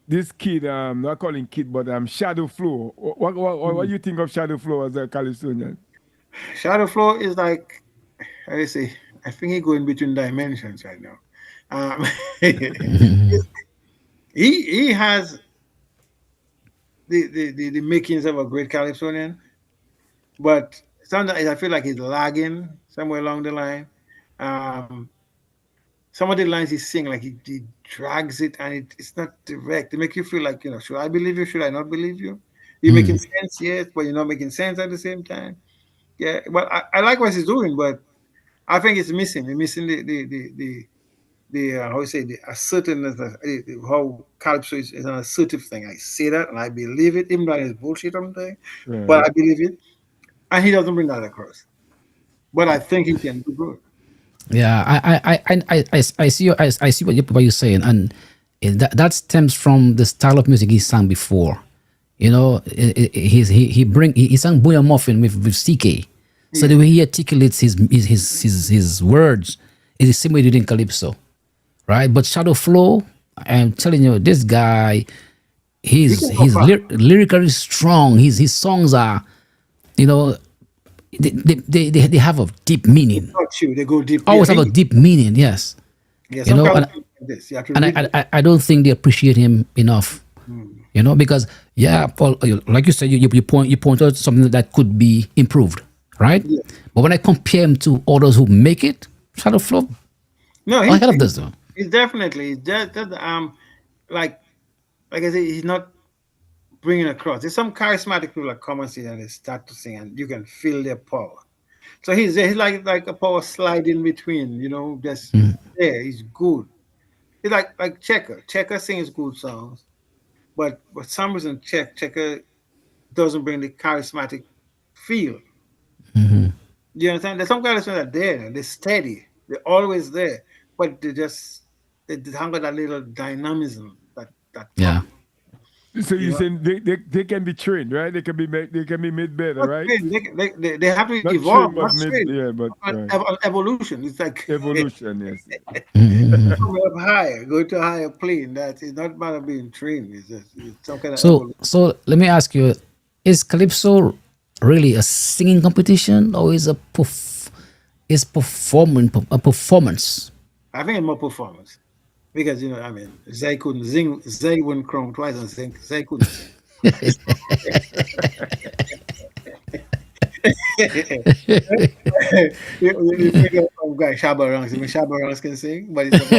This kid, not calling kid, but Shadow Flow. What do you think of Shadow Flow as a Calypsonian? Shadow Flow is like, how do you say, I think he going between dimensions right now. Um, he has the makings of a great Calypsonian, but sometimes I feel like he's lagging somewhere along the line. Um, some of the lines he sing, like he drags it and it's not direct. They make you feel like, should I believe you? Should I not believe you? You're making sense, yes, but you're not making sense at the same time. Yeah, but I like what he's doing, but I think it's missing. It's missing the how you say the assertiveness, how calypso is an assertive thing. I say that and I believe it, even though it's bullshit sometimes, but Right. I believe it, and he doesn't bring that across. But I think he can do good. yeah, I see I see what you're saying, and that stems from the style of music he sang before. He sang Booyah Muffin with CK. So the Yeah, way he articulates his words is the same way he did in Calypso, right? But Shadow Flow, I'm telling you, this guy, he he's can go he's far. lyrically strong. His songs are, you know, they have a deep meaning. Not you. They go deep. Yeah, Always have a deep meaning, yes. yeah. You Some know, kind and of like this. You have to and really. I don't think they appreciate him enough. Because yeah, Paul, like you said, you point out something that could be improved, right? Yeah. But when I compare him to others who make it, Shadow Flow No, ahead of this though. he's definitely he's just like like I said, he's not bringing across. There's some charismatic people that come and see and they start to sing, and you can feel their power. So he's like a power slide in between, just there. He's good. He's like Checker. Checker sings good songs, but for some reason Checker doesn't bring the charismatic feel. Do you understand? There's some guys that are there. They're steady. They're always there, but they haven't got that little dynamism that Yeah. pop. So You you know, saying they can be trained, right? They can be made better, not right? trained. They have to Not evolve, trained, not but made, trained. yeah, but right. Evolution. It's like Evolution, yes. coming up higher, go to a higher plane. That is not about being trained. It's some kind of So evolution. so let me ask you: is Calypso really a singing competition, or is performing a performance? I think it's more performance because I mean, Zay couldn't sing. Zay wouldn't crown twice and sing. Zay couldn't sing. You figure some guy Shabba Ranks. I mean, Shabba Ranks can sing, but it's about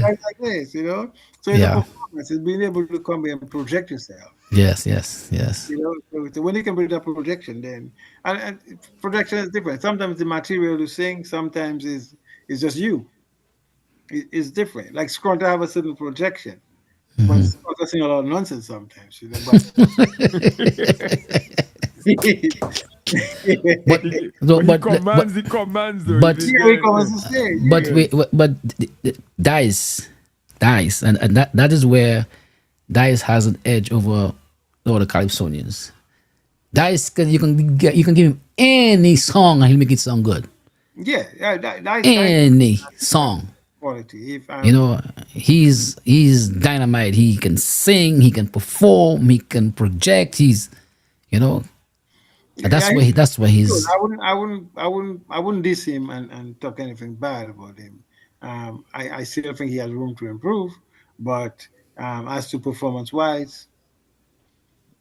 like this. So it's a Yeah. performance. It's being able to come and project yourself. Yes. Yes. Yes. So when you can build that projection, then and projection is different. Sometimes the material you sing, sometimes is just you. It's different. Like Scrunta have a certain projection, but Scrunta sing a lot of nonsense sometimes. But But But he but commands, he commands though. but He- here he yeah, comes yeah. to stay. but Yeah. but dice, and that is where dice has an edge over the Calypsonians. Dice you can give him any song and he'll make it sound good. Yeah, that Any song. quality. If He's dynamite. He can sing, he can perform, he can project. You know, and yeah, he's that's where good. he's I wouldn't diss him and talk anything bad about him. I still think he has room to improve, but as to performance wise,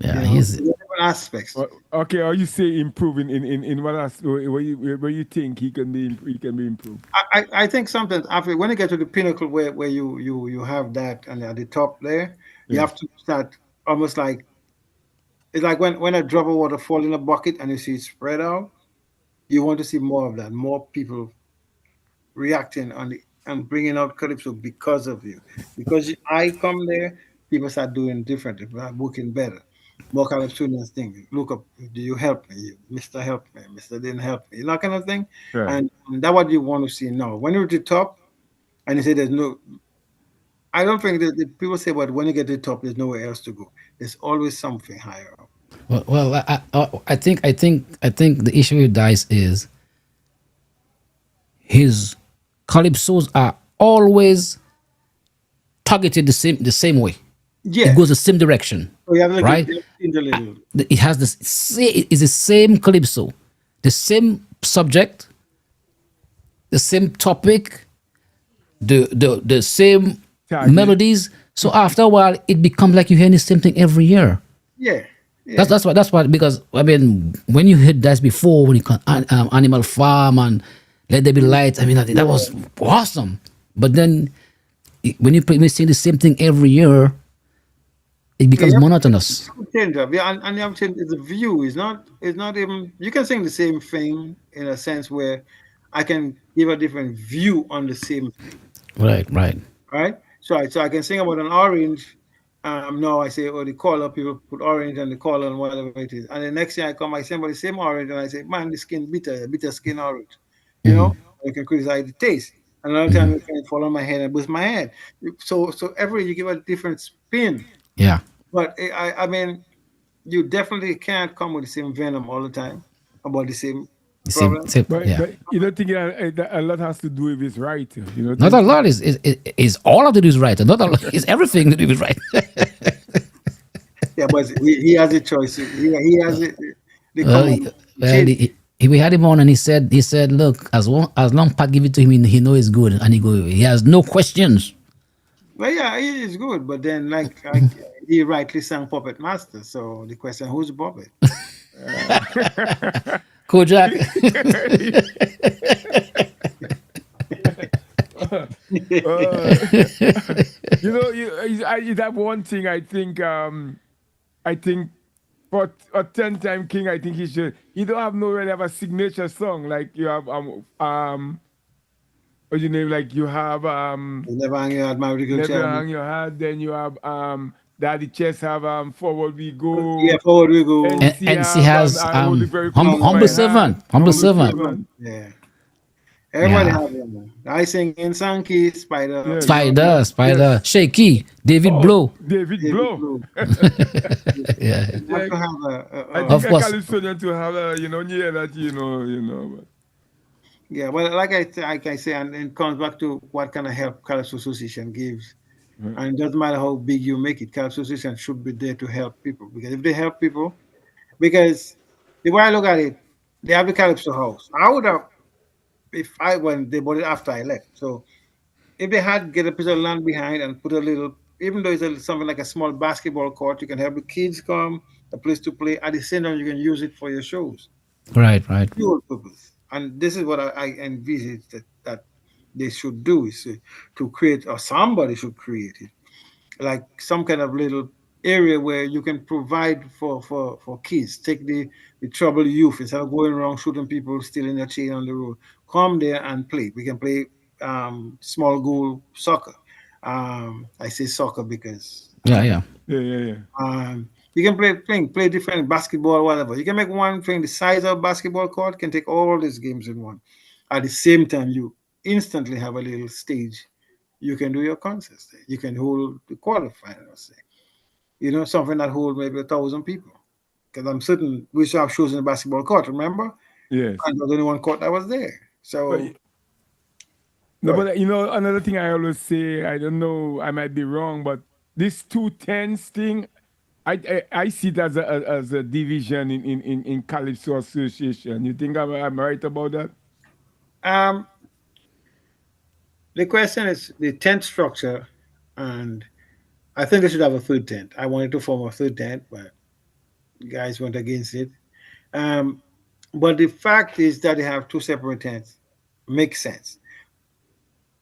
yeah, he's there are different aspects. Okay, are you say improving in what else, where you think he can be improved? I think sometimes after when you get to the pinnacle where you have that and at the top there, you Yeah. have to start almost like it's like when a drop of water fall in a bucket and you see it spread out, you want to see more of that, more people reacting on the and bringing out calypso because of you. Because I come there, people start doing differently, people are working better. More calypsonians thing. Look up, do you help me? Mr. Help me, Mr. Didn't help me, that kind of thing. Right. And that's what you want to see now. When you're at the top and you say there's no, I don't think that the people say, but when you get to the top, there's nowhere else to go. There's always something higher up. Well, I think the issue with Dice is his calypsos are always targeted the same way. Yeah. It goes the same direction, So you have to right? get into a little. It has this. It's the same calypso, the same subject, the same topic, the same Target. melodies. So after a while, it becomes like you're hearing the same thing every year. Yeah. That's why because I mean when you heard that before when you Animal Farm and Let There Be Light, I mean that was awesome. But then when you sing the same thing every year, it becomes monotonous. Change up. Yeah, and you have to change the view. It's not even you can sing the same thing in a sense where I can give a different view on the same thing. Right. Right? So I can sing about an orange. No, I say, oh, the color, people put orange on the color and whatever it is. And the next thing I come, I sing about the same orange and I say, man, the skin bitter skin orange. You know, you can criticize the taste. Another time you can fall on my head and boost my head. So every you give a different spin. Yeah. But I mean, you definitely can't come with the same venom all the time about the same problem. But you don't think that a lot has to do with his writing? You know, Not a lot is all of it is right. Not a lot is everything to do with right. Yeah, but he has a choice. He has it. We had him on and he said, look, as long Pat give it to him, he know it's good, and he has no questions. Well, yeah, he is good, but then like he rightly sang Puppet Master. So the question, who's the puppet? Kojak. You know, that one thing I think for a 10-time king, I think he don't have no really have a signature song like you have what's your name? Like you have Never Hang Your Head, My Little Never Child. Hang Your Head. Then you have Daddy Chess have Forward We Go. Yeah, Forward We Go. And she has Humble Servant. Humble Servant. Yeah. Everybody have them. I sing in Sankey, Spider. Spider. Shaky. David Blow. David Blow. Yeah. You have to have I think Of course. I to have near that, but. Yeah, well, like I say, and it comes back to what kind of help Calypso Association gives. And it doesn't matter how big you make it, Calypso Association should be there to help people. Because if they help people, because the way I look at it, they have the Calypso house. I would have, when they bought it after I left. So if they had get a piece of land behind and put a little, even though it's something like a small basketball court, you can have the kids come, a place to play. At the same time, you can use it for your shows. Right. Dual purpose. And this is what I envisage that they should do is to create, or somebody should create it, like some kind of little area where you can provide for kids. Take the troubled youth instead of going around shooting people, stealing their chain on the road. Come there and play. We can play small goal soccer. I say soccer because Yeah. you can play different basketball, whatever. You can make one thing the size of a basketball court, can take all these games in one. At the same time, you instantly have a little stage. You can do your concerts there. You can hold the quarterfinals there. You know, something that hold maybe 1,000 people. Because I'm certain we used to have shows in the basketball court, remember? Yes. And there was only one court that was there. So but another thing I always say, I don't know, I might be wrong, but this 210s thing, I see it as a division in Calypso Association. You think I'm right about that? The question is the tent structure, and I think they should have a third tent. I wanted to form a third tent, but guys went against it. But the fact is that they have two separate tents. Makes sense.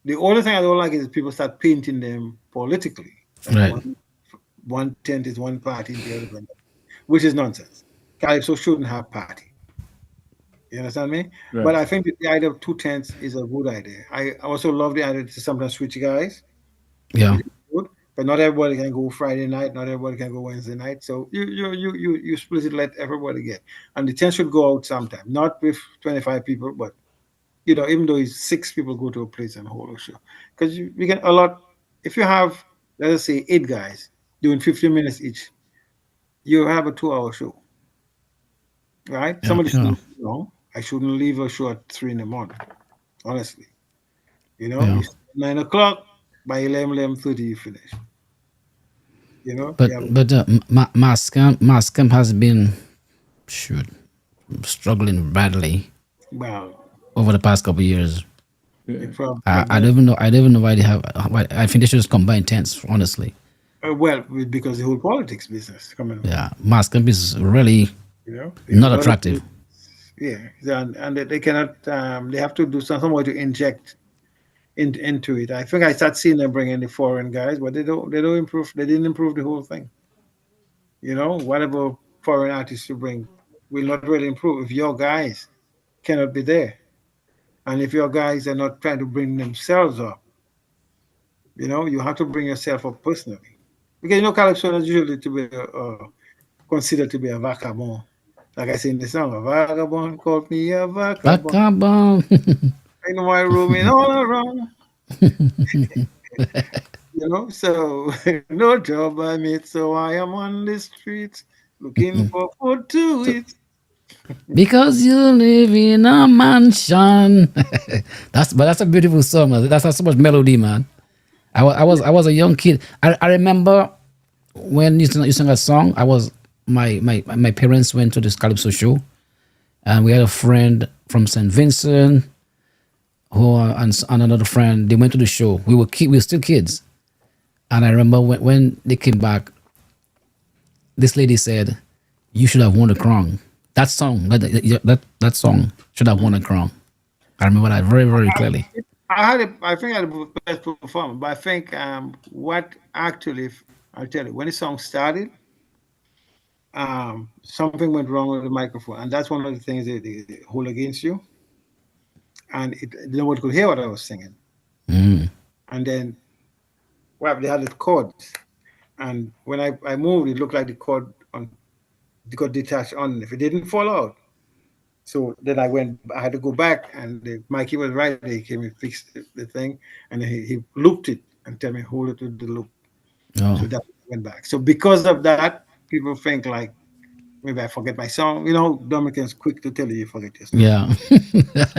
The only thing I don't like is people start painting them politically. Like Right. one tent is one party, the other one, which is nonsense. Calypso shouldn't have party. You understand me? Right. But I think that the idea of 2 tents is a good idea. I also love the idea to sometimes switch guys, Yeah. which is good. But not everybody can go Friday night. Not everybody can go Wednesday night. So you split it, let everybody get. And the tent should go out sometime, not with 25 people, but even though it's 6 people go to a place and hold a show, because we can a lot. If you have, let us say, 8 guys doing 15 minutes each, you have a 2-hour show, right? Yeah. Somebody Yeah. said, I shouldn't leave a show at 3 in the morning. Honestly, Yeah. it's 9 o'clock, by 11:30 you finish. But You have, Mascam has been shoot struggling badly well, over the past couple of years. the problem I don't even know. I don't even know why they have. Why, I think they should just combine tents. Honestly, well, because the whole politics business coming. yeah, Mascam is really There's not a lot of attractive. Yeah, and they cannot. They have to do some way to inject into it. I think I start seeing them bring in the foreign guys, but they don't. They don't improve. They didn't improve the whole thing. Whatever foreign artists you bring will not really improve if your guys cannot be there, and if your guys are not trying to bring themselves up. You have to bring yourself up personally, because calypso is usually to be considered to be a vagabond. Like I say in the song, a vagabond called me a vagabond. Vagabond. I know my roaming all around. So no job I made, so I am on the streets looking for food to eat. Because you live in a mansion. That's a beautiful song, man. That's so much melody, man. I was a young kid. I remember when you sang a song. My parents went to this calypso show, and we had a friend from St. Vincent, who and another friend. They went to the show. We were still kids, and I remember when they came back. This lady said, "You should have won the crown." That song, that song should have won a crown. I remember that very, very clearly. I think I had the best performance, but I think what actually, I'll tell you, when the song started, something went wrong with the microphone, and that's one of the things they hold against you. And nobody could hear what I was singing. And then, they had the chords, and when I moved, it looked like the cord got detached on. If it didn't fall out, so then I had to go back, and Mikey was right. He came and fixed the thing, and he looped it and tell me hold it with the loop. Oh. So that went back. So because of that, people think like maybe I forget my song. Dominicans quick to tell you forget your song. Yeah,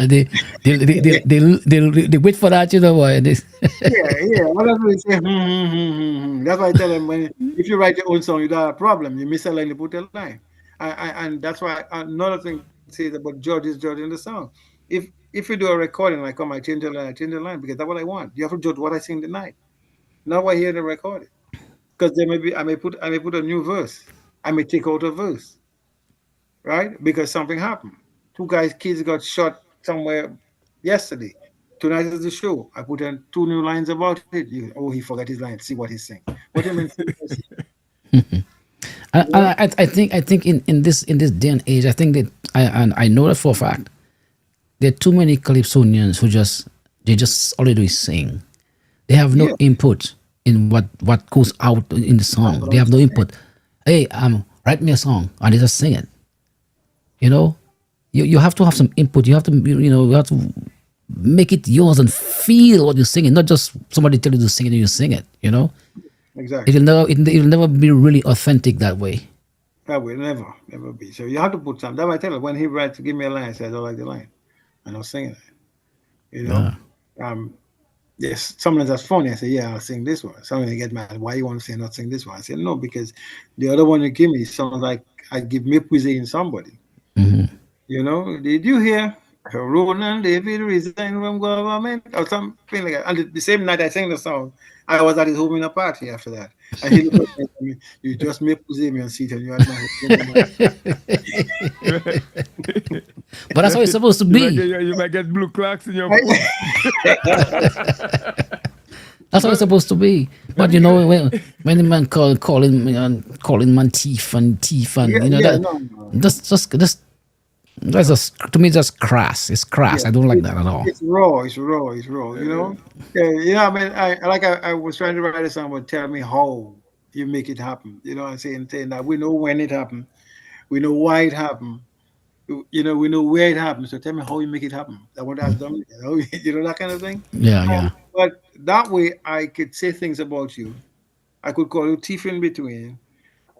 they wait for that, why? Yeah. Whatever they say, That's why I tell them if you write your own song, you don't have a problem. You miss a line, you put a line. And that's why another thing says about George is judging the song. If you do a recording, I change the line because that's what I want. You have to judge what I sing tonight. Not what I hear the recording. Because I may put a new verse. I may take out a verse. Right? Because something happened. 2 kids got shot somewhere yesterday. Tonight is the show. I put in 2 new lines about it. He forgot his line. See what he's saying. What do you mean? I think in this day and age, I think that I know that for a fact. There are too many calypsonians who just all they do is sing. They have no input in what goes out in the song. They have no input. Hey, write me a song, and they just sing it. You have to have some input. You have to you have to make it yours and feel what you're singing, not just somebody tell you to sing it and you sing it. Exactly. It'll never be really authentic that way. That will never be. So you have to put something. That's why I tell her when he writes, give me a line, I say I don't like the line, and I'll sing it. Yes, sometimes that's funny. I say, yeah, I'll sing this one. Sometimes they get mad. Why you want to say not sing this one? I say, no, because the other one you give me sounds like I give méprisé in somebody. Did you hear Ronan David resigned from government or something like that? And the same night I sang the song, I was at his home in a party after that. And he looked at me and told me, you just méprisé me on seat and you had my But that's how it's supposed to be. You might get blue clocks in your phone. That's how it's supposed to be. But when the man calling man thief and no. just That's just to me just crass. It's crass. Yeah, I don't like that at all. it's raw. It's raw. It's raw. You know. Yeah. You know. I mean, I was trying to write a song, but tell me how you make it happen. You know, what I'm saying that we know when it happened, we know why it happened. You know, we know where it happened. So tell me how you make it happen. That what I've done. You know, you know that kind of thing. Yeah, yeah. But that way, I could say things about you. I could call you thief in between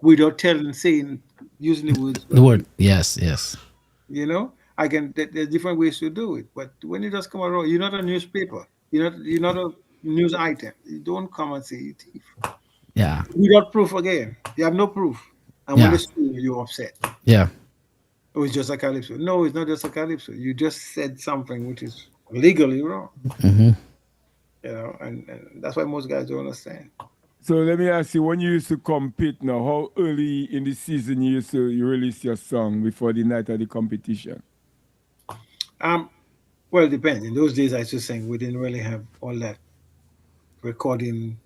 without saying, using the words. The word. Yes, yes. You know, I can. There's different ways to do it. But when it does come around, you're not a newspaper. You're not a news item. You don't come and say you thief Yeah. without proof. Again, you have no proof, and when Yeah. they sue you, you're upset. Yeah. It was just a calypso. No, it's not just a calypso. You just said something which is legally wrong. Hmm. You know, and that's why most guys don't understand. So let me ask you, when you used to compete now, how early in the season you release your song before the night of the competition? Um, well, it depends. In those days, I used to sing. We didn't really have all that recording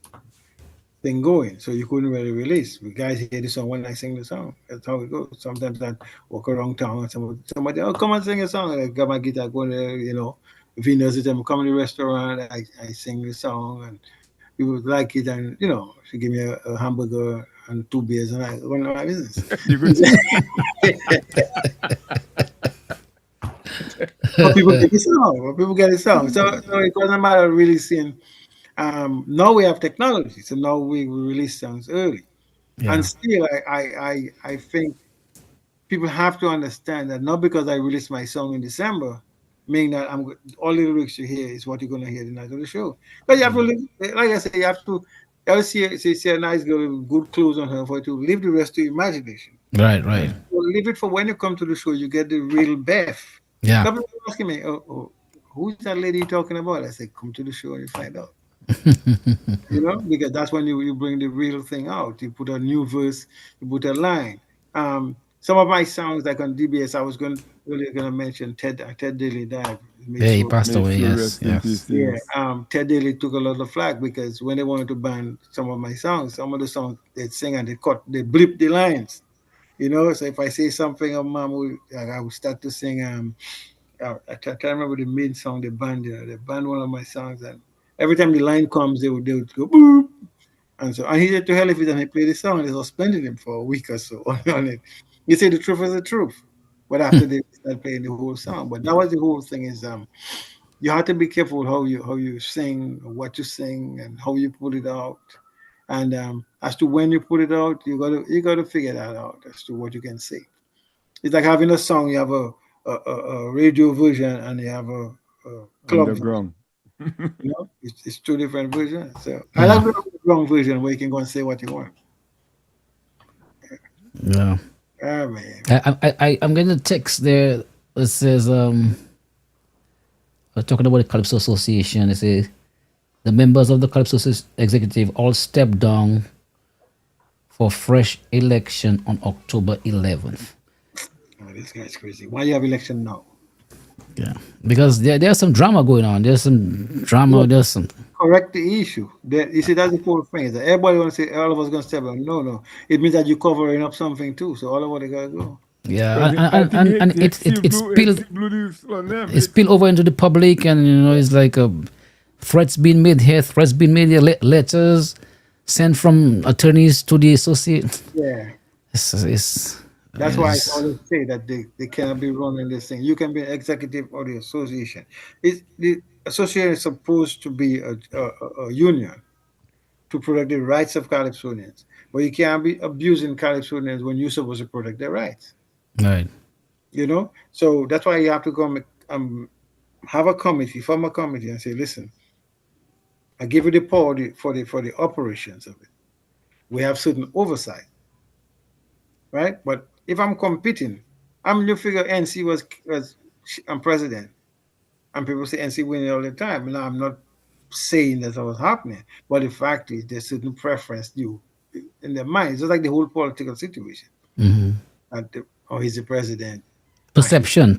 thing going, so you couldn't really release. The guys hear the song when I sing the song. That's how it goes. Sometimes I walk around town and somebody, oh, come and sing a song. I got my guitar going there, you know. If he knows it, I'm coming to the restaurant, I sing the song and people like it. And, you know, she give me a hamburger and two beers and I go on my business. You could But people get the song. But people get the song. So it doesn't matter really seeing. Now we have technology, so now we release songs early. Yeah. And still, I think people have to understand that not because I released my song in December, meaning that all the lyrics you hear is what you're going to hear the night of the show. But you have to, like I say, you have to see a nice girl with good clothes on her for you to leave the rest to imagination. Right, right. So leave it for when you come to the show, you get the real Beth. Yeah. Some people asking me, who's that lady you're talking about? I say, come to the show and you find out. You know, because that's when you bring the real thing out. You put a new verse, you put a line. Some of my songs, like on DBS, I was really going to mention Ted Daly died. Yeah, he passed away. Yes, rest in yes. peace, Yeah, yes. Ted Daly took a lot of flack because when they wanted to ban some of my songs, some of the songs they sing and they blip the lines. You know, so if I say something of mom, I would start to sing. I can't remember the main song they banned. You know, they banned one of my songs, and every time the line comes, they would go boop. And he said to hell if he didn't play the song, they suspended him for a week or so on it. You say the truth is the truth. But after they start playing the whole song. But that was the whole thing is you have to be careful how you sing, what you sing, and how you put it out. And as to when you put it out, you gotta figure that out as to what you can say. It's like having a song, you have a radio version and you have a club version. Underground. You know, it's two different versions. So I like the wrong version where you can go and say what you want. Yeah. Ah man. I'm getting a text there that says we're talking about the Calypso Association. They say the members of the Calypso executive all stepped down for fresh election on October 11th. Oh, this guy's crazy. Why you have election now? Yeah, because there's some drama going on. There's some drama. There's some. Correct the issue. You see, that's the whole thing. Is that everybody want to say all of us gonna step down. No. It means that you're covering up something too. So all of us gotta go. Yeah, I think and it spilled over into the public, and you know it's like threats being made here, threats being made here, letters sent from attorneys to the associate. Yeah. It's That's why I always say that they cannot be running this thing. You can be executive of the association. The association is supposed to be a union to protect the rights of Calypsonians. But you can't be abusing Calypsonians when you're supposed to protect their rights. right. You know? So that's why you have to come have a committee, form a committee and say, listen, I give you the power for the operations of it. We have certain oversight. Right? But if I'm competing, you figure NC was I'm president, and people say NC winning all the time. And I'm not saying that was happening, but the fact is there's certain preference due in their mind. It's just like the whole political situation. Mm-hmm. He's the president. Perception.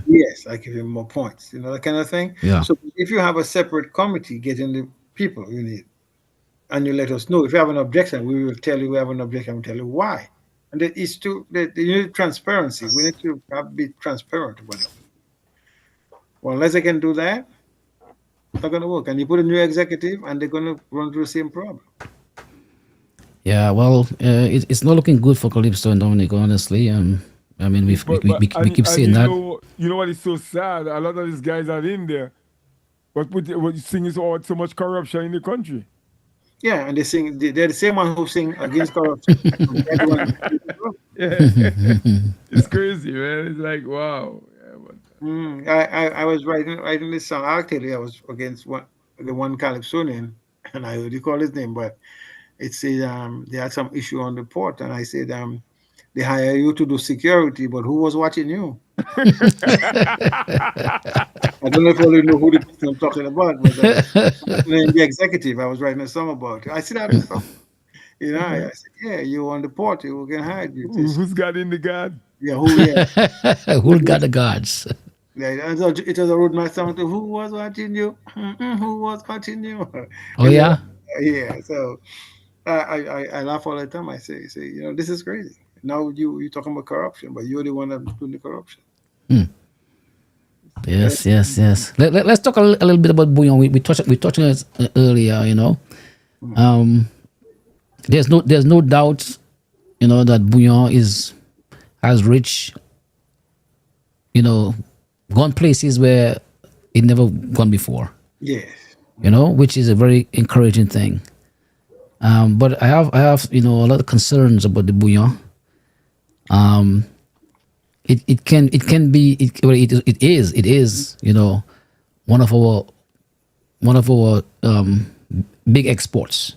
Yes, I give him more points. You know that kind of thing. Yeah. So if you have a separate committee getting the people you need, and you let us know if you have an objection, we will tell you we have an objection. We'll tell you why. And that is to that you need transparency. We need to be transparent about it. Well, unless they can do that, it's not gonna work. And you put a new executive, and they're gonna run through the same problem. Yeah, well, it's not looking good for Calypso and Dominic, honestly. I mean, we keep And saying that. you know what is so sad? A lot of these guys are in there, but what you think is all so much corruption in the country. Yeah, and they sing. They're the same one who sing against corruption. And they're the one- Yeah. It's crazy, man. It's like wow. Yeah, but I was writing this song. Actually, I was against the one Calypsonian, and I already call his name, but it said they had some issue on the port, and I said they hire you to do security, but who was watching you? I don't know if you already know who the person I'm talking about, but the executive I was writing a song about. I said that before. You know, I said, yeah, you on the port, we can hire you. who's got in the God? Yeah, who? Yeah, Who got the gods? yeah. It was a roadmaster. Who was watching you? Who was watching you? Oh You know, yeah. yeah. So I laugh all the time. I say, this is crazy. Now you talking about corruption, but you're the one that's doing the corruption. Yes. Let's talk a little bit about Bouillon. We touched on it earlier. There's no doubt, that Bouillon has reached, gone places where it never gone before. Yes. Which is a very encouraging thing. But I have a lot of concerns about the Bouillon. It can be it is one of our big exports.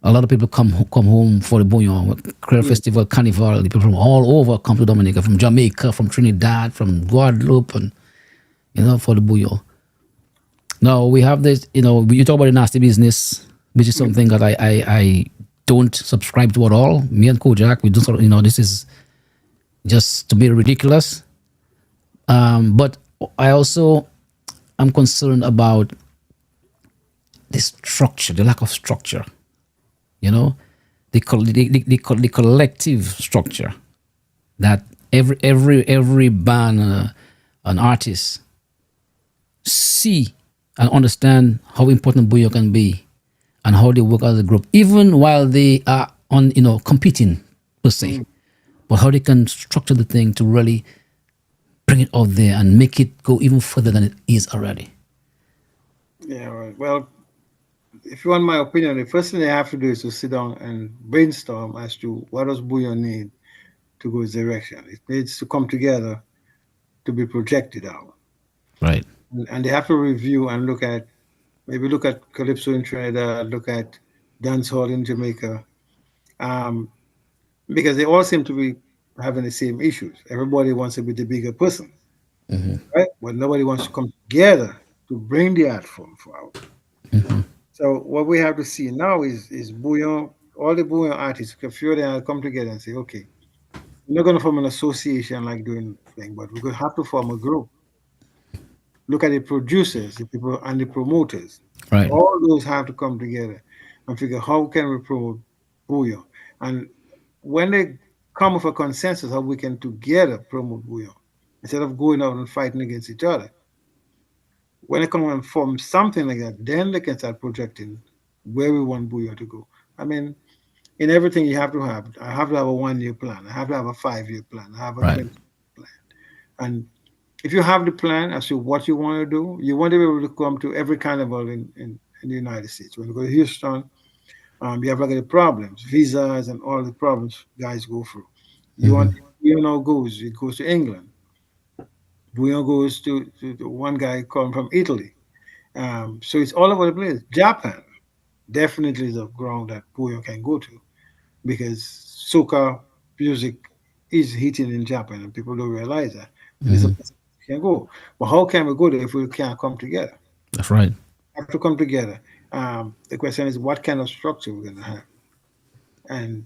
A lot of people come home for the Bouillon, Creole Festival, Carnival. People from all over come to Dominica, from Jamaica, from Trinidad, from Guadeloupe, and for the Bouillon. Now we have this. You talk about the nasty business, which is something that I don't subscribe to at all. Me and Kojak, we don't. This is just to be ridiculous. But I also am concerned about the structure, the lack of structure. The collective structure that every band, an artist see and understand how important Bouillon can be and how they work as a group, even while they are on competing per se, but how they can structure the thing to really bring it out there and make it go even further than it is already. Yeah. Right. Well, if you want my opinion, the first thing they have to do is to sit down and brainstorm as to what does Bouillon need to go its direction. It needs to come together to be projected out. Right. And they have to review and look at Calypso in Trinidad, look at dancehall in Jamaica, because they all seem to be having the same issues. Everybody wants to be the bigger person, right? But nobody wants to come together to bring the art form forward. So what we have to see now is Bouillon, all the Bouillon artists, a few of them come together and say, okay, we're not going to form an association like doing thing, but we're going to have to form a group. Look at the producers, the people, and the promoters. Right. All those have to come together and figure how can we promote Bouillon. And when they come with a consensus, how we can together promote Bouillon instead of going out and fighting against each other. When they come and form something like that, then they can start projecting where we want Bouillon to go. I mean, in everything you have to have. I have to have a 1-year plan. I have to have a 5-year plan. I have a Right. 20 plan. And if you have the plan as to what you want to do, you want to be able to come to every carnival in the United States. When you go to Houston, you have like the problems, visas and all the problems guys go through. You want goes, it goes to England. Bouillon goes to one guy come from Italy. So it's all over the place. Japan definitely is a ground that Bouillon can go to because soca music is hitting in Japan and people don't realize that. It's a place we can go. But how can we go there if we can't come together? That's right. We have to come together. The question is what kind of structure we're going to have. And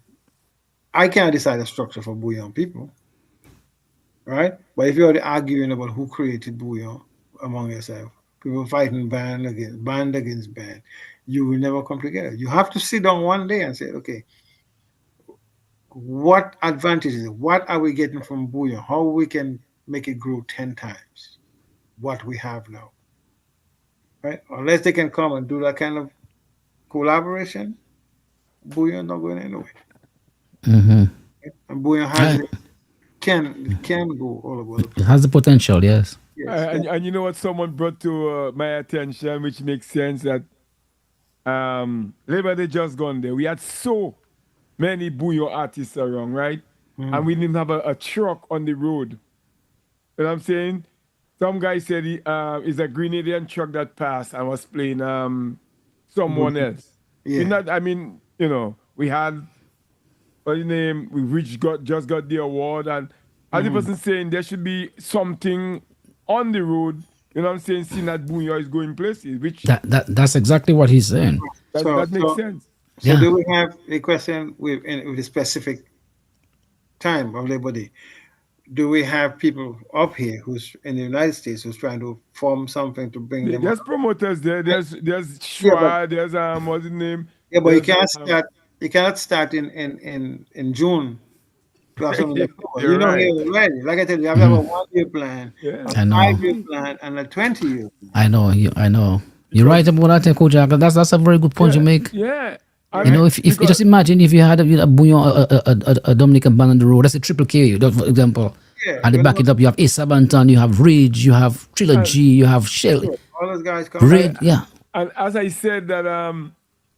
I can't decide a structure for Bouillon people, right? But if you're arguing about who created Bouillon among yourself, people fighting band against band, you will never come together. You have to sit down one day and say, okay, what advantages, what are we getting from bouillon? How we can make it grow 10 times what we have now, right? Unless they can come and do that kind of collaboration, bouillon not going anywhere. Mm-hmm. And bouillon can go all over the It place. has the potential, yes. Yes, And you know what someone brought to my attention, which makes sense that Labor Day just gone there. We had so many Bouyon artists around, right? And we didn't have a truck on the road. You know what I'm saying? Some guy said he is a Grenadian truck that passed and was playing someone else. yeah. We not, I mean, we had what his name, just got the award, and as the person saying there should be something on the road, you know what I'm saying, seeing that Bouyon is going places, which That's exactly what he's saying. that makes sense. So Yeah. do we have a question with a specific time of Labor Day? Do we have people up here who's in the United States who's trying to form something to bring them There's up? promoters there. There's Yeah, but Schwa, there's what's his name? yeah, but you There's can't start. You cannot start in June to have something in October. you're You know right. here already. Like I tell you, you have to have a 1 year plan, Yeah. a I know. 5 year plan, and a 20 year plan. I know. I know. You're right about that, Coach Jack. That's a very good point you make. Yeah. You know, if you just imagine if you had a Bouillon, a Dominican band on the road, that's a triple K, for example. Yeah, And they back it up, you have Ace Sabantan, you have Ridge, you have Trilogy, you have Shell, all those guys come. Red, yeah. And as I said that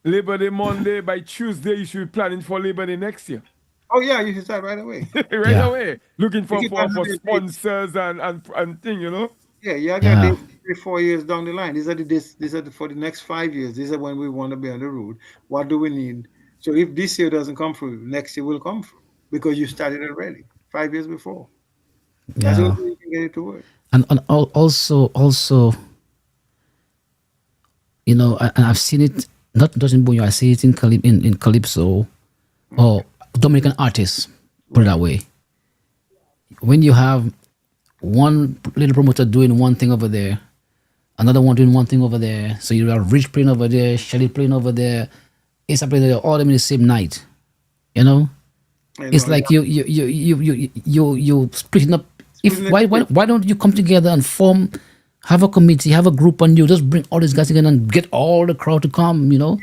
Labor Day Monday, by Tuesday you should be planning for Labor Day next year. Oh yeah, you should start right away. right Yeah. away. Looking for You can for have it. sponsors and thing, Yeah, you have Yeah. your dates 3, 4 years down the line. These are the dates. These are for the next 5 years. These are when we want to be on the road. What do we need? So if this year doesn't come through, next year will come through because you started already 5 years before. That's the Yeah. only way you can get it to work. And also, and I've seen it, not just in Bouillon, I see it in Calypso or Dominican artists, put it that way. When you have one little promoter doing one thing over there, another one doing one thing over there, so you have Rich playing over there, Shelly playing over there, Asa playing there, all them in the same night. You know? I It's know, like yeah. you splitting up. If Splitting up why don't you come together and form, have a committee, have a group, and you just bring all these guys together and get all the crowd to come, So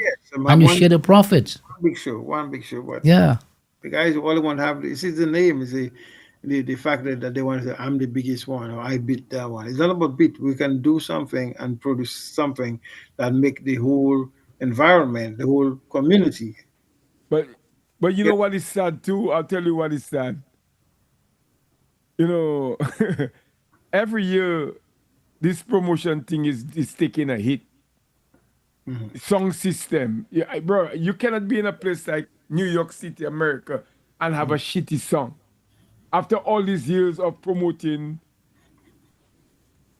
and you one share the profits. one big show, but Yeah, the guys all want to have this is the name is the fact that they want to say I'm the biggest one or I beat that one. It's not about beat. We can do something and produce something that make the whole environment, the whole community. But you know what is sad too? I'll tell you what is sad. You know, every year this promotion thing is taking a hit. Song system. Yeah, bro, you cannot be in a place like New York City, America, and have a shitty song. After all these years of promoting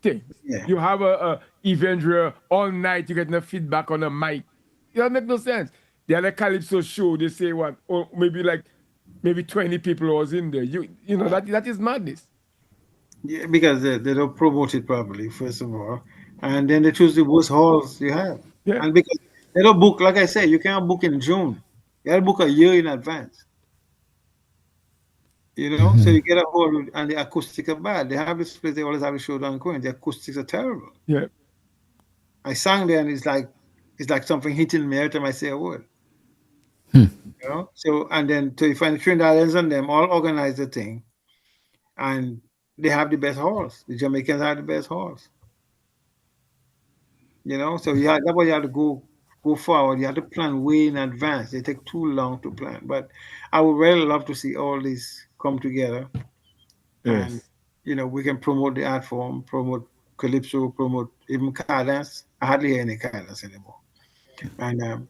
things, Yeah. you have a event where all night you get no feedback on a mic. It doesn't make no sense. The other Calypso show, they say what? Or maybe 20 people was in there. You know that is madness. Yeah, because they don't promote it properly, first of all, and then they choose the worst halls you have, Yeah. and because they don't book, like I said, you can't book in June. You got to book a year in advance. So you get a hall and the acoustics are bad. They have this place. They always have a show down in Queens. The acoustics are terrible. Yeah. I sang there, and it's like something hitting me every time I say a word. So and then so you find the Trinidadians and them all organize the thing, and they have the best halls. The Jamaicans have the best halls. So that's why you have to go forward. You have to plan way in advance. They take too long to plan. But I would really love to see all these come together, and Yes. we can promote the art form, promote calypso, promote even car dance. I hardly hear any car dance anymore. And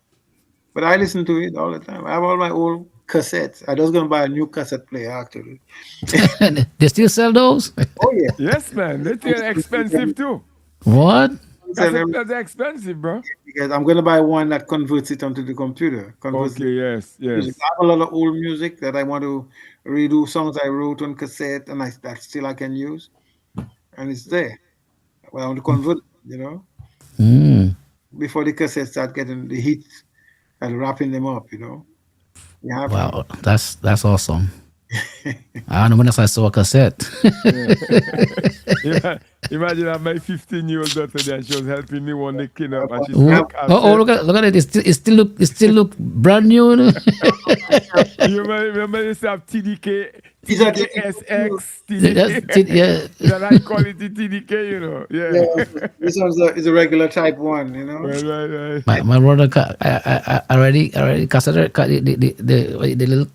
but I listen to it all the time. I have all my old cassettes. I was going to buy a new cassette player actually. they still sell those. Oh yeah. Yes, man. They're expensive too. What? That's expensive, bro. Because I'm going to buy one that converts it onto the computer. Converts Okay, yes, music. yes. I have a lot of old music that I want to redo, songs I wrote on cassette, and that still I can use, and it's there. Well, I want to convert, Mm. before the cassette start getting the heat and wrapping them up. You have Wow, that's awesome. I don't know when I saw a cassette. Imagine that my 15-year-old daughter there, she was helping me one day clean up, and she Oh, saw a cassette. look at it. It still look brand new. You know? You remember they used to have TDK, Is that TDK SX, Yeah. that high quality TDK, you know. Yeah, Yeah. this one's is a regular type one, you know. Right. My brother, I already cassette the little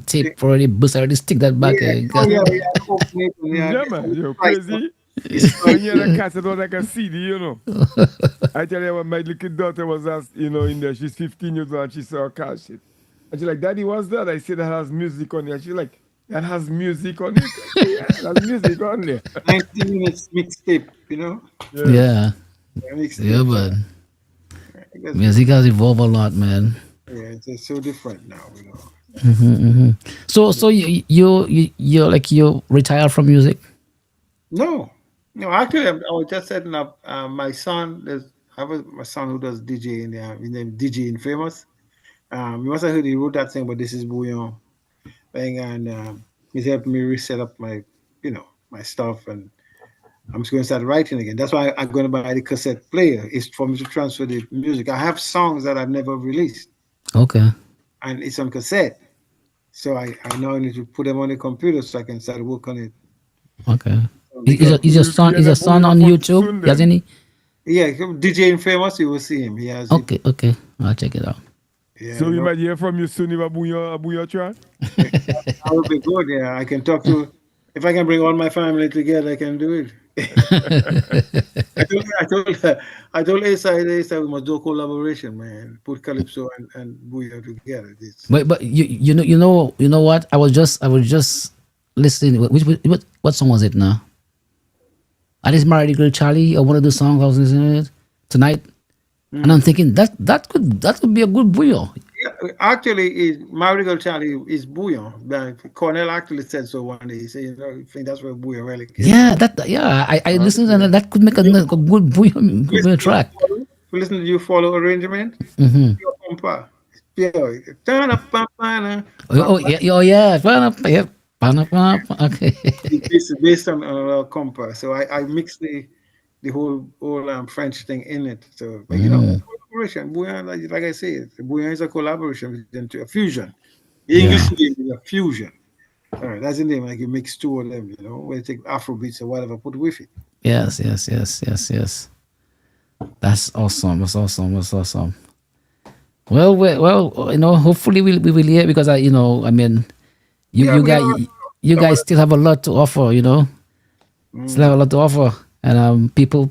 tape already bust already stick that back. Yeah, oh yeah, Coke Nathan, yeah. Yeah, man, you're Price, crazy. it's When you had a cassette, it was like a CD, you know. I tell you, when my little daughter was, in there, she's 15 years old, and she saw a cassette. And she's like, Daddy, what's that? I said, that has music on it. She's like, that has music on it? I say, yeah, that's music on there. 90 minutes mixtape, you know. Yeah, Mixtape. but Because, music has evolved a lot, man. yeah, it's just so different now, you know. So you like you retire from music? No, actually, I was just setting up. My son, I have my son who does DJ in there. His name DJ Infamous. You must have heard he wrote that thing, but this is Bouillon thing, and he's helping me reset up my, my stuff, and I'm just going to start writing again. That's why I'm going to buy the cassette player. It's for me to transfer the music. I have songs that I've never released, Okay. and it's on cassette. So I now need to put them on the computer so I can start work on it. Okay. Is your son on YouTube? Has any? Yeah, DJ Infamous, you will see him. He has it. Okay. I'll check it out. Yeah, So we might hear from you soon if a bouillon track? that would be good. Yeah, I can talk to. If I can bring all my family together, I can do it. I told Asa we must do a collaboration, man. Put Calypso and Bouillon together. But you know what? I was just listening. What song was it now? I just married girl Charlie or one of the songs I was listening to it tonight, and I'm thinking that could be a good bouillon. Yeah, actually, Marigold Charlie is Bouillon. Cornell actually said so one day. He said, I think that's where Bouillon really came. Yeah, I listened and that could make a good bouillon track. Listen to you follow arrangement. Pure compa. Pure. Yeah. Okay. It's based on compa. So I mixed the whole French thing in it. So but, collaboration. Bouillon, like I say, Bouillon is a collaboration into a fusion. The English name is a fusion. All right, that's the name. Like you mix two of them, where you take Afrobeats or whatever, put with it. Yes. That's awesome. Well, hopefully we will hear because you guys still have a lot to offer, still have a lot to offer, and people,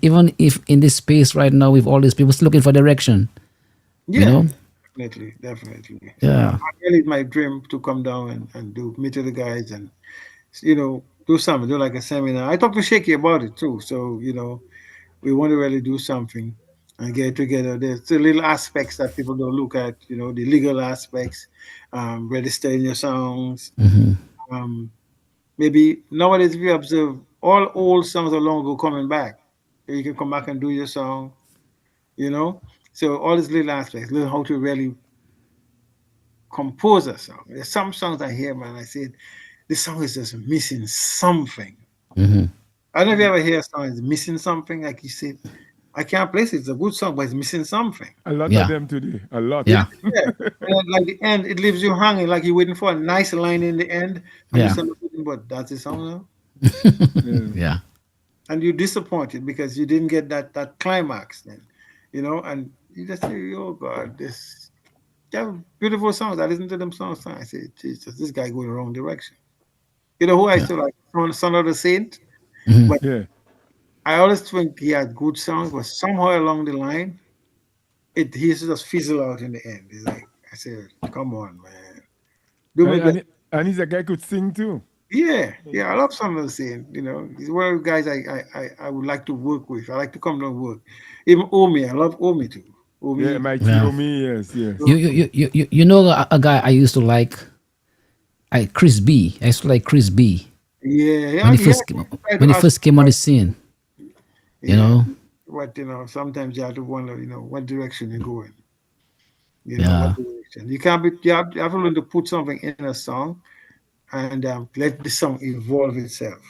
even if in this space right now with all these people still looking for direction, Definitely. Yeah. Really, my dream to come down and meet with the guys and do something, do like a seminar. I talked to Shaky about it too, so we want to really do something and get together. There's the little aspects that people don't look at, the legal aspects, registering your songs. Maybe nowadays, if you observe, all old songs are long ago coming back. You can come back and do your song, So all these little aspects, learn how to really compose a song. There's some songs I hear, man, I said, this song is just missing something. I don't know if you ever hear a song is missing something, like you said, I can't place it. It's a good song, but it's missing something. A lot of them today. A lot. Yeah. And like the end, it leaves you hanging, like you're waiting for a nice line in the end. And but that's the song now. Yeah. And you're disappointed because you didn't get that climax then, and you just say, oh God, they have beautiful songs. I listen to them songs. I say, Jesus, this guy going the wrong direction. You know who I still like? Son of the Saint. But I always think he had good songs, but somehow along the line, he just fizzle out in the end. It's like, I said, come on, man. And he's a guy who could sing too. Yeah, I love Son of the Saint. He's one of the guys I would like to work with. I like to come down and work. Even Omi, I love Omi too. Yeah, Mikey Omi, yes. You know a guy I used to like, Chris B. I used to like Chris B. Yeah, when he first came on the scene, But sometimes you have to wonder, what direction you're going. Yeah. What direction You can't be. You have to learn to put something in a song and let the song evolve itself.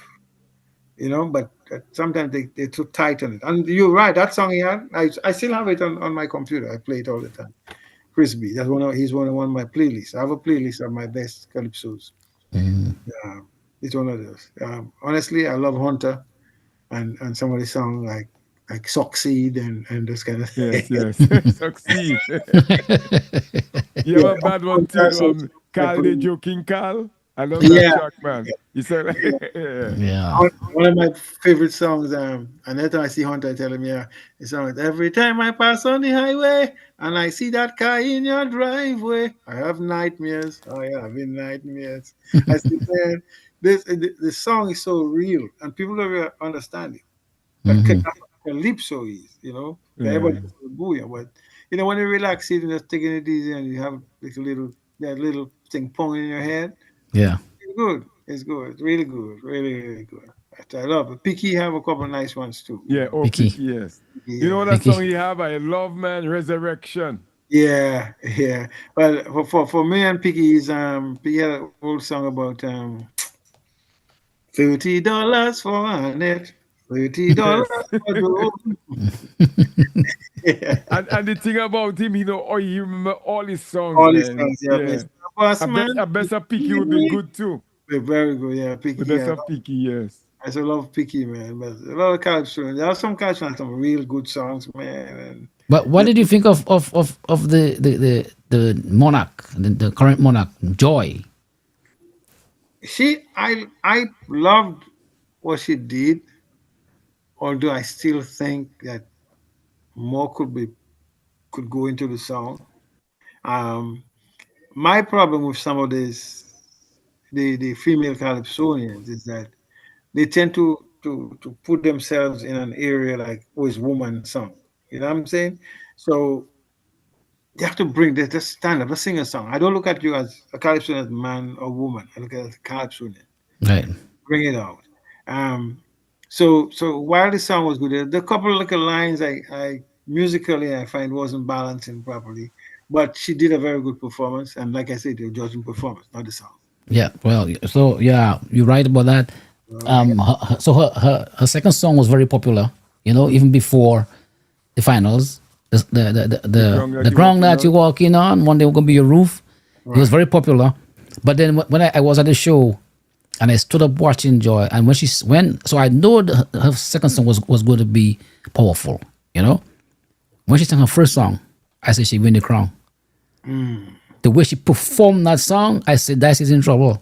But sometimes they're too tight on it. And you're right. That song he had, I still have it on my computer. I play it all the time. Chris B. He's one of my playlists. I have a playlist of my best calypsos. It's one of those. Honestly, I love Hunter and some of the songs like Succeed and those kind of things. Yes. Succeed. You have a bad one too. Carl the Joking Carl. I love that track, man. You said, Yeah. One of my favorite songs, and every time I see Hunter telling me, the song is, every time I pass on the highway and I see that car in your driveway, I have nightmares. Oh, yeah, I've been nightmares. I said, man, this song is so real, and people don't really understand it. But calypso is, everybody goes to booyah, but when you relax it and just taking it easy and you have that little thing pong in your head, Yeah. it's good. It's good. It's really good. Really, really good. I love it. Picky have a couple of nice ones too. yeah, Picky. Picky, yes. Yeah. You know what that Picky. song you have? I love, man, Resurrection. Yeah. But for me and Picky is Picky had an old song about $30 for a net. $30 for the And the thing about him, he remember all his songs, all his man. songs. Yeah. Mr. Boss Man. I bet Picky would be good too. Very good. Yeah, Picky. The best of Picky, yes. I still love Picky, man. But a lot of calypso. There are some calypso and some real good songs, man. And But what did you think of the monarch, the current monarch, Joy? I loved what she did, although I still think that more could go into the song. My problem with some of the female calypsonians is that they tend to put themselves in an area like it's woman song. You know what I'm saying? So they have to just stand up, let's sing a song. I don't look at you as a calypsonian as man or woman. I look at it as a calypsonian. Right. Bring it out. So while the song was good, the couple of little lines I musically I find wasn't balancing properly, but she did a very good performance. And like I said, they're judging performance, not the song. Yeah. Well, so yeah, you're right about that. Her second song was very popular. Even before the finals. The ground that you're walking on, one day will gonna be your roof. It was very popular. But then when I was at the show and I stood up watching Joy, and so I know her second song was going to be powerful. When she sang her first song, I said she win the crown. The way she performed that song, I said Dicey's in trouble.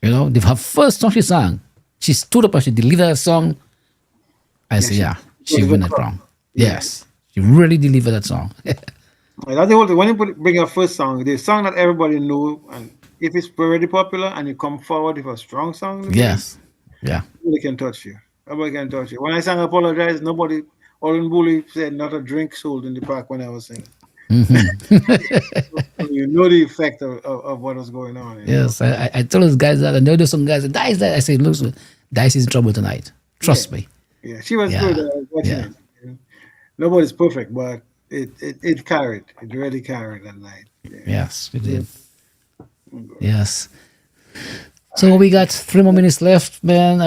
Her first song she sang, she stood up and she delivered that song. I said, she win the crown. Yes. She really delivered that song. That's the whole thing. When you bring your first song, the song that everybody know, and if it's already popular and you come forward with a strong song, yes, yeah, nobody can touch you. Nobody can touch you. When I sang Apologize, nobody, Olin Bully said not a drink sold in the park when I was singing. You know the effect of what was going on. Yes, I told those guys that. I know there's some guys that Dice that. I said, look, Dice is in trouble tonight. Trust me. Yeah, she was good. Watching it. Nobody's perfect, but it carried. It really carried that night. Yeah. Yes, it did. Yes. So we got 3 more minutes left, man.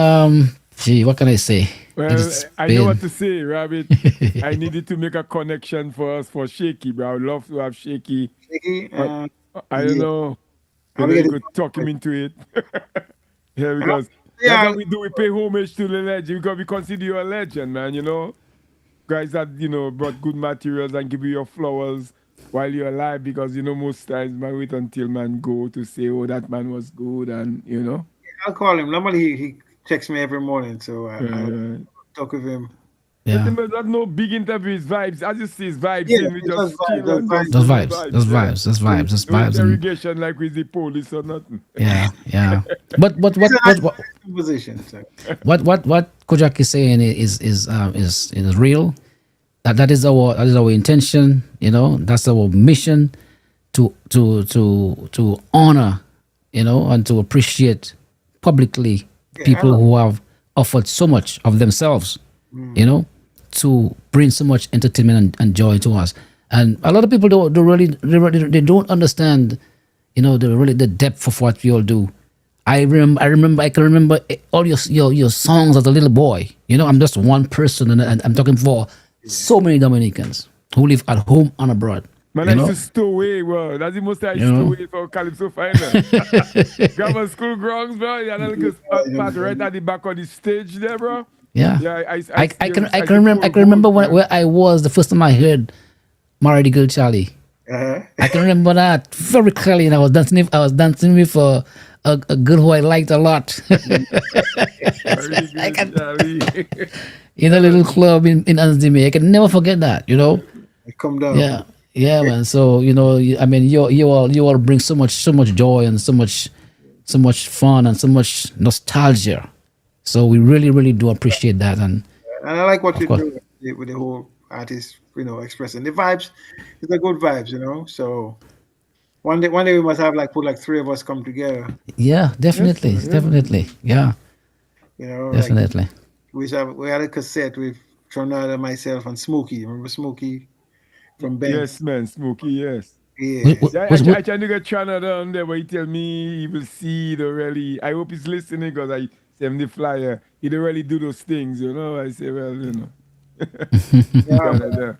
What can I say? Well, I know what to say, Rabbit. I needed to make a connection for us for Shaky, but I would love to have Shaky. I don't know. Maybe we could talk him into it. Because that's what we do. We pay homage to the legend because we consider you a legend, man, Guys that, brought good materials and give you your flowers while you're alive, because, most times man wait until man go to say, oh, that man was good, and, I'll call him. Normally he texts me every morning, so I talk with him. Yeah. That's no big interview, his vibes. As you see his vibes, we just those vibes. No interrogation like with the police or nothing. Yeah. But what Kojak is saying is real. That is our intention. That's our mission to honor, and to appreciate publicly people who have offered so much of themselves, to bring so much entertainment and joy to us. And a lot of people they don't understand, the depth of what we all do. I can remember all your songs as a little boy. I'm just one person, and I'm talking for so many Dominicans who live at home and abroad. Man, you I know? used to stow away, bro. That's the most I used You to know? away for Calypso final. Grammar school grounds, bro. Yeah, that little part right at the back of the stage there, bro. Yeah. Yeah, I can remember where I was the first time I heard Marry the Girl Charlie. I can remember that very clearly, and I was dancing with a girl who I liked a lot. In a little club in Anzime. I can never forget that, Come down. Yeah, man. So I mean, you all bring so much joy and so much fun and so much nostalgia. So we really do appreciate that. And I like what you course. do with the whole artist, expressing the vibes. It's a good vibes, So one day we must have put 3 of us come together. Yeah, definitely, yeah, definitely. We had a cassette with Tronada, myself, and Smokey. Remember Smokey from Ben? Yes, man, Smokey, yes. Yeah. Yeah, I trying to get Tronada on there, but he tell me he will see the really. I hope he's listening because I send him the flyer. He don't really do those things, I say, well, Canada.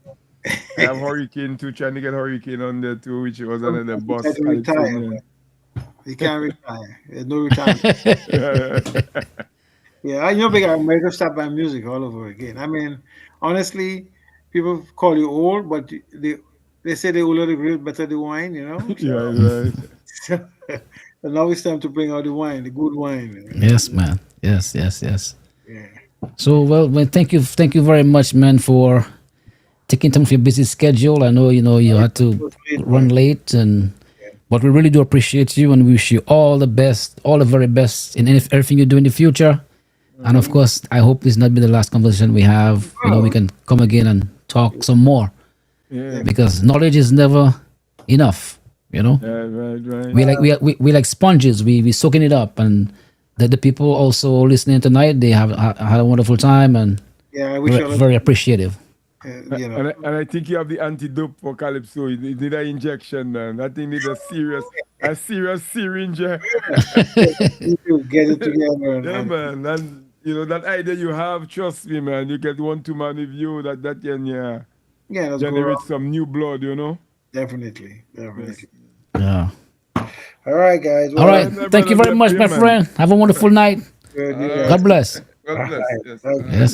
I have Hurricane too, trying to get Hurricane on there too, which was another boss. He can't retire. There's no retirement. Big America stop by music all over again. I mean, honestly, people call you old, but they say the older the grape, better the wine, Yeah, right. So, and now it's time to bring out the wine, the good wine. Yes, man. Yes. Yeah. So well, thank you very much, man, for taking time from your busy schedule. I know you had to run late, but we really do appreciate you and wish you all the best, all the very best in everything you do in the future. And of course, I hope this not be the last conversation we have. We can come again and talk some more. Yeah. Because knowledge is never enough. Yeah, right. We like sponges. We soaking it up, and the people also listening tonight, they have had a wonderful time, and very appreciative. And I think you have the antidote for Calypso. You need an injection, man. That thing needs a serious syringe. Get it together. Yeah, man. And that idea you have, trust me, man. You get 1-2 man with you that can generate some new blood, Definitely. Yeah. All right, guys. All right. Thank you very much, my friend. Have a wonderful night. Good. God bless. God bless. Right. Yes. Okay. Yes.